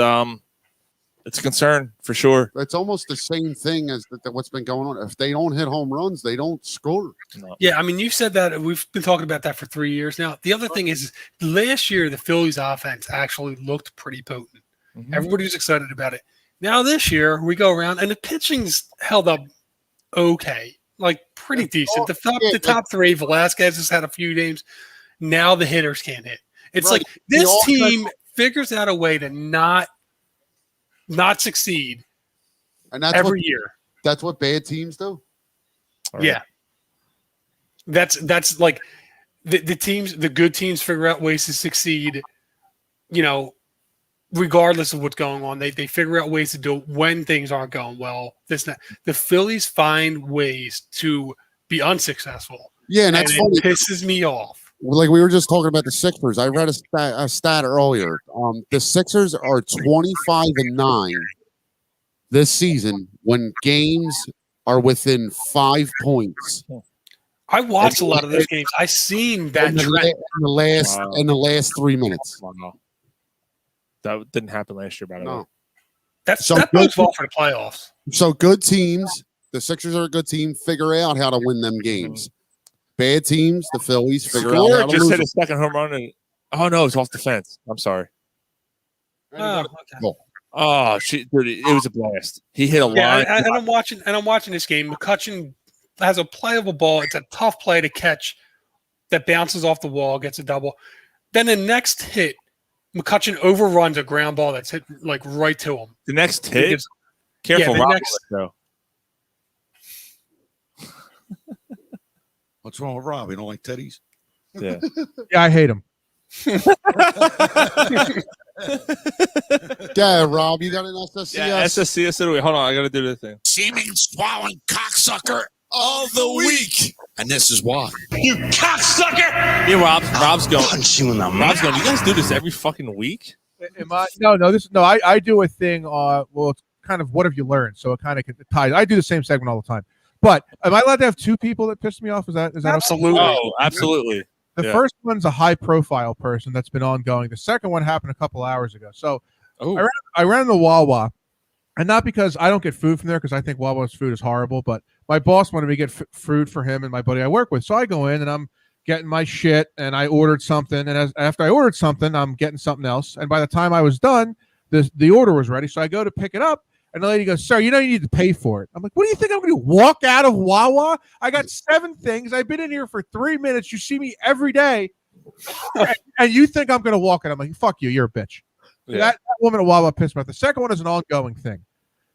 C: a concern for sure.
A: It's almost the same thing as what's been going on. If they don't hit home runs, they don't score.
C: No.
I: Yeah, I mean, you said that. We've been talking about that for 3 years now. The other thing is last year, the Phillies offense actually looked pretty potent.
C: Mhm.
I: Everybody was excited about it. Now this year, we go around, and the pitching's held up okay, like pretty decent. The top 3, Velasquez has had a few games. Now the hitters can't hit. It's
A: Right.
I: like this
A: The
I: team figures out a way to not succeed
A: And that's
I: every year.
A: That's what bad teams do.
I: Yeah. That's like the teams, the good teams figure out ways to succeed, regardless of what's going on. They figure out ways to do it when things aren't going well. The Phillies find ways to be unsuccessful.
A: Yeah, and that's funny.
I: It pisses me off.
A: Like we were just talking about the Sixers. I read a stat earlier. The Sixers are 25-9 this season when games are within 5 points.
I: I watched a lot of those games. I seen that
A: in
I: trend.
A: the last 3 minutes.
C: Wow. That didn't happen last year, by the way.
I: That bodes well for the playoffs.
A: So good teams, the Sixers are a good team, figure out how to win them games. Bad teams, the Phillies, figure out how to
C: just
A: lose
C: hit
A: them.
C: a second home run and no, it's off the fence. I'm sorry.
I: Oh, okay.
C: Oh, dude, it was a blast. He hit a line.
I: And I'm watching this game. McCutchen has a playable ball. It's a tough play to catch that bounces off the wall, gets a double. Then the next hit, McCutchen overruns a ground ball that's hit like right to him.
C: The next hit? Careful, Rob.
B: What's wrong with Rob? You don't like teddies?
C: Yeah.
J: Yeah, I hate him.
A: Yeah, Rob, you got an SSCS?
C: Yeah, SSCS. Hold on, I got to do this thing.
H: Seeming swallowing cocksucker of the week. And this is why. You cocksucker!
C: Yeah, Rob's going.
H: Punch you in the
C: Rob's going. You guys do this every fucking week?
J: Am I? No. I do a thing. Well, it's kind of what have you learned? So it kind of ties. I do the same segment all the time. But am I allowed to have 2 people that piss me off? Is that
I: absolutely?
C: Oh, absolutely.
J: The first one's a high-profile person that's been ongoing. The second one happened a couple hours ago. So I ran the Wawa, and not because I don't get food from there, because I think Wawa's food is horrible, but my boss wanted me to get food for him and my buddy I work with. So I go in, and I'm getting my shit, and I ordered something, and after I ordered something, I'm getting something else. And by the time I was done, the order was ready. So I go to pick it up, and the lady goes, "Sir, you need to pay for it." I'm like, "What do you think I'm going to walk out of Wawa? I got 7 things. I've been in here for 3 minutes. You see me every day, and you think I'm going to walk in?" I'm like, "Fuck you. You're a bitch."
C: Yeah.
J: That woman at Wawa pissed me off. The second one is an ongoing thing.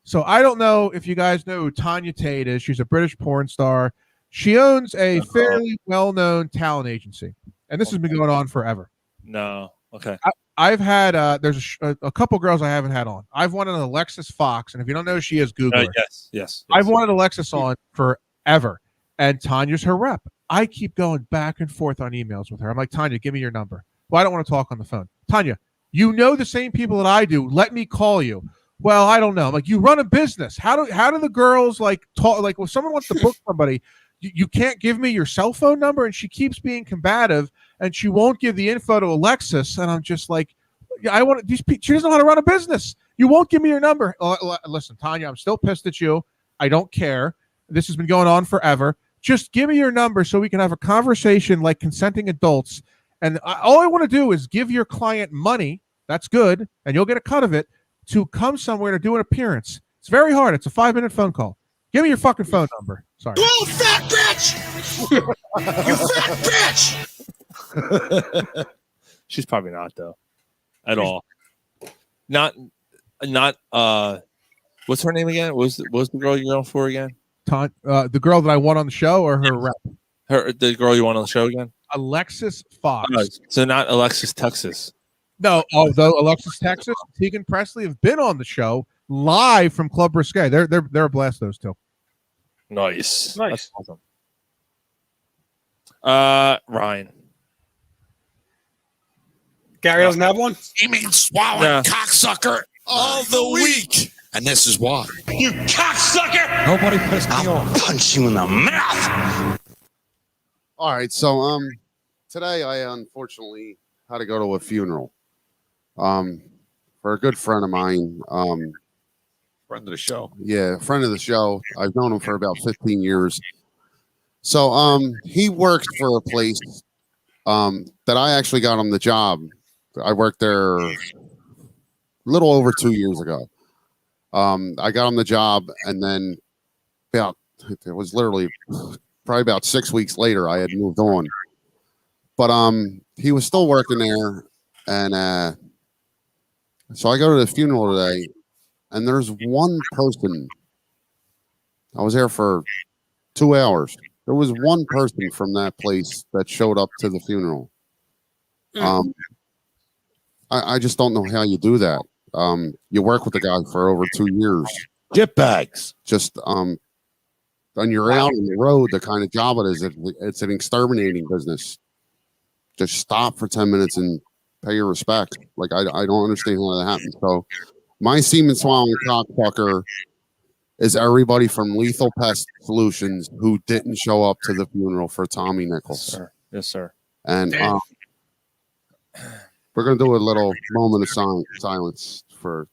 J: So I don't know if you guys know who Tanya Tate is. She's a British porn star. She owns a fairly well-known talent agency, and this has been going on forever.
C: No. Okay.
J: I've had there's a couple girls I haven't had on. I've wanted an Alexis Fox, and if you don't know who she is, Google her.
C: Yes.
J: I've wanted Alexis on forever, and Tanya's her rep. I keep going back and forth on emails with her. I'm like, Tanya, give me your number. Well, I don't want to talk on the phone. Tanya, you know the same people that I do. Let me call you. Well, I don't know. I'm like, you run a business. How do the girls like talk? Like, when someone wants to book somebody, you can't give me your cell phone number, and she keeps being combative, and she won't give the info to Alexis, and I'm just like, I want these people. She doesn't know how to run a business. You won't give me your number. Listen, Tanya, I'm still pissed at you. I don't care. This has been going on forever. Just give me your number so we can have a conversation like consenting adults. And all I want to do is give your client money. That's good, and you'll get a cut of it to come somewhere to do an appearance. It's very hard. It's a 5-minute phone call. Give me your fucking phone number. Sorry.
H: You fat bitch! You fat bitch!
C: She's probably not though, at all. Not. What's her name again? What's the girl you're going for again?
J: The girl that I want on the show, or her rep?
C: The girl you want on the show again?
J: Alexis Fox.
C: So not Alexis Texas.
J: No, although Alexis Texas, Tegan Presley have been on the show live from Club Risque. They're a blast, those two.
C: Nice.
I: Nice.
C: That's awesome. Ryan.
I: Gary doesn't have one?
H: You mean swallowing
C: Yeah.
H: cocksucker of the week. And this is why. You cocksucker!
B: Nobody pissed me
H: I'll
B: off.
H: punch you in the mouth.
A: All right, so today I unfortunately had to go to a funeral. For a good friend of mine.
B: Friend of the show.
A: Yeah, friend of the show. I've known him for about 15 years. So he works for a place that I actually got him the job. I worked there a little over 2 years ago. I got him the job, and then it was literally probably about 6 weeks later I had moved on. But he was still working there, and so I go to the funeral today, and there's one person. I was there for 2 hours. There was one person from that place that showed up to the funeral. I just don't know how you do that. You work with the guy for over 2 years.
B: Get bags.
A: Just when you're out on the road, the kind of job it is, it's an exterminating business. Just stop for 10 minutes and pay your respect. Like I don't understand how that happened. So my semen swallowing cocksucker is everybody from Lethal Pest Solutions who didn't show up to the funeral for Tommy Nichols.
C: Yes, sir.
A: And we're gonna do a little moment of silence for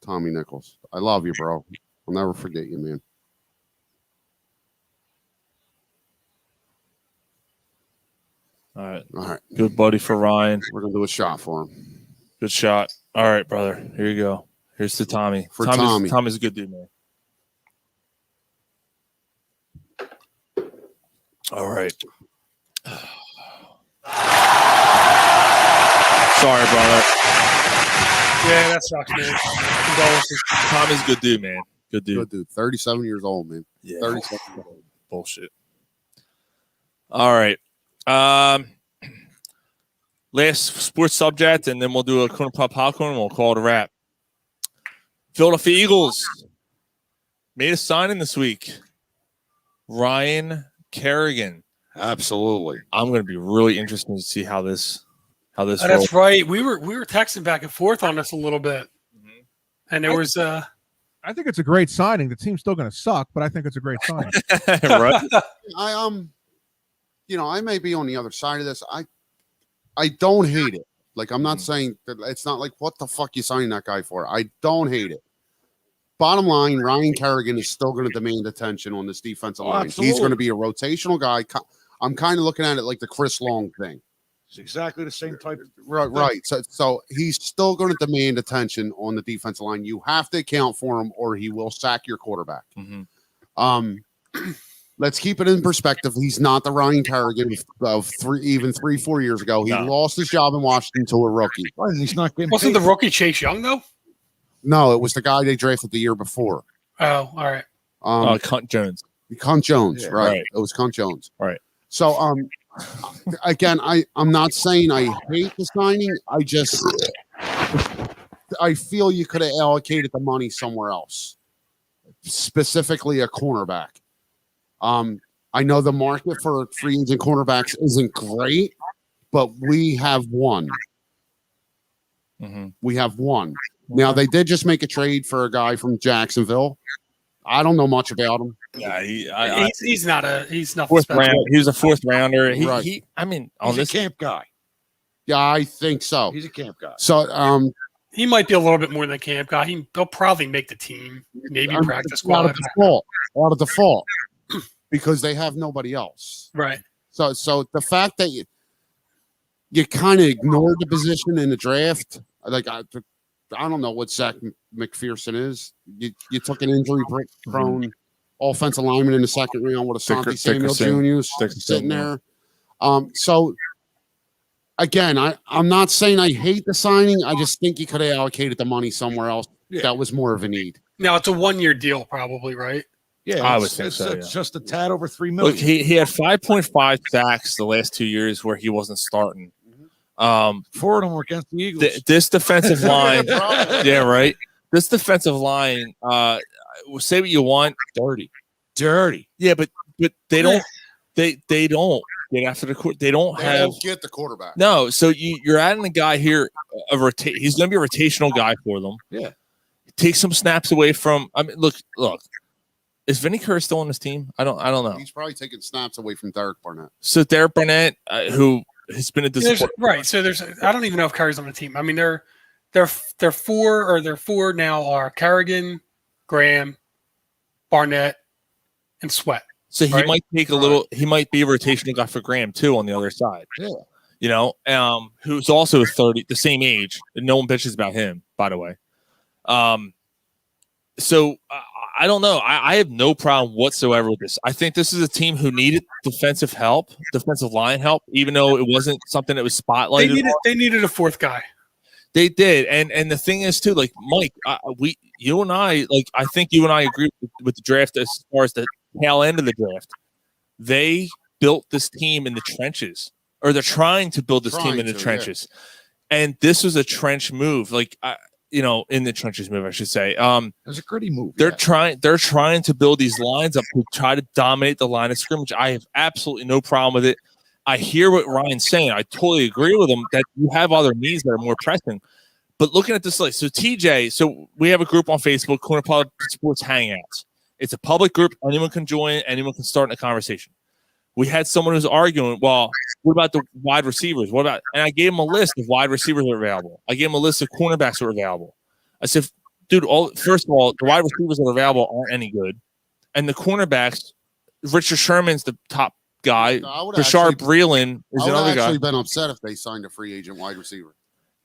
A: Tommy Nichols. I love you, bro. I'll never forget you, man.
C: All right.
A: All right.
C: Good buddy for Ryan.
A: We're gonna do a shot for him.
C: Good shot. All right, brother. Here you go. Here's to Tommy.
A: For Tommy.
C: Tommy's a good dude, man. All right. Sorry, brother.
I: Yeah, that sucks, man. Condolences.
C: Tommy's a good dude, man. Good dude.
A: Good dude. 37 years old, man.
C: Yeah.
A: 37 years old.
C: Bullshit. All right. Last sports subject, and then we'll do a corner pop popcorn, and we'll call it a wrap. Philadelphia Eagles made a signing this week. Ryan Kerrigan.
B: Absolutely.
C: I'm going to be really interested to see how this rolls.
I: That's right. We were texting back and forth on this a little bit, and there was
J: I think it's a great signing. The team's still going to suck, but I think it's a great signing.
C: Right?
A: I may be on the other side of this. I don't hate it. Like, I'm not saying that it's not like, what the fuck you signing that guy for? I don't hate it. Bottom line, Ryan Kerrigan is still going to demand attention on this defensive line.
B: Absolutely.
A: He's going to be a rotational guy. I'm kind of looking at it like the Chris Long thing.
B: It's exactly the same type.
A: Right. So he's still going to demand attention on the defensive line. You have to account for him, or he will sack your quarterback. Let's keep it in perspective. He's not the Ryan Kerrigan of 3-4 years ago. He lost his job in Washington to a rookie.
B: He's not getting
I: wasn't the rookie Chase Young though?
A: No, it was the guy they drafted the year before.
I: Oh, all right.
C: Cunt Jones.
A: Cunt Jones,
C: Yeah,
A: right.
C: right.
A: It was Cunt Jones.
C: Right.
A: So, again, I'm not saying I hate the signing. I feel you could have allocated the money somewhere else, specifically a cornerback. I know the market for free agent cornerbacks isn't great, but we have one. We have one. Now, they did just make a trade for a guy from Jacksonville. I don't know much about him.
C: Yeah,
I: he's not
C: fourth round. He was a fourth rounder.
A: Right.
C: He's
B: a camp guy.
A: Yeah, I think so.
B: He's a camp guy.
A: So,
I: he might be a little bit more than a camp guy. He'll probably make the team, maybe practice
A: out
I: squad.
A: of default, because they have nobody else.
I: Right.
A: So the fact that you kind of ignored the position in the draft, like I don't know what Zach McPherson is. You took an injury-prone offensive lineman in the second round with Asante Samuel Jr. sitting there. So, again, I'm not saying I hate the signing. I just think you could have allocated the money somewhere else that was more of a need.
I: Now, it's a 1-year deal probably, right?
B: Yeah,
C: I would think so.
B: It's just a tad over $3 million.
C: Look, he had 5.5 sacks the last 2 years where he wasn't starting.
B: 4 of them were against the Eagles.
C: This defensive line, yeah, right. This defensive line, say what you want,
B: dirty.
C: Yeah, but they don't get after the court. They don't
A: get the quarterback.
C: No, so you're adding a guy here. He's going to be a rotational guy for them.
B: Yeah,
C: take some snaps away from. I mean, look. Is Vinny Curry still on this team? I don't know.
A: He's probably taking snaps away from Derek Barnett.
C: So Derek Barnett, who has been a disappointment.
I: Right. So I don't even know if Curry's on the team. I mean, they're four now are Kerrigan, Graham, Barnett, and Sweat.
C: So he might take a little. He might be a rotational guy for Graham too on the other side.
B: Yeah.
C: You know, who's also 30, the same age, and no one bitches about him, by the way. So I don't know. I have no problem whatsoever with this. I think this is a team who needed defensive line help, even though it wasn't something that was spotlighted.
I: They needed a fourth guy.
C: They did, and the thing is too, like Mike, you and I, like I think you and I agree with the draft as far as the tail end of the draft. They built this team in the trenches, or they're trying to build this team in the trenches, and this was a trench move, like in the trenches move, I should say.
B: It was a gritty move.
C: They're trying to build these lines up to try to dominate the line of scrimmage. I have absolutely no problem with it. I hear what Ryan's saying. I totally agree with him that you have other needs that are more pressing. But looking at this list, so TJ, so we have a group on Facebook, Corner Pub Sports Hangouts. It's a public group. Anyone can join. Anyone can start a conversation. We had someone who's arguing, well, what about the wide receivers? And I gave him a list of wide receivers that are available. I gave him a list of cornerbacks that are available. I said, dude, first of all, the wide receivers that are available aren't any good. And the cornerbacks, Richard Sherman's the top guy. Rashard Breeland is another guy. I would have
A: actually been upset if they signed a free agent wide receiver.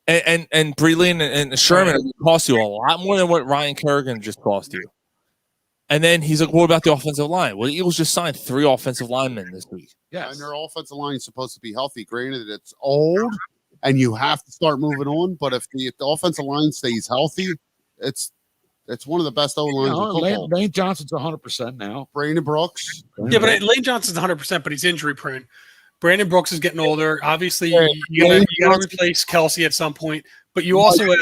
C: And Breeland and Sherman cost you a lot more than what Ryan Kerrigan just cost you. And then he's like, what about the offensive line? Well, the Eagles just signed 3 offensive linemen this week.
A: Yeah, and their offensive line is supposed to be healthy. Granted, it's old, and you have to start moving on. But if the offensive line stays healthy, it's one of the best O-lines in football.
B: Lane Johnson's 100% now.
A: Brandon Brooks.
I: Yeah, but Lane Johnson's 100%, but he's injury prone. Brandon Brooks is getting older. Obviously, you got to replace Kelsey at some point. But you also have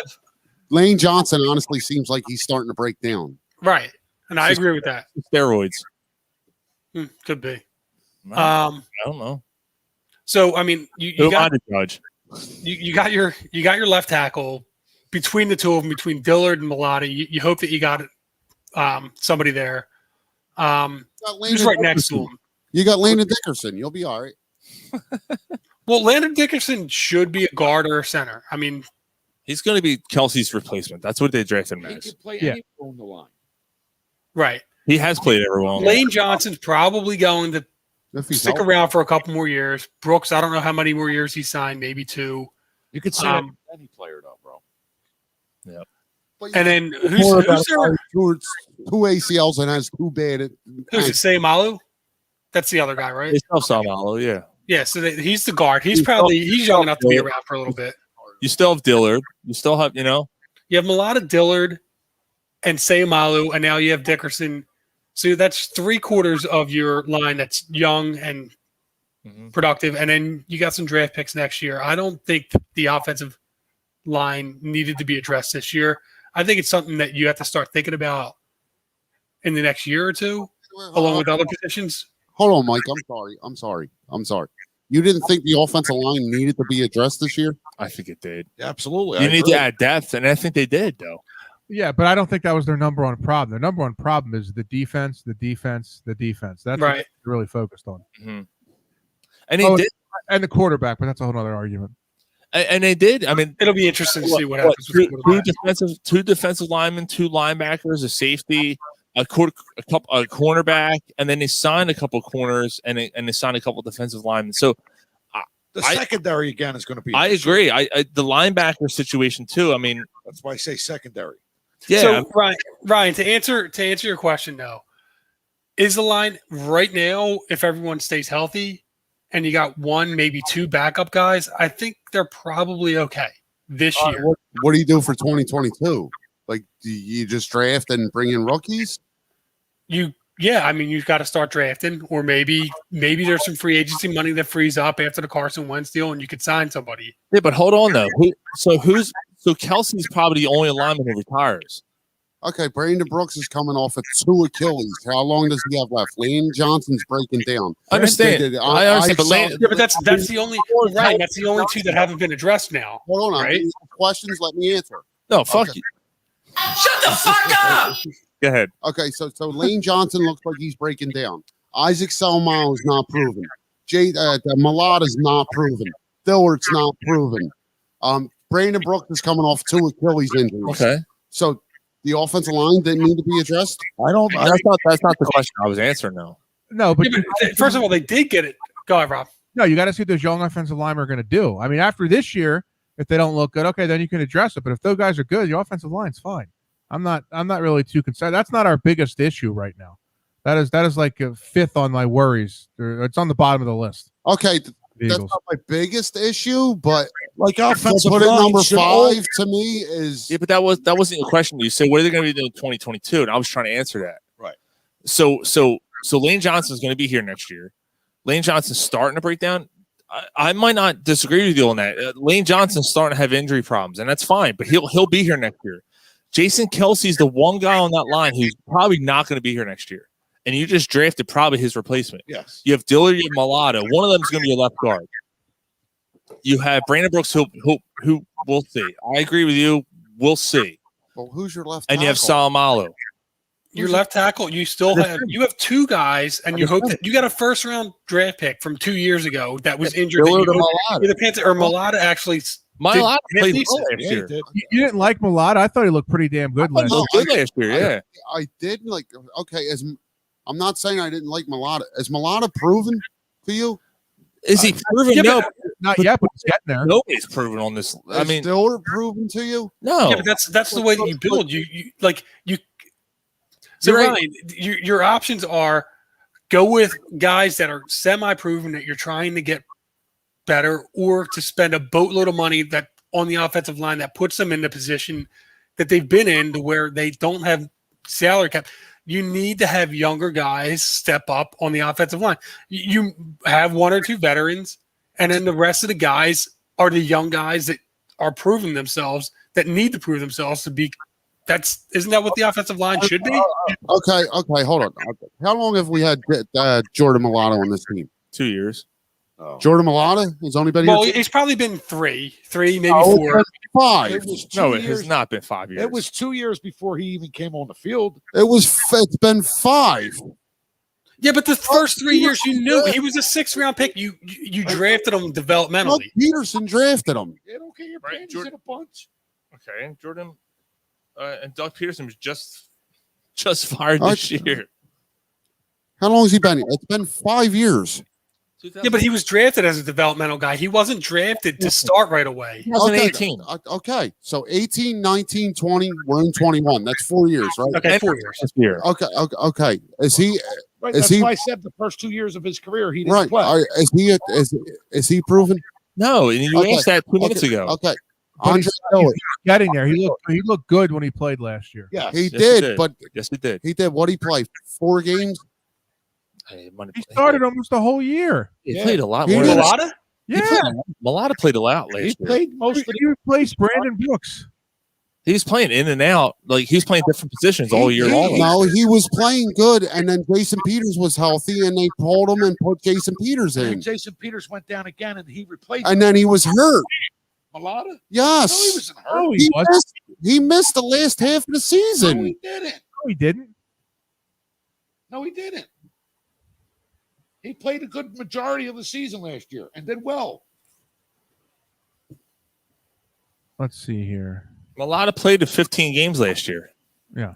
A: Lane Johnson. Honestly, seems like he's starting to break down.
I: Right, and I agree with that.
C: Steroids.
I: Could be.
C: I don't know.
I: So I mean, you got
C: to judge.
I: You got your left tackle between the two of them, between Dillard and Malati. You hope that you got somebody there. Who's right next to him?
A: You got Landon Dickerson. You'll be all right.
I: Well, Landon Dickerson should be a guard or a center. I mean,
C: he's going to be Kelsey's replacement. That's what they drafted him as.
B: He could play anywhere on the line.
I: Right.
C: He has played everyone.
I: Lane Johnson's probably going to stick around for a couple more years. Brooks, I don't know how many more years he signed, maybe 2.
B: You could say any player though, bro.
C: Yep.
I: And then who's there?
A: 2 ACLs and has 2 bad.
I: Who's it? Sayamalu? That's the other guy, right?
C: It's Sayamalu, yeah.
I: Yeah, so he's the guard. He's young enough to be around for a little bit.
C: You still have Dillard. You still have, you
I: have a lot of Dillard and Sayamalu, and now you have Dickerson. So that's 3/4 of your line that's young and productive, and then you got some draft picks next year. I don't think the offensive line needed to be addressed this year. I think it's something that you have to start thinking about in the next year or two, along with other positions.
A: Hold on, Mike. I'm sorry. You didn't think the offensive line needed to be addressed this year?
C: I think it did.
B: Absolutely.
C: You need to add depth, and I think they did, though.
J: Yeah, but I don't think that was their number one problem. Their number one problem is the defense. That's right. What they're really focused on.
C: Mm-hmm. And they did,
J: and the quarterback, but that's a whole other argument.
C: And they did. I mean,
I: it'll be interesting to see what happens.
C: Two defensive linemen, 2 linebackers, a safety, a cornerback, and then they signed a couple corners and they signed a couple defensive linemen. So
B: the secondary again is going to be.
C: I agree. The linebacker situation too. I mean,
B: that's why I say secondary.
C: Yeah.
I: So Ryan, to answer your question though, is the line right now, if everyone stays healthy and you got 1, maybe 2 backup guys, I think they're probably okay this year.
A: What do you do for 2022? Like, do you just draft and bring in rookies?
I: I mean, you've got to start drafting, or maybe there's some free agency money that frees up after the Carson Wentz deal, and you could sign somebody.
C: Yeah, but hold on though. So Kelsey's probably the only lineman who retires.
A: Okay, Brandon Brooks is coming off of 2 Achilles. How long does he have left? Lane Johnson's breaking down.
C: I understand. I understand, but Lane,
I: Yeah, but that's the only Ryan. That's the only 2 that haven't been addressed now.
A: Hold on,
I: right?
A: Questions. Let me answer.
C: No, fuck you.
H: Shut the fuck up!
C: Go ahead.
A: Okay, so Lane Johnson looks like he's breaking down. Isaac Salmao is not proven. Malad is not proven. Dillard's not proven. Brandon Brooks is coming off 2 Achilles injuries.
C: Okay.
A: So the offensive line didn't need to be addressed.
C: That's not the question I was answering.
J: No, but
I: first of all, they did get it. Go ahead, Rob.
J: No, you got to see what those young offensive linemen are going to do. I mean, after this year, if they don't look good, okay, then you can address it. But if those guys are good, your offensive line's fine. I'm not really too concerned. That's not our biggest issue right now. That is like a 5th on my worries. It's on the bottom of the list.
A: Okay, that's not my biggest issue, but
B: like offensive
A: put it
B: line
A: number
B: should
A: 5 to me is
C: but that wasn't the question. You said what are they going to be doing in 2022, and I was trying to answer that.
B: Right.
C: So Lane Johnson is going to be here next year. Lane Johnson's starting to break down. I might not disagree with you on that. Lane Johnson's starting to have injury problems, and that's fine. But he'll be here next year. Jason Kelsey's the one guy on that line who's probably not going to be here next year. And you just drafted probably his replacement.
B: Yes.
C: You have Dillard, you have Malata. One of them is going to be a left guard. You have Brandon Brooks, who we'll see. I agree with you. We'll see.
A: Well, who's your left?
C: And you have Salamalo.
I: Your left tackle, you have 2 guys, and you hope that you got a 1st-round draft pick from 2 years ago that was injured. The Panther or Malata actually.
C: Malata played well last year.
J: You didn't like Malata? I thought he looked pretty damn good last
C: year. Yeah,
A: I did like. Okay, I'm not saying I didn't like Malata. Is Malata proven to you?
C: Is he proven? No,
J: not yet, but he's getting there.
C: Nobody's proven on this. I mean,
A: Dillard proven to you?
C: No.
I: Yeah, but that's the way that you build. You. So
C: You're right.
I: Ryan, your options are go with guys that are semi-proven that you're trying to get better, or to spend a boatload of money that on the offensive line that puts them in the position that they've been in to where they don't have salary cap. You need to have younger guys step up on the offensive line. You have 1 or 2 veterans, and then the rest of the guys are the young guys that are proving themselves, that need to prove themselves to be. Isn't that what the offensive line should be?
A: Okay, hold on. Okay. How long have we had Jordan Malata on this team?
C: 2 years.
A: Oh. Jordan Malata has only been
I: Well,
A: here.
I: it's probably been 3, maybe 4.
A: 5.
C: It has not been 5 years.
B: It was 2 years before he even came on the field.
A: It's been 5.
I: Yeah, but the first 3 years you knew he was a 6th-round pick. You drafted him developmentally.
A: Doug Peterson drafted him.
B: They don't get your
C: Right,
B: panties in a bunch.
C: Okay, and Jordan and Doug Peterson was just fired this year.
A: How long has he been here? It's been 5 years.
I: Yeah, but he was drafted as a developmental guy. He wasn't drafted to start right away.
C: 2018.
A: Okay, so 18, 19, 20, we're in 21. That's 4 years, right?
I: Okay, 4 years.
C: This year.
A: Okay. Is he?
B: Right,
A: is
B: that's
A: he?
B: why I said the first 2 years of his career he didn't
A: Right.
B: play.
A: Is he proven?
C: No, and you asked that 2 minutes ago.
A: Okay.
J: Andre Dillard, getting there. He looked good when he played last year.
B: Yeah,
A: he did. But
C: yes, he did.
A: He did. What he play? 4 games.
J: He started almost the whole year.
C: He played a lot
A: He
C: more.
A: did.
I: Malata?
J: Yeah,
C: Malata played a lot last
B: He
C: year.
B: played most of
J: he replaced Brandon Brooks.
C: He was playing in and out. Like he was playing different positions all year long.
A: No, he was playing good, and then Jason Peters was healthy, and they pulled him and put Jason Peters in.
B: And Jason Peters went down again, and he replaced
A: And then he was hurt.
B: Malata.
A: Yes.
B: No, he wasn't hurt.
J: Oh, he was.
A: He missed the last half of the season.
B: No, he didn't.
J: No, he didn't.
B: No, he didn't. He played a good majority of the season last year and did well.
J: Let's see here.
C: Malata played in 15 games last year.
J: Yeah.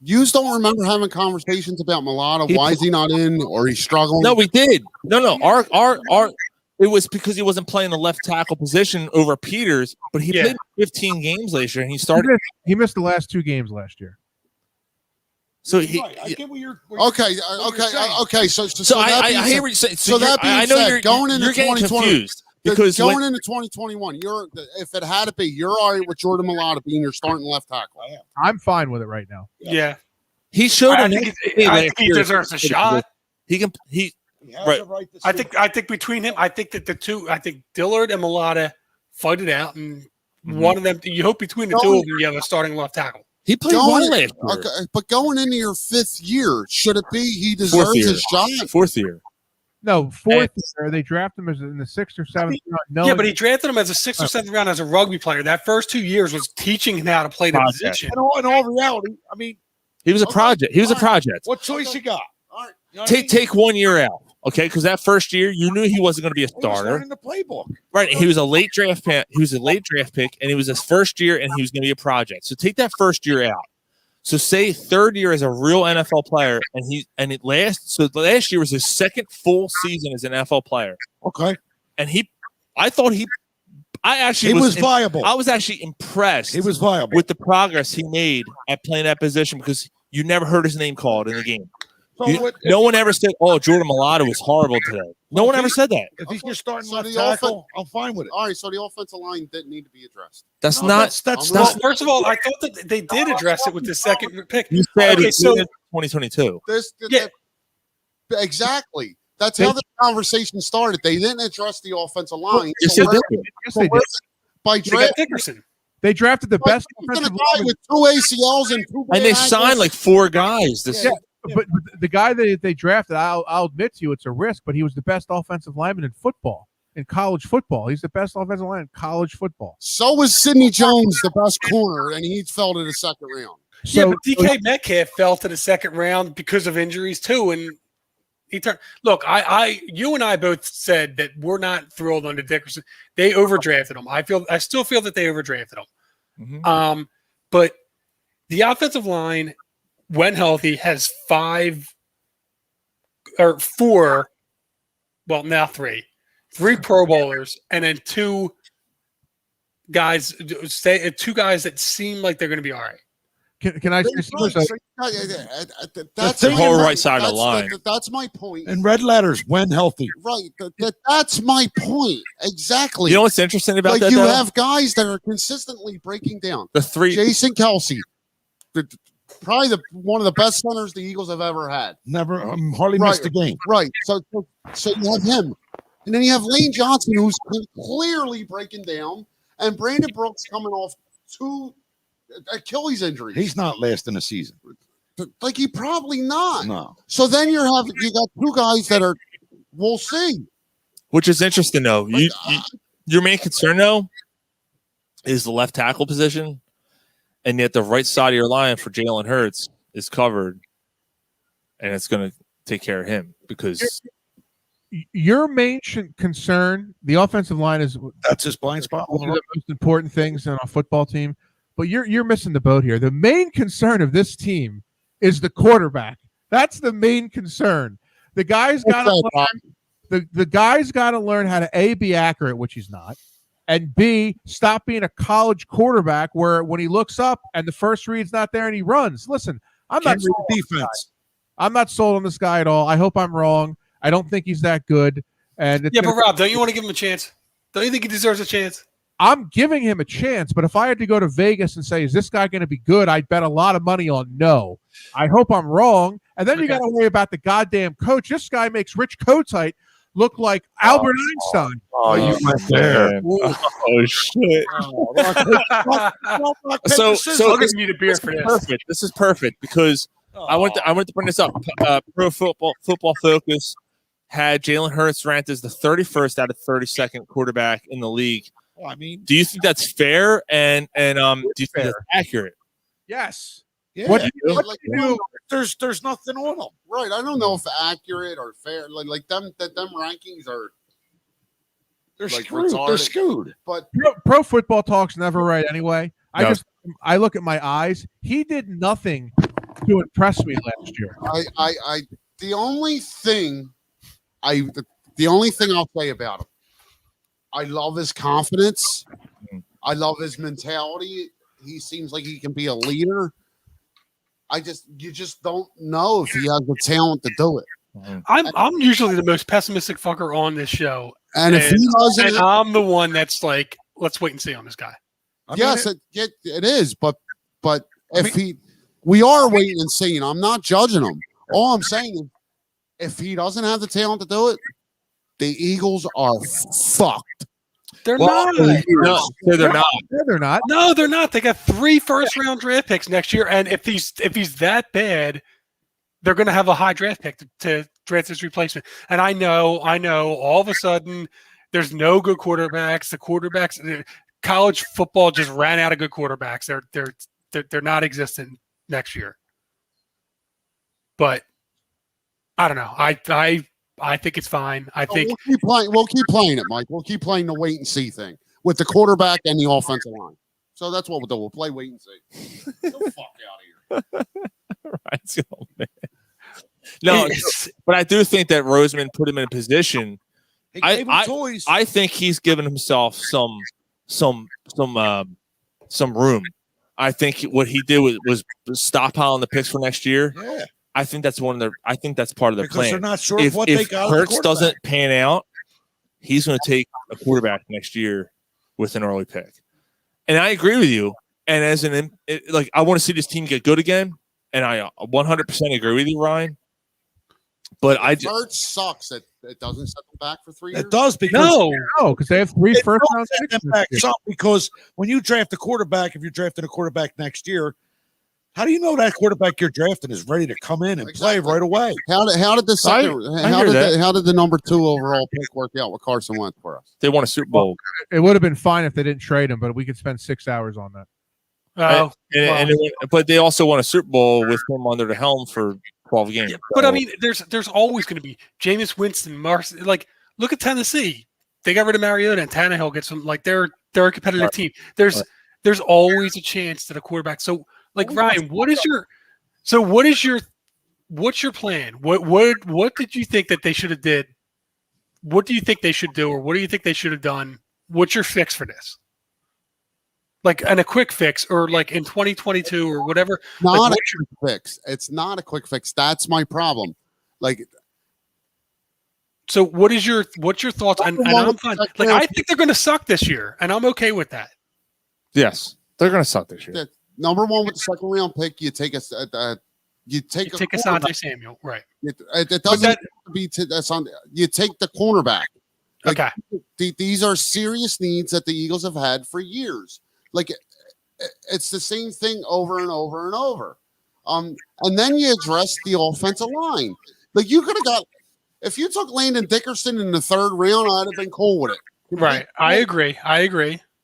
A: You don't remember having conversations about Malata? Why is he not in, or he's struggling?
C: No, we did. No. Our it was because he wasn't playing the left tackle position over Peters, but he played 15 games last year, and he started.
J: He missed the last 2 games last year.
C: So he.
B: Right. I get what you're.
A: Okay. So
C: I hear what you're saying.
A: So that being said, going into
C: you're getting
A: 2020,
C: confused because
A: going into 2021, if it had to be, you're all right with Jordan Malata being your starting left tackle.
B: I am.
J: I'm fine with it right now.
I: Yeah.
C: he showed.
I: I think he deserves a shot.
C: He can. He
B: has
C: right.
B: the right to
I: I
B: say
I: think between him, I think Dillard and Malata fight it out, and one of them. You hope between the two of them, you have a starting left tackle.
C: He played well last year.
A: Okay, but going into your 5th year, should it be he deserves his shot?
C: 4th year.
J: No, 4th year. They draft him as in the 6th or 7th round.
I: Yeah, but he drafted him as a 6th or 7th round as a rugby player. That first 2 years was teaching him how to play the position.
B: In all reality, I mean,
C: he was a project. He was a project.
B: what choice you got?
C: Take 1 year out, okay? Because that first year, you knew he wasn't going to be a starter.
B: In the playbook,
C: right? He was a late draft pick. He was a late draft pick, and he was his first year, and he was going to be a project. So take that first year out. So say 3rd year as a real NFL player, and last year was his 2nd full season as an NFL player.
B: Okay,
C: and I actually
B: was viable.
C: I was actually impressed.
B: He was viable
C: with the progress he made at playing that position because you never heard his name called in the game. No one ever said, "Oh, Jordan Mailata was horrible today." No one ever said that.
B: If he's just starting left tackle, I'm fine with it.
A: All right, so the offensive line didn't need to be addressed.
C: That's
I: well, first of all, I thought that they did address it with the 2nd pick.
C: You said
I: okay, so
C: 2022.
A: Exactly. That's how the conversation started. They didn't address the offensive line.
C: Yes, they did.
A: By draft
I: Dickerson.
J: They drafted the best offensive
A: guy with 2 ACLs and 2
C: and they signed like 4 guys.
J: But the guy that they drafted, I'll admit to you, it's a risk, but he was the best offensive lineman in football, in college football. He's the best offensive lineman in college football.
A: So was Sidney Jones the best corner, and he fell to the 2nd round.
I: Yeah, but DK Metcalf fell to the 2nd round because of injuries too, and he turned. Look, you and I both said that we're not thrilled under Dickerson. They overdrafted him. I still feel that they overdrafted him.
C: Mm-hmm.
I: But the offensive line, when healthy, has 5 or 4. Well, now 3 Pro Bowlers, and then 2 guys. 2 guys that seem like they're going to be all right.
J: Can I say
A: that's
C: the whole right side of the line?
A: That's my point.
B: In red letters, when healthy.
A: Right. That's my point. Exactly.
C: You know what's interesting about that?
A: You have guys that are consistently breaking down.
C: The 3.
A: Jason Kelsey, probably one of the best centers the Eagles have ever had.
B: Never, hardly missed a game.
A: Right. So you have him, and then you have Lane Johnson, who's clearly breaking down, and Brandon Brooks coming off 2 Achilles injuries.
B: He's not lasting a season.
A: Like he probably not.
B: No.
A: So then you got 2 guys that are. We'll see.
C: Which is interesting though. Your main concern though is the left tackle position, and yet the right side of your line for Jalen Hurts is covered, and it's going to take care of him because
J: your main concern, the offensive line, is
B: that's his blind spot.
J: One of the most important things on a football team. But you're missing the boat here. The main concern of this team is the quarterback. That's the main concern. The guy's got to learn. The guy's got to learn how to A, be accurate, which he's not, and B, stop being a college quarterback where when he looks up and the first read's not there and he runs. Listen, I'm not sold on defense. I'm not sold on this guy at all. I hope I'm wrong. I don't think he's that good. And
I: but Rob, don't you want to give him a chance? Don't you think he deserves a chance?
J: I'm giving him a chance, but if I had to go to Vegas and say, is this guy going to be good? I'd bet a lot of money on no. I hope I'm wrong. And then you got to worry about the goddamn coach. This guy makes Rich Kotite look like Albert Einstein.
B: Oh, you went there.
C: Oh, shit. So
I: I'll give you the beer for this.
C: Perfect. This is perfect because I want to bring this up. Pro Football Focus had Jalen Hurts ranked as the 31st out of 32nd quarterback in the league.
B: Well, I mean,
C: do you think that's fair? And do you think that's accurate?
J: Yes.
B: Yeah.
J: What do you do?
B: There's nothing on them.
A: Right. I don't know if accurate or fair. Like them rankings are.
B: They're
A: like
B: screwed.
A: retarded.
B: They're skewed.
A: But
J: Pro Football Talk's never right anyway. I look at my eyes. He did nothing to impress me last year.
A: The only thing I'll say about him, I love his confidence. I love his mentality. He seems like he can be a leader. You just don't know if he has the talent to do it.
I: I'm usually the most pessimistic fucker on this show,
A: and if he doesn't,
I: and I'm the one that's like, let's wait and see on this guy.
A: It is, but we are waiting and seeing. I'm not judging him. All I'm saying is, if he doesn't have the talent to do it, the Eagles are fucked.
I: They're
C: Well,
I: not.
C: No, they're not.
J: They're not.
I: No, they're not. They got 3 first-round draft picks next year, and if he's that bad, they're going to have a high draft pick to draft his replacement. And I know. All of a sudden, there's no good quarterbacks. The quarterbacks, college football just ran out of good quarterbacks. They're not existent next year. But I don't know. I think it's fine. I think
A: we'll keep playing it, Mike. We'll keep playing the wait and see thing with the quarterback and the offensive line. So that's what we'll do. We'll play wait and see. Get the fuck out of here.
C: Right, oh, man. No, but I do think that Roseman put him in a position.
B: He gave him toys.
C: I think he's given himself some room. I think what he did was stockpiling the picks for next year.
B: Yeah.
C: I think that's I think that's part of their
B: Because
C: plan.
B: they're not sure of what they got.
C: If Hurts doesn't pan out, he's going to take a quarterback next year with an early pick. And I agree with you. And as I want to see this team get good again. And I 100% agree with you, Ryan. But
A: Hurts sucks. It doesn't set them back for 3 years.
B: It does because
J: because they have 3 first-round picks.
B: Because when you draft a quarterback, if you're drafting a quarterback next year, how do you know that quarterback you're drafting is ready to come in and play right away?
A: How did the number 2 overall pick work out with Carson Wentz for us?
C: They won a Super Bowl.
J: It would have been fine if they didn't trade him, but we could spend 6 hours on that.
C: But they also won a Super Bowl with him under the helm for 12 games.
I: Yeah, but I mean, there's always going to be Jameis Winston, like look at Tennessee. They got rid of Mariota and Tannehill gets them. Like they're a competitive team. There's always a chance that a quarterback. So like Ryan, what's your plan? What did you think that they should have did? What do you think they should do, or what do you think they should have done? What's your fix for this? Like, and a quick fix, or like in 2022 or whatever.
A: Not a quick fix. It's not a quick fix. That's my problem. Like,
I: so what's your thoughts? And I'm fine. Like, I think they're going to suck this year, and I'm okay with that.
C: Yes, they're going to suck this year.
A: Number 1 with the second round pick, you take
I: Asante Samuel, right?
A: It doesn't be that's on. You take the cornerback. Like,
I: okay.
A: These are serious needs that the Eagles have had for years. Like, it's the same thing over and over and over. And then you address the offensive line. Like, you could have got, if you took Landon Dickerson in the 3rd round, I'd have been cool with it.
I: Right. I agree.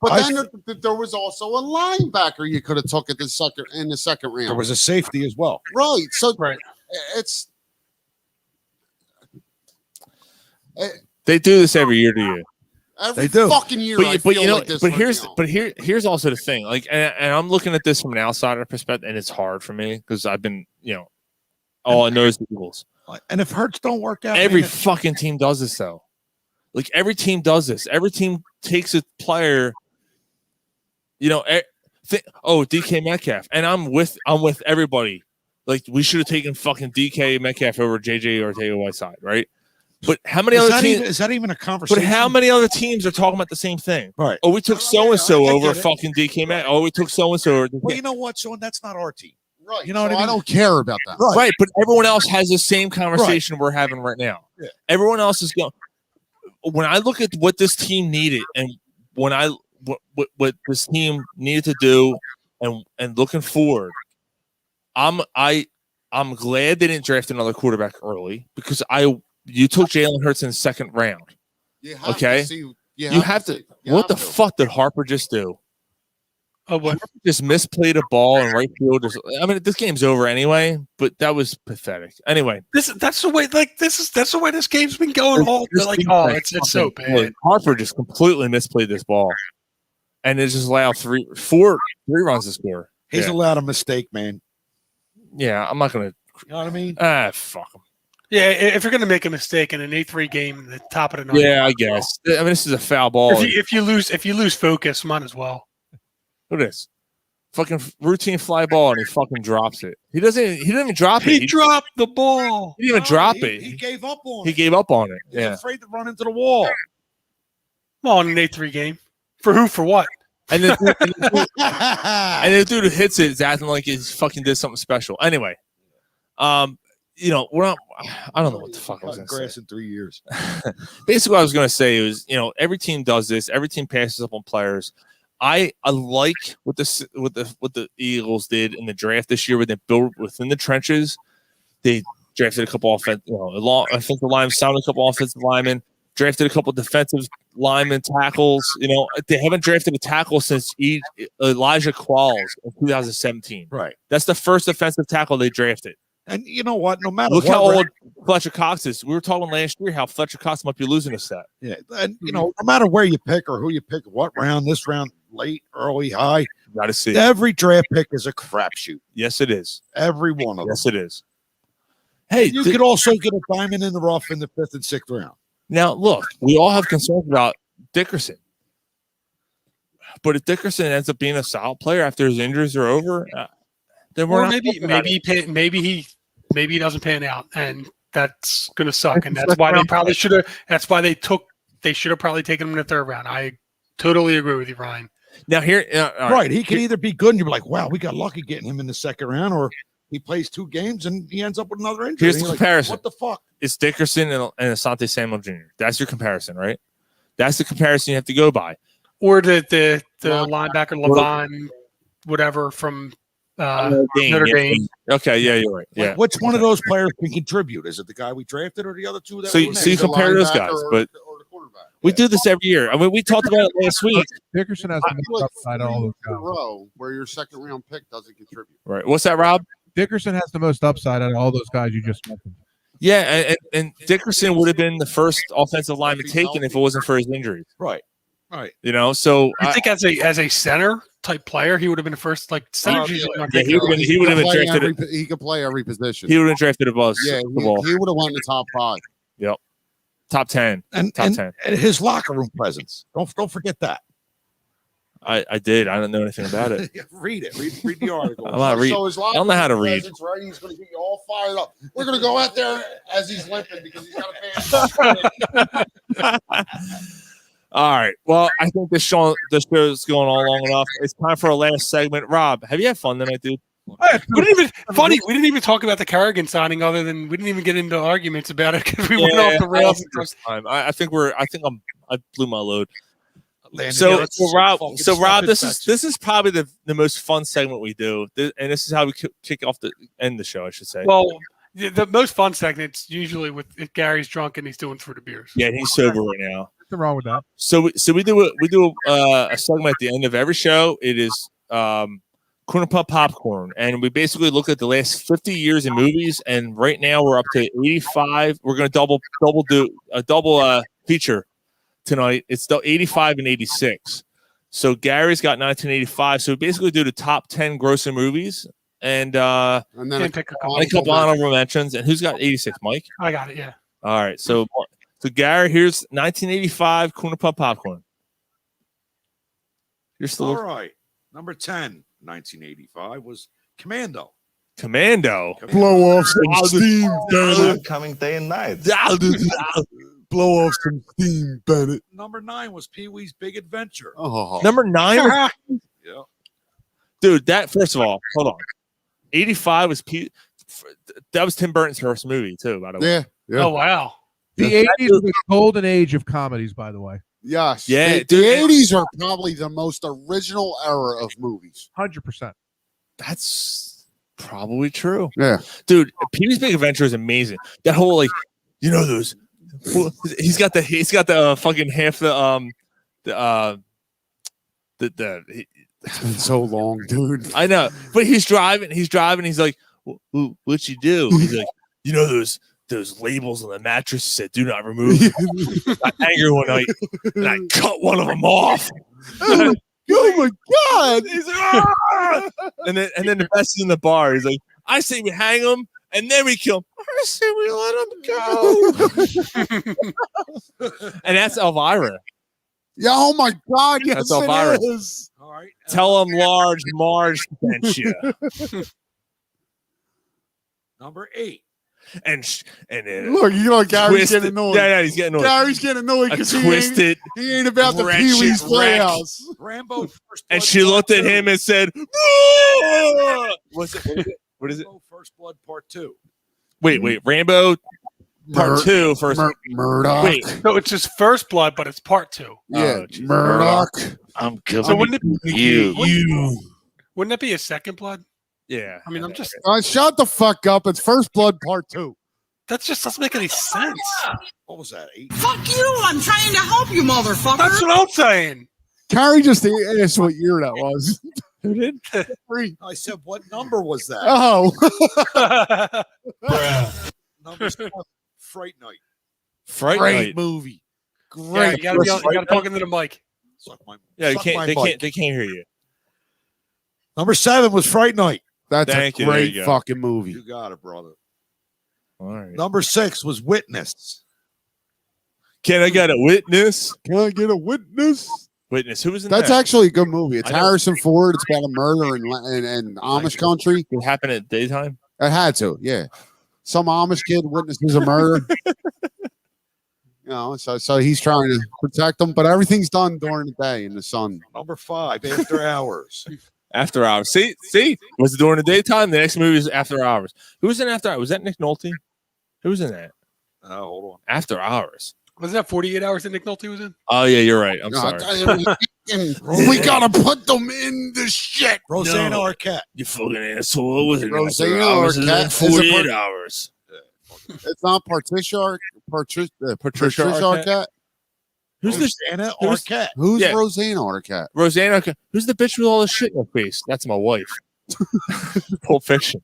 A: But then there was also a linebacker you could have took in the second round.
B: There was a safety as well.
A: Right. So it's
C: they do this every year to you.
A: Every fucking year.
C: Here's also the thing. Like, and I'm looking at this from an outsider perspective, and it's hard for me because I've been, all I know is the Eagles.
B: And if Hurts don't work out,
C: every fucking team does this though. Like every team does this. Every team takes a player. DK Metcalf, and I'm with everybody. Like we should have taken fucking DK Metcalf over JJ Ortega-Whiteside, right? But how many other teams?
B: Is that even a conversation?
C: But how many other teams are talking about the same thing?
B: Right.
C: Oh, we took so and so over fucking DK Metcalf. Oh, we took so and so.
B: Well, you know what, Sean? That's not our team.
A: Right.
B: You know what I mean?
A: I don't care about that.
C: Right. But everyone else has the same conversation we're having right now.
B: Yeah.
C: Everyone else is going. When I look at what this team needed, and what this team needed to do, and looking forward, I'm glad they didn't draft another quarterback early because you took Jalen Hurts in the 2nd round.
A: You have to.
C: What the fuck did Harper just do?
I: Oh, what?
C: Harper just misplayed a ball in right field. This game's over anyway, but that was pathetic. Anyway,
I: that's the way. Like that's the way this game's been going. It's so bad.
C: Harper just completely misplayed this ball, and it just allowed 3 runs to score.
B: He's allowed a mistake, man.
C: Yeah, I'm not gonna.
B: You know what I mean?
C: Fuck him.
I: Yeah, if you're going to make a mistake in an 8-3 game, the top of the night.
C: Yeah, I guess. This is a foul ball.
I: If you lose focus, might as well.
C: Look at this. Fucking routine fly ball, and he fucking drops it. He didn't even drop it.
I: He dropped the ball.
C: He didn't even drop it.
B: He gave up on it.
C: He gave up on it.
B: He's
C: Yeah.
B: afraid to run into the wall.
I: Well, in an 8-3 game. For who? For what?
C: And then the dude who hits it is acting like he fucking did something special. Anyway, you know, I don't know what the fuck I was going to say.
B: Grass in 3 years.
C: Basically, what I was going to say is, you know, every team does this. Every team passes up on players. I like what the Eagles did in the draft this year, where they built within the trenches. They drafted a couple offensive linemen, signed a couple offensive linemen, drafted a couple defensive linemen, tackles. You know, they haven't drafted a tackle since Elijah Qualls in 2017.
B: Right.
C: That's the first defensive tackle they drafted.
B: And you know what? No matter
C: Look
B: what,
C: how old Fletcher Cox is. We were talking last year how Fletcher Cox might be losing a step.
B: Yeah, and you know, no matter where you pick or who you pick, what round, this round, late, early, high,
C: got to see.
B: Every draft pick is a crapshoot.
C: Yes, it is.
B: Every one of them.
C: Yes, it is. Hey,
B: you could also get a diamond in the rough in the 5th and 6th round.
C: Now, look, we all have concerns about Dickerson, but if Dickerson ends up being a solid player after his injuries are over, then we're
I: maybe he doesn't pan out, and that's going to suck. And that's why they probably should have. That's why they should have probably taken him in the 3rd round. I totally agree with you, Ryan.
C: Now here,
B: right, he could either be good, and you're like, wow, we got lucky getting him in the 2nd round, or he plays 2 games and he ends up with another injury.
C: Here's the comparison.
B: What the fuck?
C: It's Dickerson and Asante Samuel Jr. That's your comparison, right? That's the comparison you have to go by.
I: Or the linebacker Levon, whatever from Notre Dame.
C: Okay, yeah, you're right. Yeah.
B: Which one of those players can contribute? Is it the guy we drafted or the other two?
C: So you compare those guys, but we do this every year. I mean, we talked about it last week.
J: Dickerson has the most upside of all those guys.
A: Row where your 2nd round pick doesn't contribute.
C: Right. What's that, Rob?
J: Dickerson has the most upside out of all those guys you just mentioned.
C: Yeah, and Dickerson would have been the first offensive lineman taken if it wasn't for his injuries.
B: Right. Right.
C: You know, so
I: I think as a center type player, he would have been the first center.
C: He would have been drafted.
A: He could play every position.
C: He would have been drafted above.
A: Yeah, he would have won the top 5.
C: Yep. Top 10.
B: And
C: 10.
B: And his locker room presence. Don't forget that.
C: I did. I don't know anything about it.
B: Read it. Read the article.
C: I'm not reading. I don't know how to read.
A: Right? He's going to get you all fired up. We're going to go out there as he's limping because he's got a bad.
C: All right. Well, I think this show is going on long enough. It's time for our last segment. Rob, have you had fun tonight, dude?
I: We didn't even talk about the Kerrigan signing, other than we didn't even get into arguments about it because we went off the rails.
C: I blew my load. So Rob, this is probably the most fun segment we do, and this is how we kick off the end the show, I should say.
I: Well, the most fun segment's usually if Gary's drunk and he's doing through the beers.
C: Yeah, he's sober right now.
J: Nothing wrong with that.
C: So we do a segment at the end of every show. It is Corner Pub Popcorn, and we basically look at the last 50 years in movies, and right now we're up to 85. We're going to do a double feature tonight. It's the 85 and 86. So Gary's got 1985. So we basically do the top 10 grossing movies, and then a couple honorable mentions. And who's got 86? Mike?
I: I got it. Yeah.
C: All right. So Gary, here's 1985 Corner Pub Popcorn. You're still
B: all right. Number 10, 1985 was Commando.
F: Blow off some steam, Bennett.
K: Coming day and night.
F: Blow off some steam, Bennett.
B: Number 9 was Pee-wee's Big Adventure.
A: Oh.
C: Number 9 was
B: yeah.
C: Dude, that first of all, hold on. 85 was that was Tim Burton's first movie too, by the way.
A: Yeah.
I: Oh wow.
J: The 80s was the golden age of comedies, by the way.
A: Yes.
C: Yeah.
A: The 80s are probably the most original era of movies.
J: 100%.
C: That's probably true.
A: Yeah.
C: Dude, Pee-wee's Big Adventure is amazing. That whole those he's got the fucking half
A: It's been so long, dude.
C: I know. But he's driving, he's like, what you do? He's like, those labels on the mattress said do not remove. I got angry one night and I cut one of them off.
A: Oh my god!
C: He's like, ah! and then the best is in the bar. He's like, I say we hang him and then we kill him. I say we let him go. And that's Elvira.
A: Yeah, oh my god, yes,
C: that's Elvira.
A: It is.
B: All right.
C: Tell him large Marge sent you.
B: Number 8.
C: And
A: look, Gary's getting annoyed.
C: Yeah, he's getting annoyed.
A: Gary's getting annoyed because he ain't about the
C: wretched
A: Pee-wee's Playhouse.
B: Rambo First
C: and
B: Blood
C: she
B: Part
C: looked at
B: 2.
C: him and said, What is it?
B: Rambo First Blood Part 2.
C: Wait. Rambo Part 2 first.
A: Murdoch.
C: Wait.
I: So it's just First Blood, but it's Part 2.
A: Yeah,
C: geez.
A: Murdoch.
H: I'm killing
I: So wouldn't
H: you.
I: Wouldn't that be a second Blood?
C: Yeah.
I: I mean, I'm just.
A: Shut the fuck up. It's First Blood Part 2.
I: That just doesn't make any sense.
B: What was that? 8?
O: Fuck you! I'm trying to help you, motherfucker.
I: That's what I'm saying.
A: Carrie just asked what year that was.
C: Who did?
B: I said, what number was that?
A: Oh.
B: Number 7, Fright Night.
A: Great movie.
I: Yeah,
A: Great.
I: you gotta talk into the mic.
C: Yeah,
B: Suck
C: they
B: my mic.
C: can't hear you.
B: Number 7 was Fright Night.
A: That's
C: Thank
A: a
C: you. There
A: great
C: you go.
A: fucking movie.
B: You got it, brother.
C: All right.
B: Number 6 was Witness.
C: Can I get a witness?
A: Can I get a witness?
C: Witness. Who was in
A: That's
C: that?
A: actually a good movie. It's
C: I know.
A: Harrison Ford. It's about a murder in Amish country.
C: It happened at daytime?
A: It had to, yeah. Some Amish kid witnesses a murder. So he's trying to protect them, but everything's done during the day in the sun.
B: Number 5, After Hours.
C: After Hours. See? Was it during the daytime? The next movie is After Hours. Who was in After Hours? Was that Nick Nolte? Who was in that?
B: Oh, hold on.
C: After Hours.
I: Was that 48 Hours that Nick Nolte was in?
C: Oh, yeah, you're right. I'm sorry.
A: We gotta put them in the shit.
B: Rosanna Arquette.
C: You fucking asshole. Was it
A: Rosanna
C: After Hours?
A: Arquette.
C: Is it 48 hours.
A: It's not Patricia
C: Patricia
A: Arquette.
C: Who's this?
B: Rosanna Arquette.
A: Who's
C: Yeah.
A: Rosanna Arquette?
C: Rosanna Arquette. Who's the bitch with all the shit in her face? That's my wife. Pulp Fiction.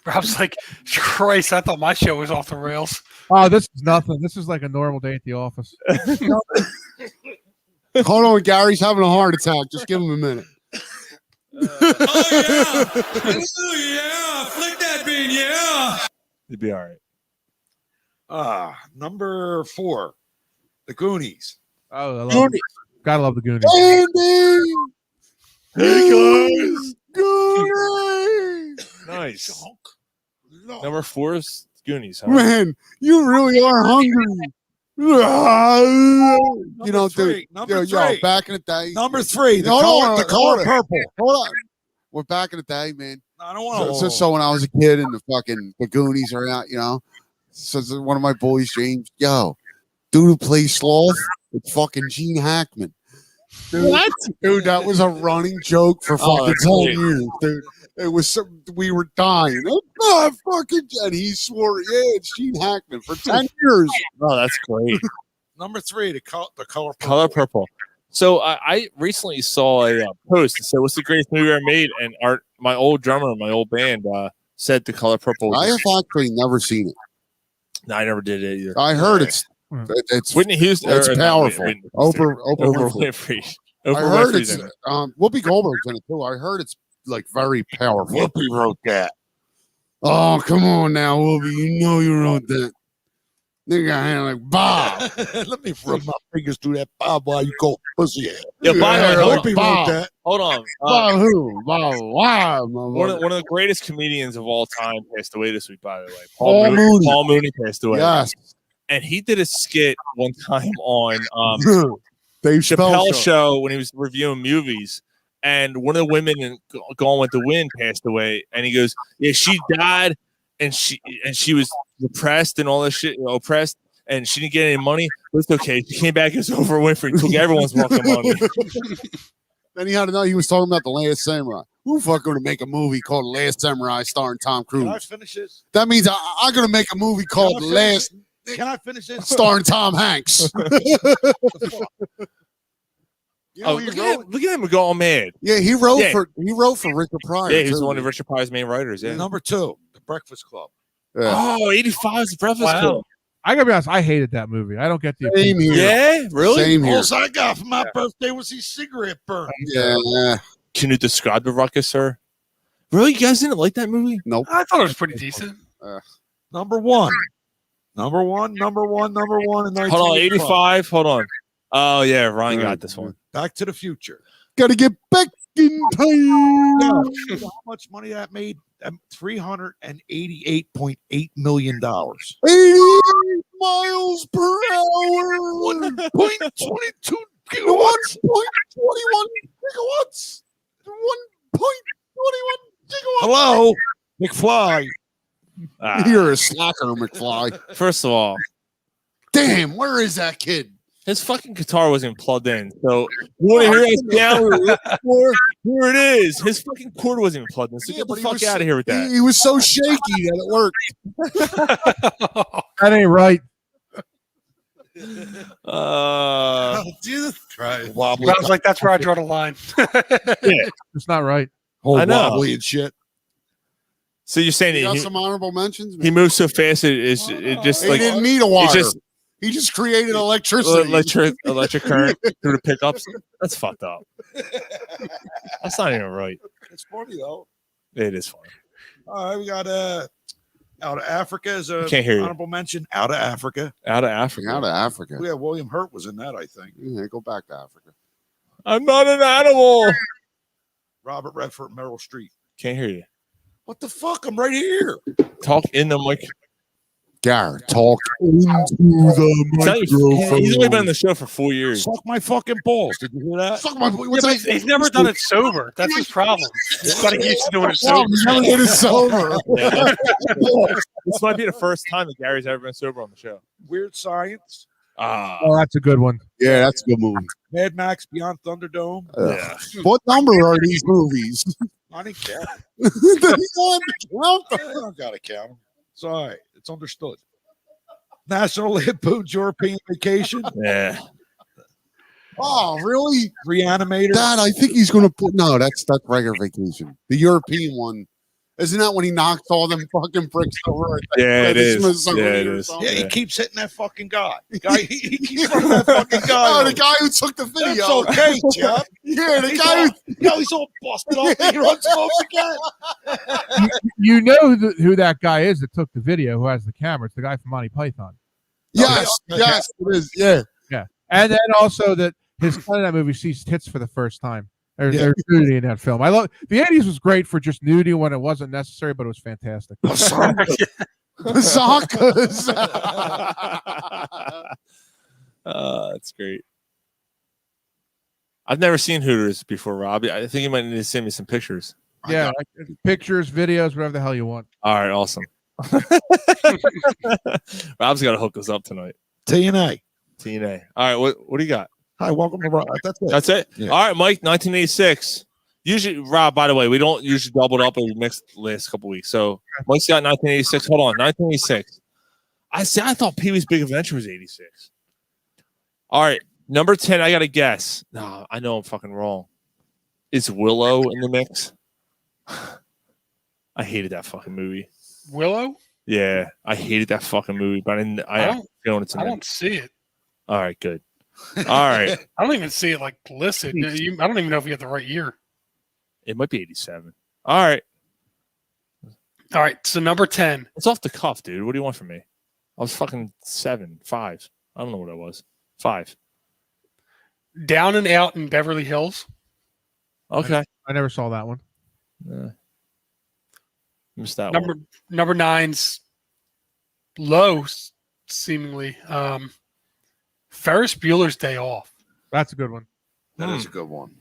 I: Rob's like, Christ, I thought my show was off the rails.
J: Oh, this is nothing. This is like a normal day at the office.
A: Hold on, Gary's having a heart attack. Just give him a minute.
H: Flick that bean, yeah.
C: It'd be all right.
B: Number 4, The Goonies.
J: Oh, I love gotta love the Goonies.
A: Goonies.
C: Nice. Number 4 is Goonies, huh?
A: Man, you really are hungry. You know, dude.
B: Number
A: Yo,
B: 3.
A: back in the day.
B: Number 3, The
A: Hold
B: Color
A: on.
B: Purple.
A: Hold on. We're back in the day, man.
B: I don't want
A: So when I was a kid and the Goonies are out, so one of my boys, James, dude who plays Sloth, it's fucking Gene Hackman. Dude, what? Dude, that was a running joke for fucking 10 years, dude. It was we were dying. Oh, fucking, and he swore, it's Gene Hackman for 10 years.
C: Oh, that's great.
B: Number 3, The Color Purple.
C: Color Purple. So I recently saw a post that said, "What's the greatest movie ever made?" And my old drummer, in my old band, said The Color Purple.
A: I have actually never seen it.
C: No, I never did it either.
A: I heard it's
C: Whitney Houston.
A: It's
C: or,
A: powerful.
C: Whitney Houston.
A: Oprah
C: Winfrey.
A: I heard it's Whoopi Goldberg's in it too. I heard it's like very powerful.
B: Whoopi wrote that.
A: Oh, come on now, Whoopi. You know you wrote that. Nigga, I had like Bob.
B: Let me rub my fingers through that Bob while you go pussy ass.
C: Yeah, by the way,
B: Whoopi
A: Bob.
B: wrote that.
C: Hold on.
A: Bob who? Bob wow.
C: One of the greatest comedians of all time passed away this week, by the way.
A: Paul Mooney.
C: Paul Mooney passed away.
A: Yes.
C: And he did a skit one time on
A: Dave
C: Chappelle show when he was reviewing movies. And one of the women in Gone with the Wind passed away. And he goes, yeah, she died and she was depressed and all this shit, oppressed. And she didn't get any money. But it's okay. She came back as Oprah Winfrey, took everyone's fucking money.
A: Then he had to know he was talking about The Last Samurai. Who the fuck going to make a movie called The Last Samurai starring Tom Cruise?
B: Can I finish this?
A: That means I'm going to make a movie called The Last
B: Can I finish this?
A: starring Tom Hanks.
C: Look at him go all mad.
A: Yeah, he wrote for Richard Pryor.
C: Yeah, he was
A: too.
C: one of Richard Pryor's main writers. Yeah.
B: Number 2, The Breakfast Club.
A: Yeah.
C: Oh, 85 is the Breakfast Club.
J: I gotta be honest, I hated that movie. I don't get the
A: Same
J: appeal.
A: here.
C: Yeah, really?
A: Same here.
B: All I got for my birthday was these cigarette burn.
A: Yeah.
C: Can you describe the ruckus, sir? Really? You guys didn't like that movie?
A: Nope.
I: I thought it was pretty decent.
B: Number 1. Number one in 1985.
C: Hold on, 85. Hold on. Oh, yeah, Ryan got this one.
B: Back to the Future.
A: Gotta get back in time.
B: You know how much money that made? $388.8 million.
A: 80 miles per hour.
B: 1.22
A: gigawatts. 1.21
N: gigawatts. 1.21 gigawatts.
B: Hello, McFly.
A: You're a slacker, McFly.
C: First of all,
A: damn, where is that kid?
C: His fucking guitar wasn't plugged in. So you want to hear us down? Here it is. His fucking cord wasn't even plugged in. So get the fuck out of here with that.
A: He was so shaky that it worked.
J: That ain't right.
N: Jesus Christ.
I: I was like, that's where I draw the line.
C: Yeah.
J: It's not right.
B: Whole
C: I know.
B: wobbly and shit.
C: So you're saying
A: You
C: that
A: got
C: he,
A: some honorable mentions?
C: he moves so fast it just
A: He
C: like
A: didn't need a wire.
C: He
A: He just created electricity.
C: electric current through the pickups. That's fucked up. That's not even right.
B: It's funny though.
C: It is funny.
B: All right, we got out of Africa as a
C: Can't hear you.
B: honorable mention. Out of Africa.
C: Out of Africa.
A: Out of Africa.
B: Yeah, William Hurt was in that, I think.
A: Yeah, go back to Africa.
C: I'm not an animal.
B: Robert Redford, Meryl Streep.
C: Can't hear you.
B: What the fuck? I'm right here.
C: Talk in the mic.
A: Garrett, talk
F: into the microphone.
C: He's only been on the show for 4 years.
B: Suck my fucking balls. Did you hear that?
A: Suck my
I: He's never done it sober. That's his problem. He's got to get used to doing it sober.
A: He's never did it sober.
C: Yeah. This might be the first time that Gary's ever been sober on the show.
B: Weird Science.
J: Oh, that's a good one.
A: Yeah, that's a good movie.
B: Mad Max Beyond Thunderdome.
C: Yeah.
A: What number are these movies?
B: I didn't count.
A: I
B: I don't gotta count them. It's all right. It's understood. National Lampoon's European Vacation.
C: Yeah.
A: Oh, really?
B: Reanimator.
A: Dad, I think he's going to put. No, that's regular vacation. The European one. Isn't that when he knocks all them fucking bricks over?
C: Yeah, it is.
A: Smithsonian
C: Yeah, it
A: or
C: is.
A: something?
B: Yeah, he keeps hitting that fucking guy. He keeps hitting that fucking guy.
A: Oh, the guy who took the video.
B: That's okay, Chuck.
A: Yeah, the guy who.
B: He's all busted up. He runs smoke again.
J: You know who that guy is that took the video, who has the camera. It's the guy from Monty Python.
A: Yes, yes, it is. Yeah.
J: Yeah. And then also that his son in that movie sees tits for the first time. There's nudity in that film. I love the 80s was great for just nudity when it wasn't necessary, but it was fantastic.
A: Socks.
C: That's great. I've never seen Hooters before, Robbie. I think you might need to send me some pictures.
J: Yeah, pictures, videos, whatever the hell you want.
C: All right, awesome. Rob's got to hook us up tonight.
B: TNA.
C: All right, what do you got?
B: Hi, welcome to Rob. That's it.
C: That's it.
B: Yeah.
C: All right, Mike. 1986. Usually, Rob. By the way, we don't usually double it up or we mixed the last couple weeks. So Mike's got 1986. Hold on, 1986. I thought Pee Wee's Big Adventure was 86. All right, number 10. I got to guess. No, I know I'm fucking wrong. Is Willow in the mix? I hated that fucking movie.
I: Willow?
C: Yeah, I hated that fucking movie, but I
I: don't see it.
C: All right, good. All right.
I: I don't even see it like listed. I don't even know if you have the right year.
C: It might be 87. All right.
I: All right. So number 10.
C: It's off the cuff, dude. What do you want from me? I was fucking 5. I don't know what I was. 5.
I: Down and Out in Beverly Hills.
C: Okay.
J: I never saw that one.
C: Missed that
I: number
C: one.
I: Number 9's low, seemingly. Ferris Bueller's Day Off.
J: That's a good one.
A: That is a good one.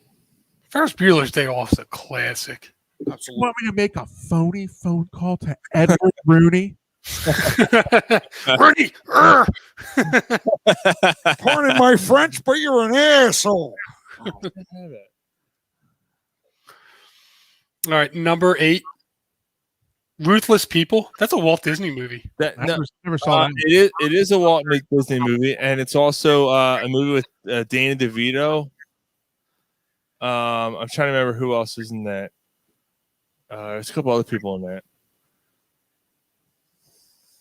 I: Ferris Bueller's Day Off is a classic.
J: Absolutely. You want me to make a phony phone call to Edward Rooney?
I: Rooney!
B: Pardon my French, but you're an asshole.
I: All right, number 8. Ruthless People. That's a Walt Disney movie.
J: I never saw that.
C: It is a Walt Disney movie, and it's also a movie with Danny DeVito. I'm trying to remember who else is in that. There's a couple other people in that.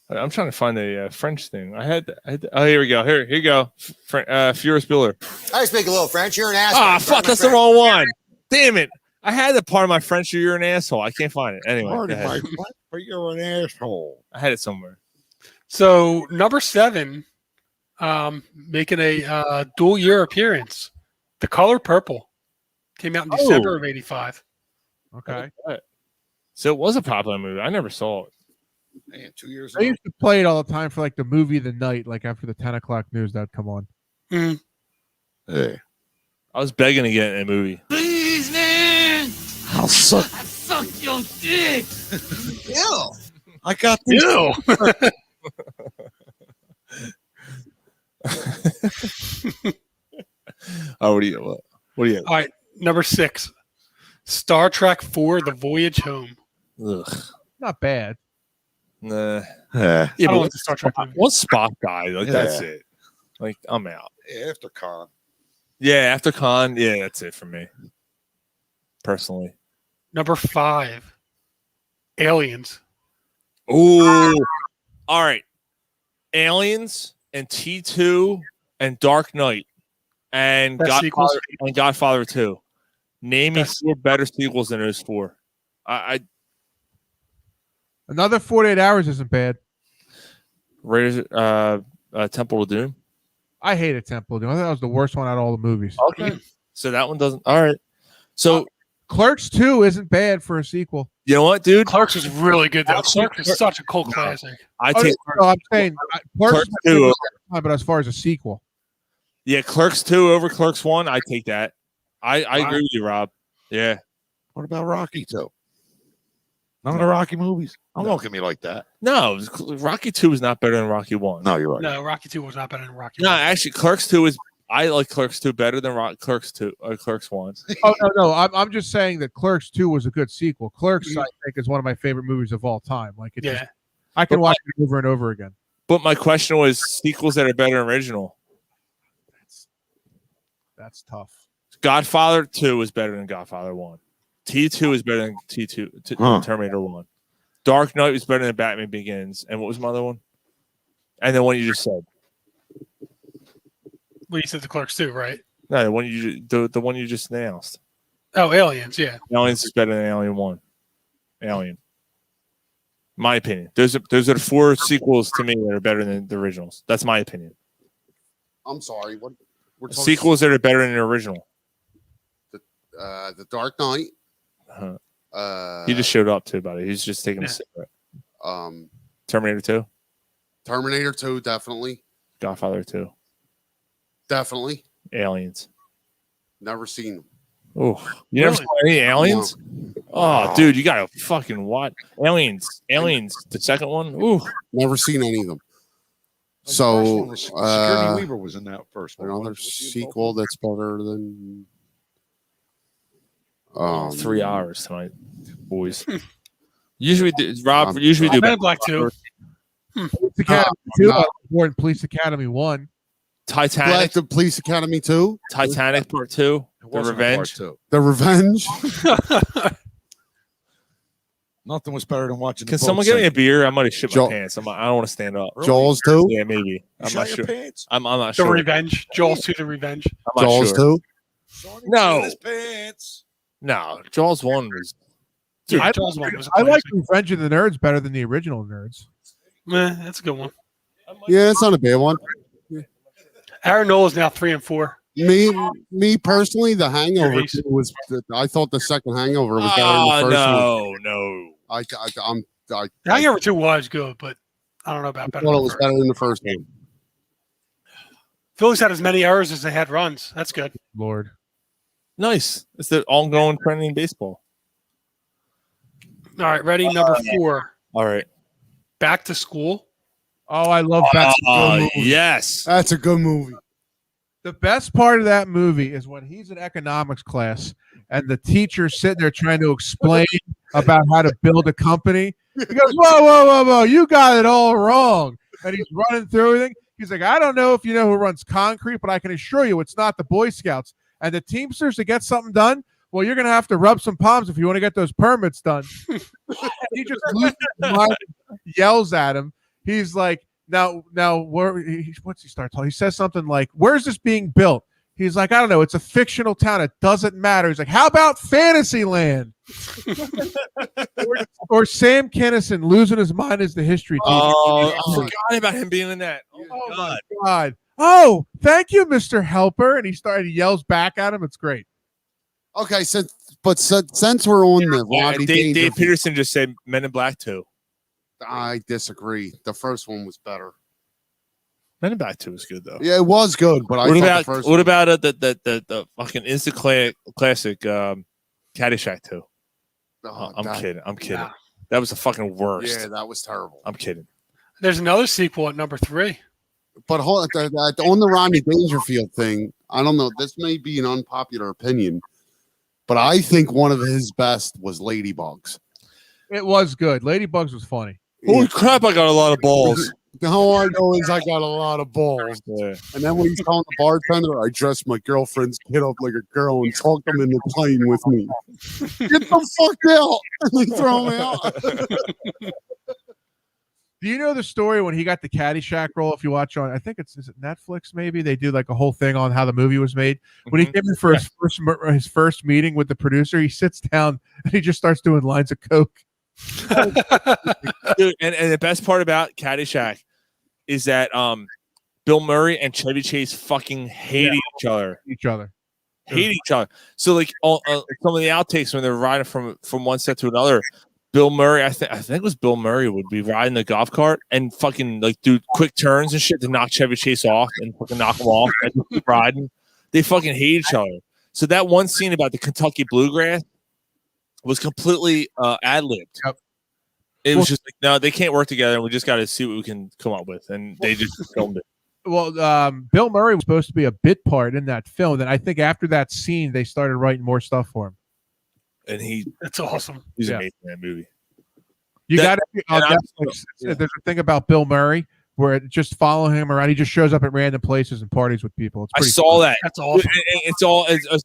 C: I'm trying to find a French thing. Oh, here we go. Here you go. Ferris Bueller.
P: I speak a little French. You're an asshole.
C: Ah, fuck, that's the wrong one. Damn it. I had the part of my French. You're an asshole. I can't find it. Anyway,
B: Pardon my French, but you're an asshole.
C: I had it somewhere.
I: So number 7, making a dual year appearance. The Color Purple came out in December of '85.
J: Okay.
C: So it was a popular movie. I never saw it.
B: Man, 2 years
J: I used to play it all the time for like the movie of the night, like after the 10 o'clock news that'd come on.
C: Hey. I was begging to get in a movie.
B: I'll suck.
G: Suck your dick.
P: Ew.
B: I got these.
I: Ew.
C: Oh, what do you?
I: All right, number 6, Star Trek 4: The Voyage Home.
C: Ugh.
J: Not bad.
C: Nah.
B: Yeah.
I: I don't like the Star Trek movie.
C: Once Spock died, like that's
B: Yeah.
C: it. Like I'm out.
B: After Con.
C: Yeah, after Khan, yeah, that's it for me. Personally.
I: Number 5, Aliens.
C: Ooh. All right. Aliens and T2 and Dark Knight and
I: Best sequels?
C: Godfather 2. Name me 4 better sequels than those 4. I
J: Another 48 Hours isn't bad.
C: Raiders Temple of Doom.
J: I hated Temple of Doom. I thought that was the worst one out of all the movies.
C: Okay. So that one doesn't. All right. So
J: Clerks 2 isn't bad for a sequel.
C: you know what, dude?
I: Clerks was really good, though. Clerks is such a cult classic.
C: I
J: Oh,
C: take
J: no, I'm saying Clerks
C: Clerks
J: is
C: 2 over.
J: but as far as a sequel,
C: Yeah, Clerks 2 over Clerks 1. I take that. I agree with you, Rob. Yeah.
B: What about Rocky 2? None of the Rocky movies? Don't look at me like that.
C: No, Rocky 2 is not better than Rocky 1.
B: No, you're right.
I: No, Rocky 2 was not better than Rocky
C: No,
I: 1.
C: actually, Clerks 2 is. I like Clerks 2 better than Clerks 2 or Clerks 1.
J: oh no, I'm just saying that Clerks 2 was a good sequel. Clerks, I think, is one of my favorite movies of all time. Like, it just, I can watch it over and over again.
C: But my question was sequels that are better than original.
J: That's tough.
C: Godfather 2 is better than Godfather 1. T2 is better than Terminator 1. Dark Knight was better than Batman Begins. And what was my other one? And the one you just said.
I: Well, you said the Clerks 2, right?
C: No, the one you just announced.
I: Oh, Aliens, yeah.
C: Aliens is better than Alien 1. Alien. My opinion. Those are the 4 sequels to me that are better than the originals. That's my opinion.
A: I'm sorry. What? We're talking
C: Sequels that are better than the original.
A: The Dark Knight.
C: He just showed up too, buddy. He's just taking a cigarette. Terminator 2.
A: Terminator 2, definitely.
C: Godfather 2.
A: Definitely.
C: Aliens.
A: Never seen them.
C: Oh, you never saw any Aliens?
A: No.
C: Oh, dude, you gotta fucking watch Aliens. Aliens, the second one. Ooh,
A: never seen any of them. So,
B: Security Weaver was in that first one.
A: Another sequel that's better than
C: 3 hours tonight, boys. Usually, Rob. Usually do
I: Men in Black 2.
J: Police Academy 2. More than Police Academy 1.
C: Titanic.
A: The Police Academy 2.
C: Titanic Part 2. The Revenge.
A: The Revenge.
B: Nothing was better than watching.
C: Can someone get me a beer? I might have shit my pants. I don't want to stand up.
A: Jaws 2.
C: Yeah, maybe. I'm not sure. I'm not
I: The
C: sure.
I: Revenge. Jaws 2, The Revenge.
C: I'm not
A: Jaws
C: sure.
A: 2.
C: No.
B: His pants.
C: No. Jaws 1 was.
I: Dude,
J: I,
I: Jaws 1 was a
J: I like
I: classic.
J: Revenge of the Nerds better than the original Nerds.
I: That's a good one.
A: Yeah, it's not a bad one.
I: Aaron Noel is now 3 and 4.
A: Me personally, The Hangover
I: Ace.
A: was. I thought the second Hangover was better than the first one.
C: No.
A: I
I: Hangover 2 was good, but I don't know about better.
A: thought it
I: than
A: was
I: first.
A: better than the first one.
I: Phillies had as many errors as they had runs. That's good.
J: Lord.
C: Nice. It's the ongoing trend in baseball.
I: All right, ready? Number 4.
C: All right.
I: Back to School.
J: Oh, I love that.
C: Yes.
A: That's a good movie.
J: The best part of that movie is when he's in economics class and the teacher's sitting there trying to explain about how to build a company. He goes, whoa, you got it all wrong. And he's running through everything. He's like, I don't know if you know who runs concrete, but I can assure you it's not the Boy Scouts. And the Teamsters to get something done, well, you're going to have to rub some palms if you want to get those permits done. He just loses his mind and yells at him. He's like, now, what's he start talking? He says something like, where's this being built? He's like, I don't know. It's a fictional town. It doesn't matter. He's like, how about Fantasyland? or Sam Kinison losing his mind as the history teacher.
C: Oh, I forgot about him being in that.
J: Oh my God. Oh, thank you, Mr. Helper. And he yells back at him. It's great.
A: Okay, since we're on the Rodney
C: Dave
A: Dangerfield-
C: Peterson just said Men in Black 2.
A: I disagree. The first one was better.
C: Men in Black 2 was good though.
A: Yeah, it was good, but
C: What
A: I
C: about
A: thought the first
C: what about the fucking instant classic Caddyshack 2? I'm kidding. I'm kidding.
I: Nah.
C: That was the fucking worst.
A: Yeah, that was terrible.
C: I'm kidding.
I: There's another sequel at number 3.
A: But on the Rodney Dangerfield thing, I don't know. This may be an unpopular opinion, but I think one of his best was Ladybugs.
J: It was good. Ladybugs was funny.
C: Holy crap! I got a lot of balls.
A: All I know is I got a lot of balls.
C: Yeah.
A: And then when he's telling the bartender, I dressed my girlfriend's kid up like a girl and talked him into playing with me. Get the fuck out! And they throw me out.
J: Do you know the story when he got the Caddyshack role? If you watch on, I think is it Netflix? Maybe they do like a whole thing on how the movie was made. When he came in for his first meeting with the producer, he sits down and he just starts doing lines of coke.
C: Dude, and the best part about Caddyshack is that Bill Murray and Chevy Chase fucking hate each other. Hate each other. So like some of the outtakes when they're riding from one set to another, Bill Murray, I think it was Bill Murray would be riding the golf cart and fucking like do quick turns and shit to knock Chevy Chase off and fucking knock him off and keep riding. They fucking hate each other. So that one scene about the Kentucky bluegrass was completely ad-libbed.
J: Yep.
C: It was just like, no, they can't work together, and we just got to see what we can come up with. And they just filmed it.
J: Well, Bill Murray was supposed to be a bit part in that film. And I think after that scene, they started writing more stuff for him.
C: And
I: that's awesome.
C: He's amazing in that movie.
J: You got to. There's a thing about Bill Murray where it just follow him around. He just shows up at random places and parties with people. It's
C: I
J: pretty
C: saw
J: fun.
C: that.
I: That's awesome.
C: It's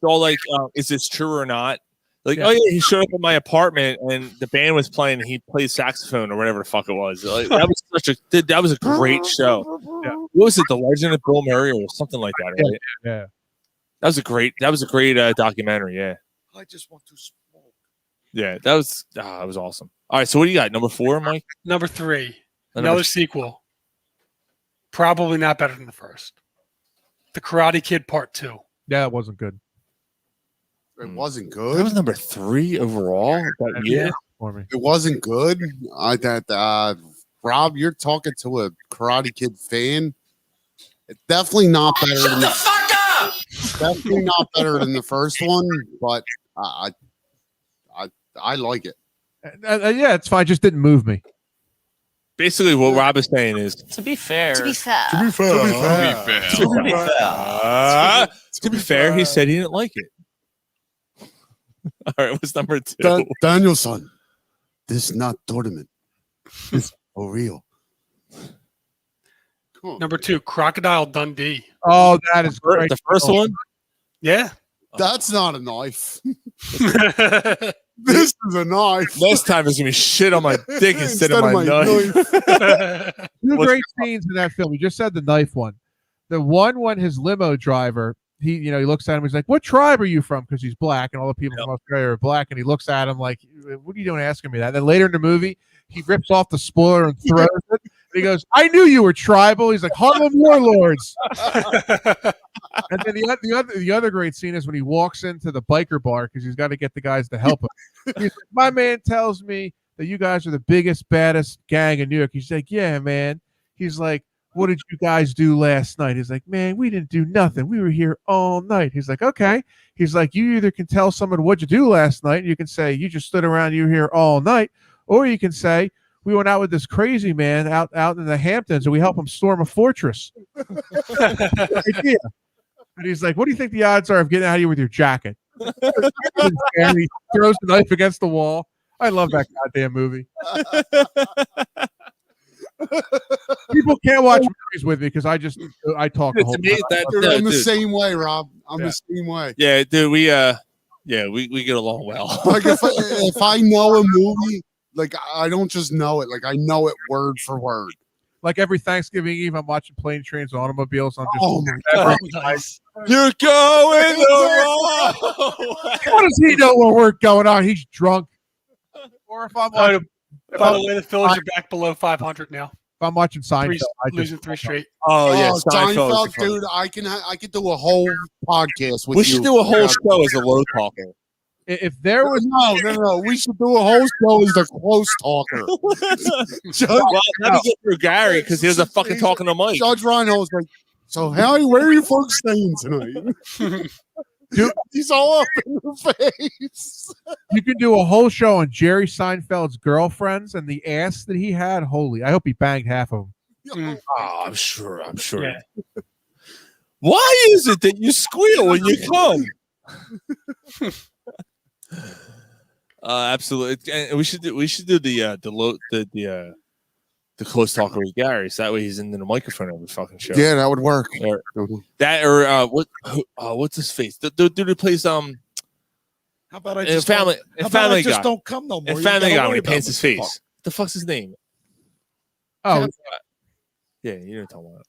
C: all like, is this true or not? Like, oh yeah, he showed up at my apartment and the band was playing. And he played saxophone or whatever the fuck it was. Like, that was a great show. Yeah. What was it? The Legend of Bill Murray or something like that, right?
J: Yeah.
C: That was a great documentary. Yeah.
B: I just want to smoke.
C: Yeah, that was awesome. All right, so what do you got? Number 4, Mike?
I: Number 3. Another sequel. Probably not better than the first. The Karate Kid Part 2.
J: Yeah, it wasn't good.
A: It wasn't good.
C: That was number 3 overall that year
J: for me.
A: It wasn't good. Rob, you're talking to a Karate Kid fan. It's definitely not better than the fuck up. Definitely not better than the first one, but I like it.
J: Yeah, it's fine. Just didn't move me.
C: Basically, what Rob is saying is
Q: To be fair.
C: to be fair, he said he didn't like it. All right, what's number 2?
A: Danielson, this is not tournament. This is for real.
I: Number 2, Crocodile Dundee.
J: Oh, that is great.
C: The first one?
I: Yeah.
A: That's not a knife. This is a knife.
C: Next time it's gonna be shit on my dick instead of my knife.
J: Two great scenes in that film. You just said the knife one. The one when his limo driver, he looks at him. He's like, "What tribe are you from?" Because he's black, and all the people from Australia are black. And he looks at him like, "What are you doing asking me that?" And then later in the movie, he rips off the spoiler and throws it. And he goes, "I knew you were tribal." He's like, "Harlem Warlords." And then the other great scene is when he walks into the biker bar because he's got to get the guys to help him. He's like, "My man tells me that you guys are the biggest, baddest gang in New York." He's like, "Yeah, man." He's like, "What did you guys do last night?" He's like, "Man, we didn't do nothing. We were here all night." He's like, "Okay." He's like, "You either can tell someone what you do last night, and you can say you just stood around, you were here all night, or you can say we went out with this crazy man out in the Hamptons and we helped him storm a fortress." Idea. And he's like, "What do you think the odds are of getting out of here with your jacket?" And he throws the knife against the wall. I love that goddamn movie. People can't watch movies with me because I talk the whole time.
A: I'm the same way, Rob. I'm the same way.
C: Yeah, dude, we get along well.
A: Like if I know a movie, like I don't just know it, like I know it word for word.
J: Like every Thanksgiving Eve, I'm watching Plane, Trains, and Automobiles. I'm just
A: oh my God.
I: Nice.
C: You're going the wrong.
J: What does he know what we're going on? He's drunk. Or if I'm watching,
I: by the way, the Phillies are back below 500 now.
J: If I'm watching Seinfeld,
I: Losing 3 straight.
C: Oh yeah,
A: Seinfeld, dude. I could do a whole podcast with you.
C: We should do a whole show as a low talker.
J: If there was
A: no, we should do a whole show as the close talker.
C: Well, let me get through Gary because he was a fucking talking to Mike.
A: Judge Reinhold's like, "So where are you folks staying tonight?" He's all up in her face.
J: You can do a whole show on Jerry Seinfeld's girlfriends and the ass that he had. Holy, I hope he banged half of them.
C: Oh, I'm sure.
I: Yeah.
C: Why is it that you squeal when you come? Absolutely, and we should do the close talker with Gary, so that way he's in the microphone of the fucking show.
A: Yeah, that would work.
C: What's his face? The dude who plays
B: How about I just
C: Family Guy.
B: don't come no more?
C: And
B: You
C: Family
B: gotta
C: Guy when
B: worry
C: he
B: about
C: paints
B: what
C: his
B: the fuck.
C: face. The fuck's his name?
J: Oh,
C: Yeah, you know what I'm talking about.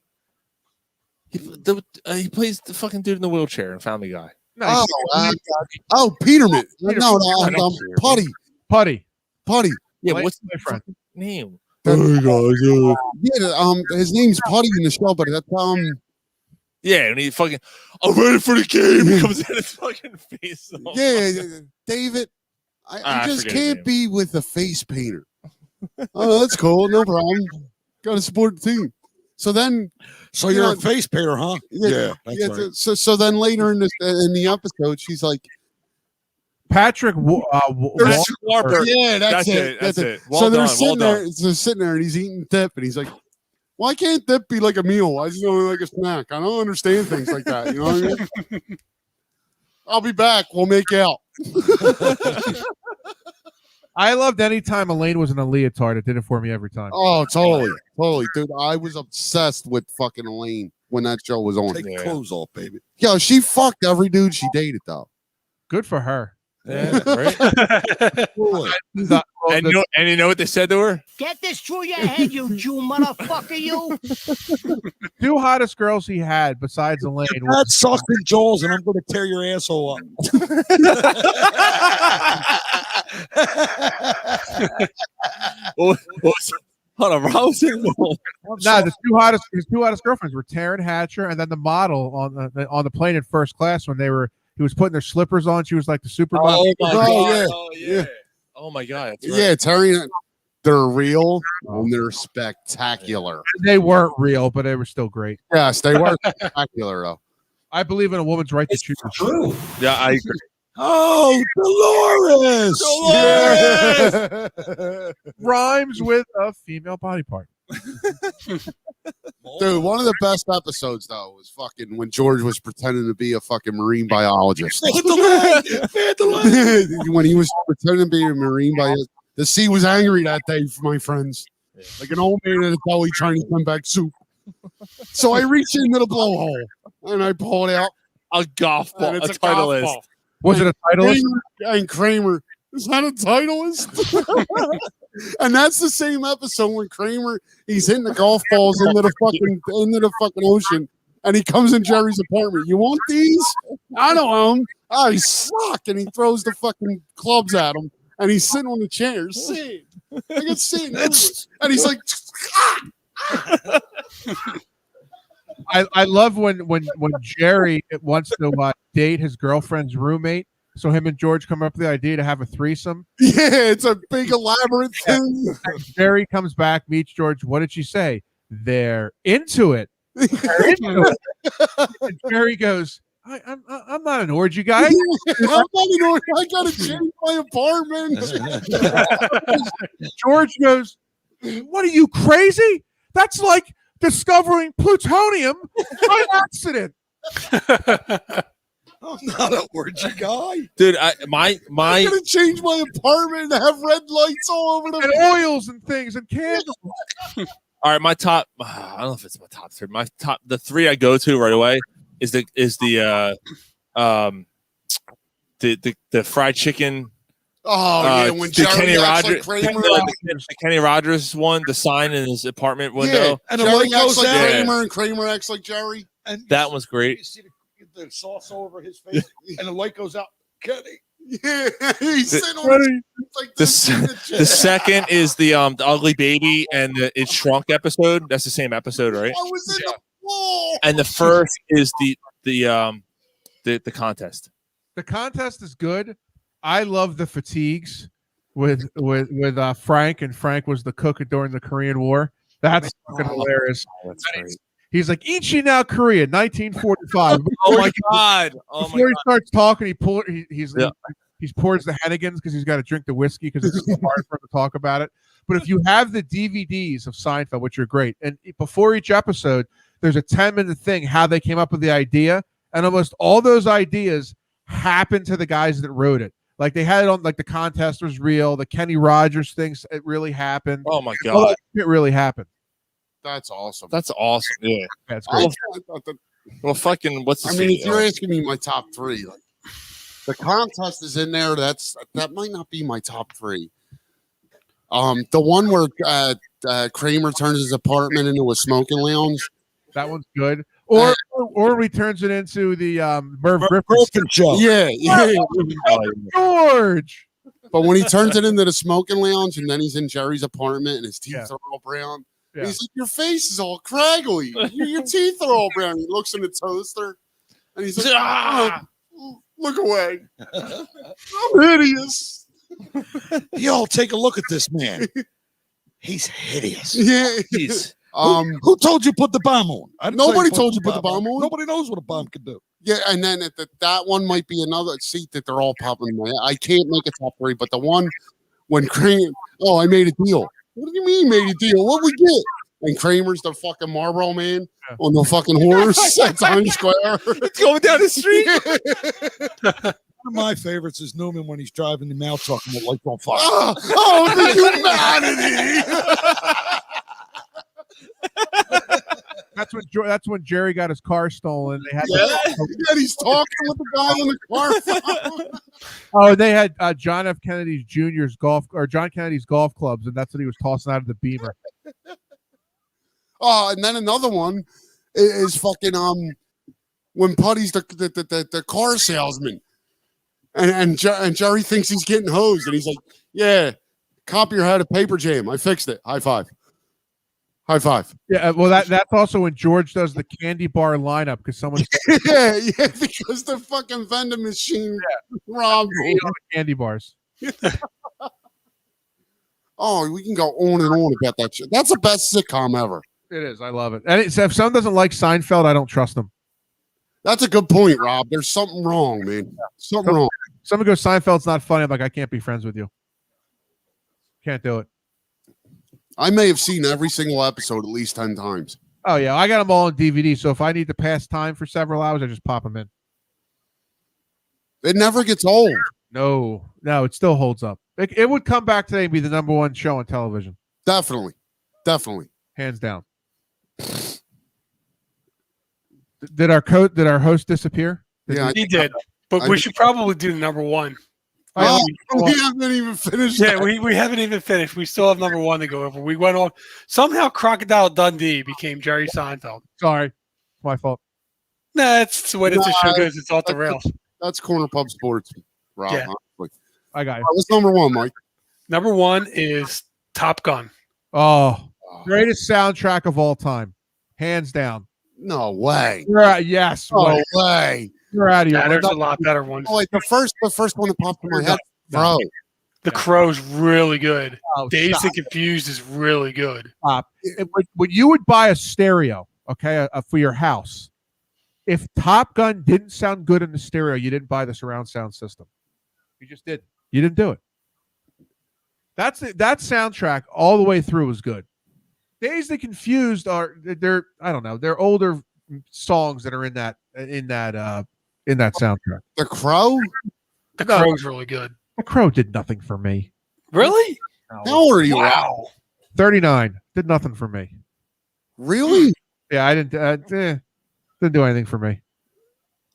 C: He plays the fucking dude in the wheelchair in Family Guy.
J: nice.
A: Peterman. No, Putty.
C: Yeah,
J: Blake-
C: what's
J: my
C: the
J: friend.
C: fucking name?
A: Yeah, his name's Putty in the show, but that's
C: Yeah, and he fucking, I'm ready for the game. He comes in his fucking face.
A: David. I
C: I
A: just
C: forget his
A: can't be with a face painter. Oh, that's cool. No problem. Got to support the team. So then,
B: So you're a face painter, huh? That's right.
A: So then later in the episode, she's like,
J: Patrick.
C: Warburton.
A: yeah, that's
C: That's
A: it.
C: it. Well
A: So they're
C: done.
A: sitting
C: Well
A: there.
C: done.
A: So they're sitting there, and he's eating dip, and he's like, "Why can't dip be like a meal? Why is it only like a snack? I don't understand things like that. You know what I mean? I'll be back. We'll make out."
J: I loved any time Elaine was in a leotard. It did it for me every time.
A: Oh, totally, dude. I was obsessed with fucking Elaine when that show was on.
B: Take clothes off, baby.
A: Yo, she fucked every dude she dated, though.
J: Good for her.
C: Yeah, right. And you know what they said to her?
P: Get this through your head, you Jew motherfucker, you.
J: Two hottest girls he had besides Elaine.
B: That sucks in Joel's, and I'm going to tear your asshole up.
C: Hold on, Robinson.
J: No, his two hottest girlfriends were Taryn Hatcher and then the model on the plane in first class when he was putting their slippers on. She was like the supermodel.
C: Oh my god. That's
A: Yeah, Terry. They're real and they're spectacular.
J: They weren't real, but they were still great.
A: Yes, they were spectacular though.
J: I believe in a woman's right to choose.
C: True. Yeah, I agree.
B: Oh, Dolores!
J: Rhymes with a female body part.
A: Dude, one of the best episodes though was fucking when George was pretending to be a fucking marine biologist. When he was pretending to be a marine biologist, the sea was angry that day, my friends. Like an old man at a deli trying to come back soup. So I reached into the blowhole and I pulled out
C: a golf ball.
A: And it's
C: a Titleist.
A: golf ball.
J: Was it a Titleist?
A: And Kramer, is that a Titleist? And that's the same episode when Kramer he's hitting the golf balls into the fucking ocean, and he comes in Jerry's apartment. You want these? I don't want them. Oh, he suck, and he throws the fucking clubs at him, and he's sitting on the chair. See, I can see it, and he's like.
J: I love when Jerry wants to date his girlfriend's roommate. So him and George come up with the idea to have a threesome.
A: Yeah, it's a big elaborate thing.
J: Jerry comes back, meets George. What did she say? They're into it. They're into it. And Jerry goes, I'm not an orgy guy.
A: I'm not an orgy. I gotta change my apartment.
J: George goes, what are you, crazy? That's like discovering plutonium by accident.
B: I'm not an orgy guy,
C: dude. I'm
A: gonna change my apartment and have red lights all over
J: and oils and things and candles.
C: All right, my top. I don't know if it's my top three. The three I go to right away is the fried chicken.
A: Oh yeah, when
C: the
A: Jerry
C: Kenny
A: acts
C: Rogers,
A: like Kramer,
C: the Kenny Rogers one, the sign in his apartment window,
A: yeah, and Jerry acts like
C: out.
A: Kramer, and Kramer acts like Jerry.
B: And
C: that was great.
B: You see the sauce all over his face, and the light goes out. Kenny,
A: yeah, he's sitting on like
C: the second is the Ugly Baby and the It Shrunk episode. That's the same episode, right?
A: I was in the wall.
C: And the first is the contest.
J: The contest is good. I love the fatigues with Frank, and Frank was the cook during the Korean War. That's fucking hilarious.
C: That's great.
J: He's like, Ichi now Korea, 1945.
C: Oh my God! Oh my
J: Before he
C: God!
J: starts talking, he pours the Hennigans because he's got to drink the whiskey because it's so hard for him to talk about it. But if you have the DVDs of Seinfeld, which are great, and before each episode, there's a 10-minute thing how they came up with the idea, and almost all those ideas happened to the guys that wrote it. Like they had it on, like the contest was real, the Kenny Rogers things, it really happened.
C: Oh my
J: All
C: God!
J: that shit really happened.
A: That's awesome.
C: That's awesome. Yeah.
J: That's great.
C: Well, fucking, what's the?
A: I mean, if you're asking me my top three, like the contest is in there. That might not be my top three. The one where Kramer turns his apartment into a smoking lounge.
J: That one's good. Or he turns it into the Merv
B: Griffin show.
A: Yeah.
J: George.
A: But when he turns it into the smoking lounge, and then he's in Jerry's apartment, and his teeth are all brown.
J: Yeah.
A: He's like, your face is all craggly. Your teeth are all brown. He looks in the toaster, and he's like, look away. I'm hideous.
B: Yo, take a look at this man. He's hideous.
A: Yeah.
B: Who told you put the bomb on?
A: Nobody told you put the bomb on.
B: Nobody knows what a bomb can do.
A: Yeah, and then that one might be another seat that they're all popping in. I can't make a top three, but the one when Kramer, I made a deal. What do you mean made a deal? What we get? And Kramer's the fucking Marlboro man on the fucking horse at Times Square.
C: It's going down the street.
B: One of my favorites is Newman when he's driving the mail truck and the lights on fire.
A: The humanity.
J: That's when Jerry got his car stolen. They had
A: he's talking with the guy in the car.
J: Oh, they had John F. Kennedy's Jr.'s John Kennedy's golf clubs, and that's what he was tossing out of the Beamer.
A: Oh, and then another one is fucking when Putty's the car salesman, and Jerry thinks he's getting hosed, and he's like, "Yeah, copier had a paper jam. I fixed it. High five." High five.
J: Yeah, well, that's also when George does the candy bar lineup because someone
A: yeah, because the fucking vending machine robbed him.
J: Candy bars.
A: Oh, we can go on and on about that shit. That's the best sitcom ever.
J: It is. I love it. And if someone doesn't like Seinfeld, I don't trust them.
A: That's a good point, Rob. There's something wrong, man. Something wrong.
J: Someone goes, Seinfeld's not funny. I'm like, I can't be friends with you. Can't do it.
A: I may have seen every single episode at least 10 times.
J: Oh, yeah. I got them all on DVD. So if I need to pass time for several hours, I just pop them in.
A: It never gets old.
J: No, it still holds up. It would come back today and be the number one show on television.
A: Definitely.
J: Hands down. Did our host disappear?
I: He did. But we should probably do number one.
A: We haven't even finished.
I: Yeah, we haven't even finished. We still have number one to go over. We went on. Somehow Crocodile Dundee became Jerry Seinfeld.
J: Sorry. My fault.
I: Nah, that's the way that the show goes. It's off the rails.
A: That's Corner Pub Sports, Rob.
I: Yeah.
J: I got you.
A: What's number one, Mike?
I: Number one is Top Gun.
J: Oh, greatest soundtrack of all time. Hands down.
A: No way.
J: Yes.
A: No way.
J: You're out of here.
I: Yeah, there's a lot better ones.
A: Oh, like the first one that popped in my head, bro.
I: The Crow's really good.
J: Oh,
I: Dazed and Confused is really good.
J: When you would buy a stereo, okay, for your house, if Top Gun didn't sound good in the stereo, you didn't buy the surround sound system. You just didn't. You didn't do it. That soundtrack all the way through was good. Dazed and Confused they're I don't know, they're older songs that are in that soundtrack.
A: The Crow?
I: The Crow's really good.
J: The Crow did nothing for me.
I: Really?
A: How old are you?
I: Wow.
J: 39. Did nothing for me.
A: Really?
J: Yeah, I didn't do anything for me.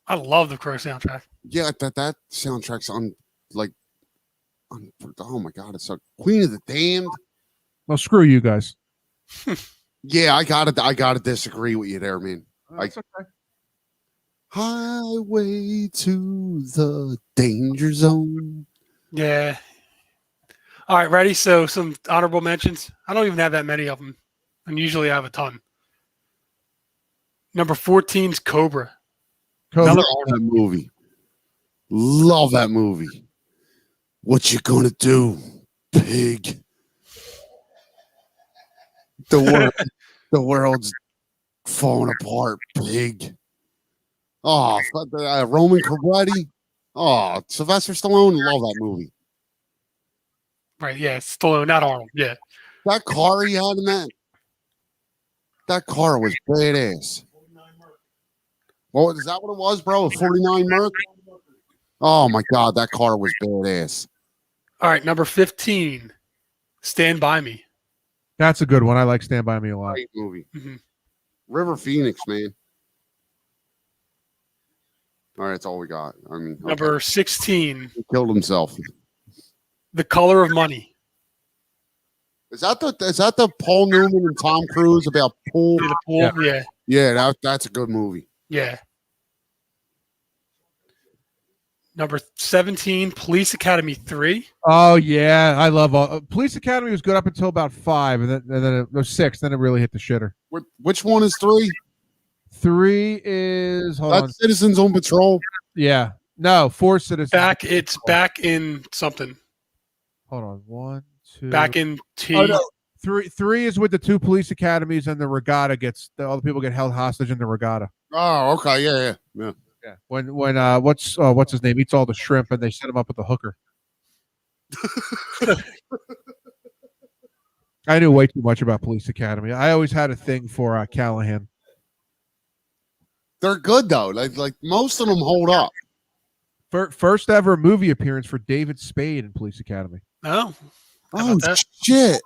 I: I love the Crow soundtrack.
A: Yeah, that soundtrack's oh my god, it's so Queen of the Damned.
J: Well, screw you guys.
A: Yeah, I gotta disagree with you there, man.
J: That's okay.
A: Highway to the danger zone.
I: Yeah. All right, ready? So some honorable mentions. I don't even have that many of them. And usually I have a ton. Number 14 is Cobra.
A: Love that movie. Love that movie. What you gonna do, pig? The world's falling apart, big. Oh, Roman Cabretti. Oh, Sylvester Stallone. Love that movie.
I: Right, yeah, Stallone, not Arnold. Yeah.
A: That car he had in that car was badass. Well, is that what it was, bro? A 49 Merc? Oh my God, that car was badass.
I: All right, number 15, Stand By Me.
J: That's a good one. I like Stand By Me a lot.
A: Great movie.
I: Mm-hmm.
A: River Phoenix, man. All right, that's all we got. I mean, okay.
I: Number 16,
A: He killed himself.
I: The Color of Money.
A: Is that the Paul Newman and Tom Cruise about pool?
I: Yeah, the pool. Yeah.
A: Yeah, that's a good movie.
I: Yeah. Number 17, Police Academy 3.
J: Oh yeah, I love all. Police Academy was good up until about 5, and then it was 6. Then it really hit the shitter.
A: Which one is 3?
J: 3 is
A: That's Citizens on Patrol.
J: Yeah, no, 4 Citizens.
I: It's back in something.
J: Hold on, 1, 2.
I: Back in T.
J: Oh, no. 3 is with the 2 police academies, and the regatta all the people get held hostage in the regatta.
A: Oh, okay, yeah.
J: Yeah, when what's his name eats all the shrimp and they set him up with the hooker. I knew way too much about Police Academy. I always had a thing for Callahan.
A: They're good though. Like most of them hold up.
J: First ever movie appearance for David Spade in Police Academy.
I: Oh,
A: shit!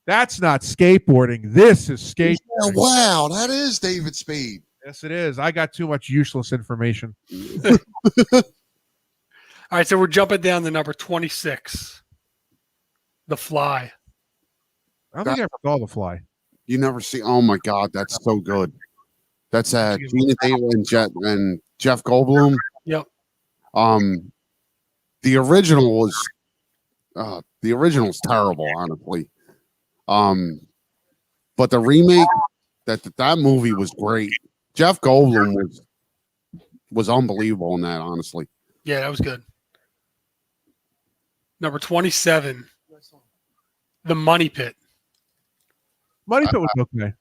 J: That's not skateboarding. This is skateboarding.
A: Yeah, wow, that is David Spade.
J: Yes, it is. I got too much useless information.
I: All right, so we're jumping down to number 26, The Fly.
J: I don't think I ever saw The Fly.
A: You never see? Oh my God, that's so good. That's Gina Davis and Jeff Goldblum.
I: Yep.
A: The original was terrible, honestly. But the remake, that movie was great. Jeff Goldblum was unbelievable in that, honestly.
I: Yeah, that was good. Number 27, The Money Pit.
J: Money Pit was okay.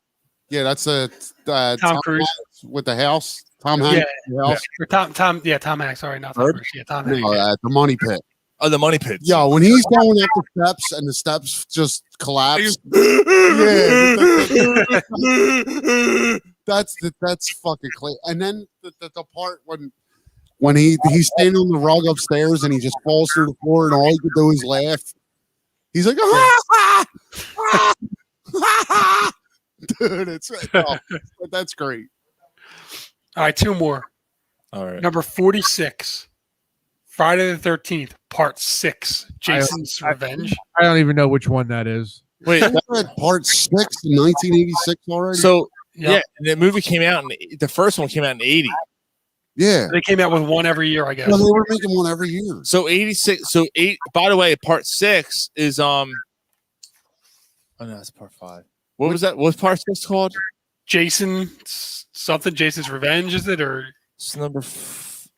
A: Yeah, that's
I: Tom Cruise
A: Hanks with the house. Tom Hanks.
I: Yeah, Tom Hanks. Sorry, not Tom Cruise. Yeah, Tom Hanks.
A: The Money Pit.
C: Oh, the Money Pit.
A: Yeah, when he's going up the steps and the steps just collapse. That's fucking clear. And then the part when he's standing on the rug upstairs and he just falls through the floor and all he can do is laugh. He's like, dude, that's great.
I: All right, 2 more.
C: All right.
I: Number 46, Friday the 13th, Part 6, Jason's Revenge.
J: I don't even know which one that is.
C: Wait,
A: that Part 6 in 1986 already?
C: So, yeah, the movie came out, the first one came out in 80.
A: Yeah.
I: They came out with one every year, I guess.
A: Well, they were making one every year.
C: So 86. So 8. By the way, Part 6 is Oh no, that's Part 5. What was that? What's Part 6 called?
I: Jason's Revenge, is it, or
C: it's number?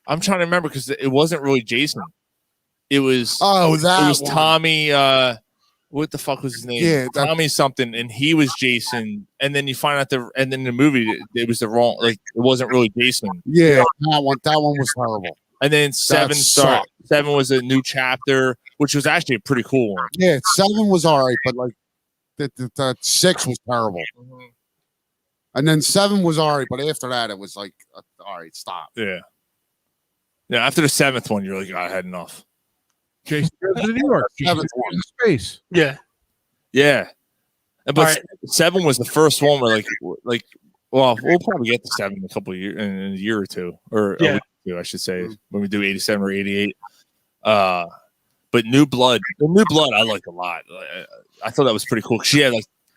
C: I'm trying to remember because it wasn't really Jason. It was
A: that
C: it was
A: one.
C: Tommy. What the fuck was his name?
A: Yeah,
C: Tommy something, and he was Jason. And then you find out and then the movie it was the wrong. Like it wasn't really Jason.
A: Yeah, that one was horrible.
C: And then 7 started. 7 was a new chapter, which was actually a pretty cool one.
A: Yeah, 7 was all right, but like the 6 was terrible.
C: Mm-hmm.
A: And then 7 was all right, but after that, it was like, all right, stop.
C: Yeah. Yeah, after the 7th one, you're like, I had enough.
J: Jason goes to New York.
A: 7th one.
J: Space.
I: yeah.
C: Yeah. But 7 was the first one where like well, we'll probably get to 7 in a couple of years, in a year or two, or a week or two, I should say, when we do 87 or 88. But the New Blood I liked a lot. I thought that was pretty cool. She had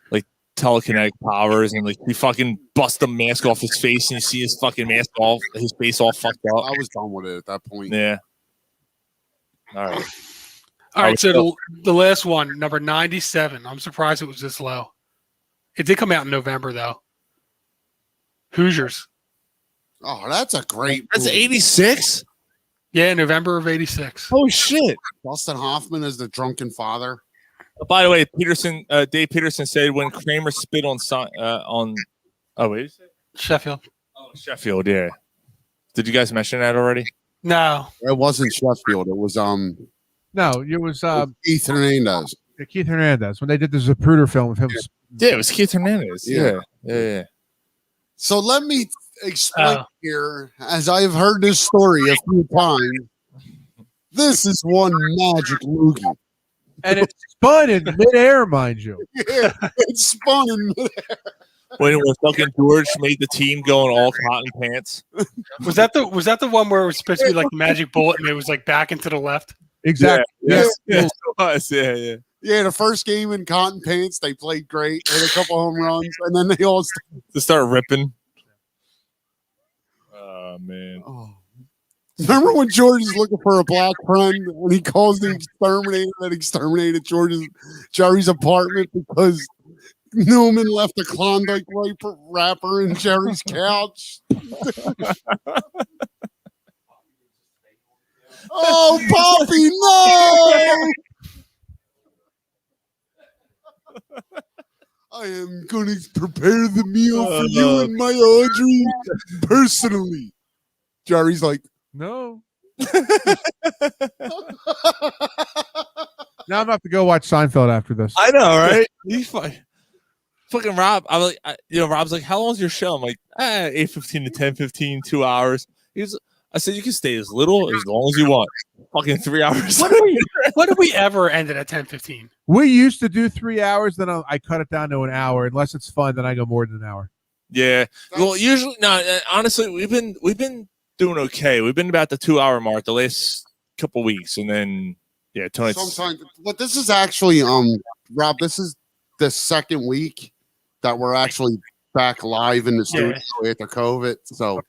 C: like telekinetic powers, and like he fucking bust the mask off his face, and you see his fucking mask off, his face all fucked up.
A: I was done with it at that point.
C: Yeah. All
I: right. So the last one, number 97. I'm surprised it was this low. It did come out in November though. Hoosiers.
A: Oh, that's a great.
C: That's 86.
I: Yeah, November of 86.
C: Oh shit!
A: Dustin Hoffman is the drunken father.
C: By the way, Dave Peterson said when Kramer spit on Oh, wait.
I: Sheffield.
C: Oh, Sheffield, yeah. Did you guys mention that already?
I: No.
A: It wasn't Sheffield. It was
J: No, it was
A: Keith Hernandez.
J: Keith Hernandez when they did the Zapruder film of him.
C: Yeah, it was Keith Hernandez. Yeah.
A: So let me explain here, as I have heard this story a few times. This is one magic loogie.
J: And it spun in midair, mind you.
A: Yeah, it spun in midair.
C: When fucking George made the team go in all cotton pants.
I: Was that the one where it was supposed to be like the magic bullet and it was like back into the left?
J: Exactly.
C: Yeah.
A: Yeah, the first game in cotton pants, they played great. They had a couple home runs, and then they all
C: start ripping. Oh man.
A: Remember when George is looking for a black friend and he calls the exterminator that exterminated Jerry's apartment because Newman left a Klondike wrapper in Jerry's couch? Oh, Poppy, no! I am going to prepare the meal for you and my Audrey personally. Jerry's like,
J: no. Now I'm gonna have to go watch Seinfeld after this.
C: I know, right? He's fucking Rob. I'm like, Rob's like, how long's your show? I'm like, 8:15 to 10:15, 2 hours. I said, you can stay as little as long as you want. Fucking 3 hours.
I: When did we ever end it at 10:15?
J: We used to do 3 hours, then I cut it down to an hour. Unless it's fun, then I go more than an hour.
C: Yeah. Well, usually, no. Honestly, we've been doing okay. We've been about the 2 hour mark the last couple weeks, and then tonight's
A: sometimes. But this is actually, Rob. This is the second week that we're actually back live in the studio after COVID. So,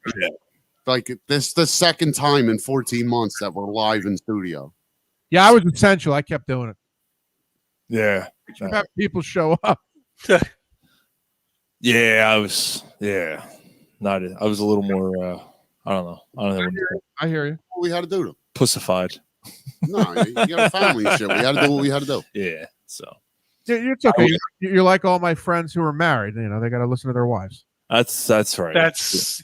A: like, this is the second time in 14 months that we're live in studio.
J: Yeah, I was essential. I kept doing it.
C: Yeah.
J: Have people show up.
C: Yeah, I was. Yeah, I was a little more. I don't know.
J: I hear you.
A: What we had to do to
C: pussified.
A: No, you got a family and shit. We had to do what we had to do.
C: Yeah. So
J: it's okay. You're like all my friends who are married. You know, they got to listen to their wives.
C: That's right.
I: It's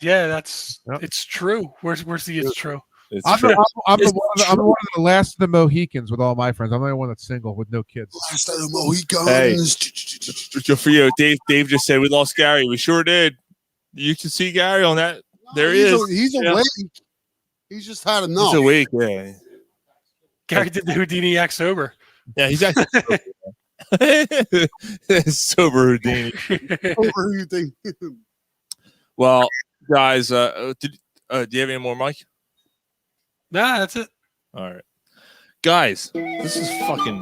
I: true. Where's the it's true?
J: I'm one of the last of the Mohicans with all my friends. I'm the only one that's single with no kids.
A: Last of the Mohicans.
C: Hey, good for you. Dave just said we lost Gary. We sure did. You can see Gary on that. There he is.
A: He's awake. He's just had enough.
C: He's awake, yeah.
I: Gary did the Houdini act sober.
C: Yeah, he's actually sober Houdini.
A: Sober Houdini.
C: Well, guys, do you have any more, Mike?
I: Nah, that's it.
C: All right. Guys, this is fucking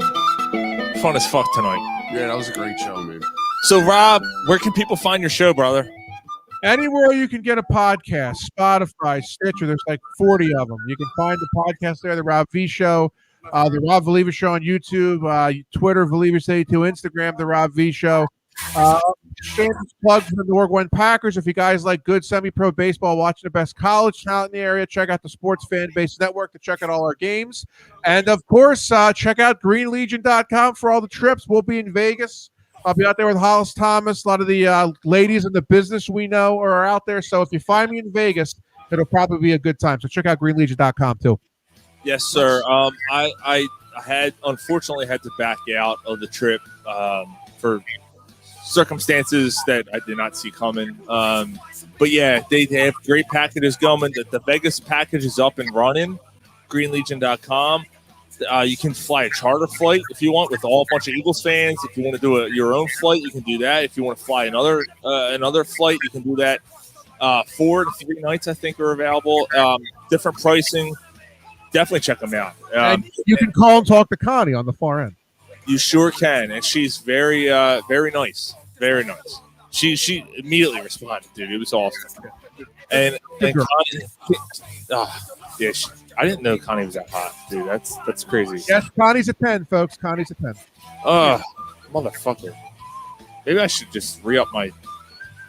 C: fun as fuck tonight.
A: Yeah, that was a great show, man.
C: So, Rob, where can people find your show, brother?
J: Anywhere you can get a podcast, Spotify, Stitcher, there's like 40 of them. You can find the podcast there, The Rob V Show, The Rob Velvis Show on YouTube, Twitter, Velvis82, Instagram, The Rob V Show. Shameless plug for the New York Packers. If you guys like good semi-pro baseball, watching the best college talent in the area, check out the Sports Fan Base Network to check out all our games. And, of course, check out greenlegion.com for all the trips. We'll be in Vegas. I'll be out there with Hollis Thomas. A lot of the ladies in the business we know are out there. So if you find me in Vegas, it'll probably be a good time. So check out greenlegion.com too.
C: Yes, sir. I had unfortunately had to back out of the trip for circumstances that I did not see coming. But yeah, they have great packages going. The Vegas package is up and running. greenlegion.com. You can fly a charter flight if you want with a bunch of Eagles fans. If you want to do your own flight, you can do that. If you want to fly another flight, you can do that. 4 to 3 nights, I think, are available. Different pricing. Definitely check them out.
J: And you can call and talk to Connie on the far end.
C: You sure can, and she's very, very nice. Very nice. She immediately responded, dude. It was awesome. And Connie, yeah. I didn't know Connie was that hot, dude. That's crazy.
J: Yes, Connie's a 10, folks. Connie's a 10.
C: Motherfucker. Maybe I should just re-up my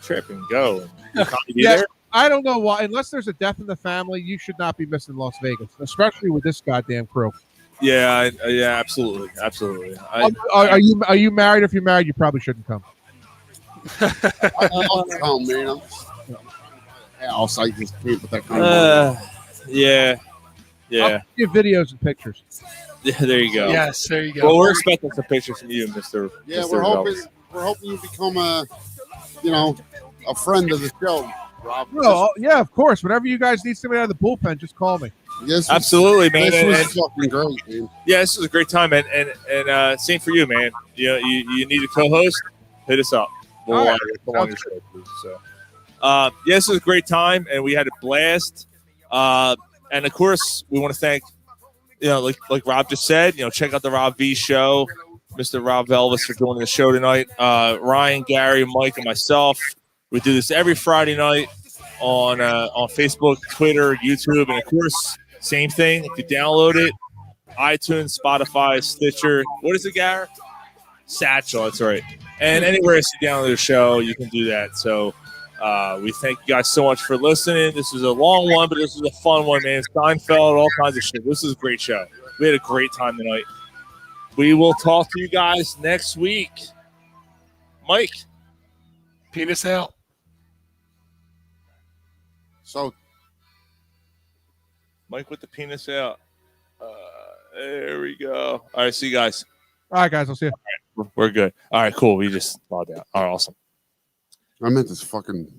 C: trip and go. And Connie be there?
J: I don't know why. Unless there's a death in the family, you should not be missing Las Vegas, especially with this goddamn crew.
C: Yeah, absolutely.
J: Are you married? If you're married, you probably shouldn't come.
A: Oh man, I'll say this can't put that kind of money.
C: Yeah.
J: I'll give videos and pictures.
C: Yeah, there you go.
I: Yes, there you go.
C: Well, we're expecting some pictures from you, Mr.
A: Yeah,
C: Mr.
A: we're hoping
C: Velvis.
A: you become a friend of the show, Rob.
J: Yeah, of course. Whenever you guys need somebody out of the bullpen, just call me.
A: Yes,
C: Absolutely, man.
A: This was
C: And-
A: fucking great, man.
C: Yeah, this was a great time, and same for you, man. You need a co-host? Hit us up. We'll
J: All right.
C: come on your show, please. So, yeah, this was a great time, and we had a blast. And of course, we want to thank, like Rob just said, check out the Rob V show, Mr. Rob Velvis for joining the show tonight. Ryan, Gary, Mike, and myself. We do this every Friday night on Facebook, Twitter, YouTube, and of course, same thing. If you download it, iTunes, Spotify, Stitcher. What is it, Gary? Satchel. That's right. And anywhere else you download the show, you can do that. So we thank you guys so much for listening. This was a long one, but this was a fun one, man. Seinfeld, all kinds of shit. This is a great show. We had a great time tonight. We will talk to you guys next week. Mike.
I: Penis out.
A: So,
C: Mike with the penis out. There we go. All right, see you guys.
J: All right, guys. I'll see you.
C: We're good. All right, cool. We just logged out. All right, awesome.
A: I meant this fucking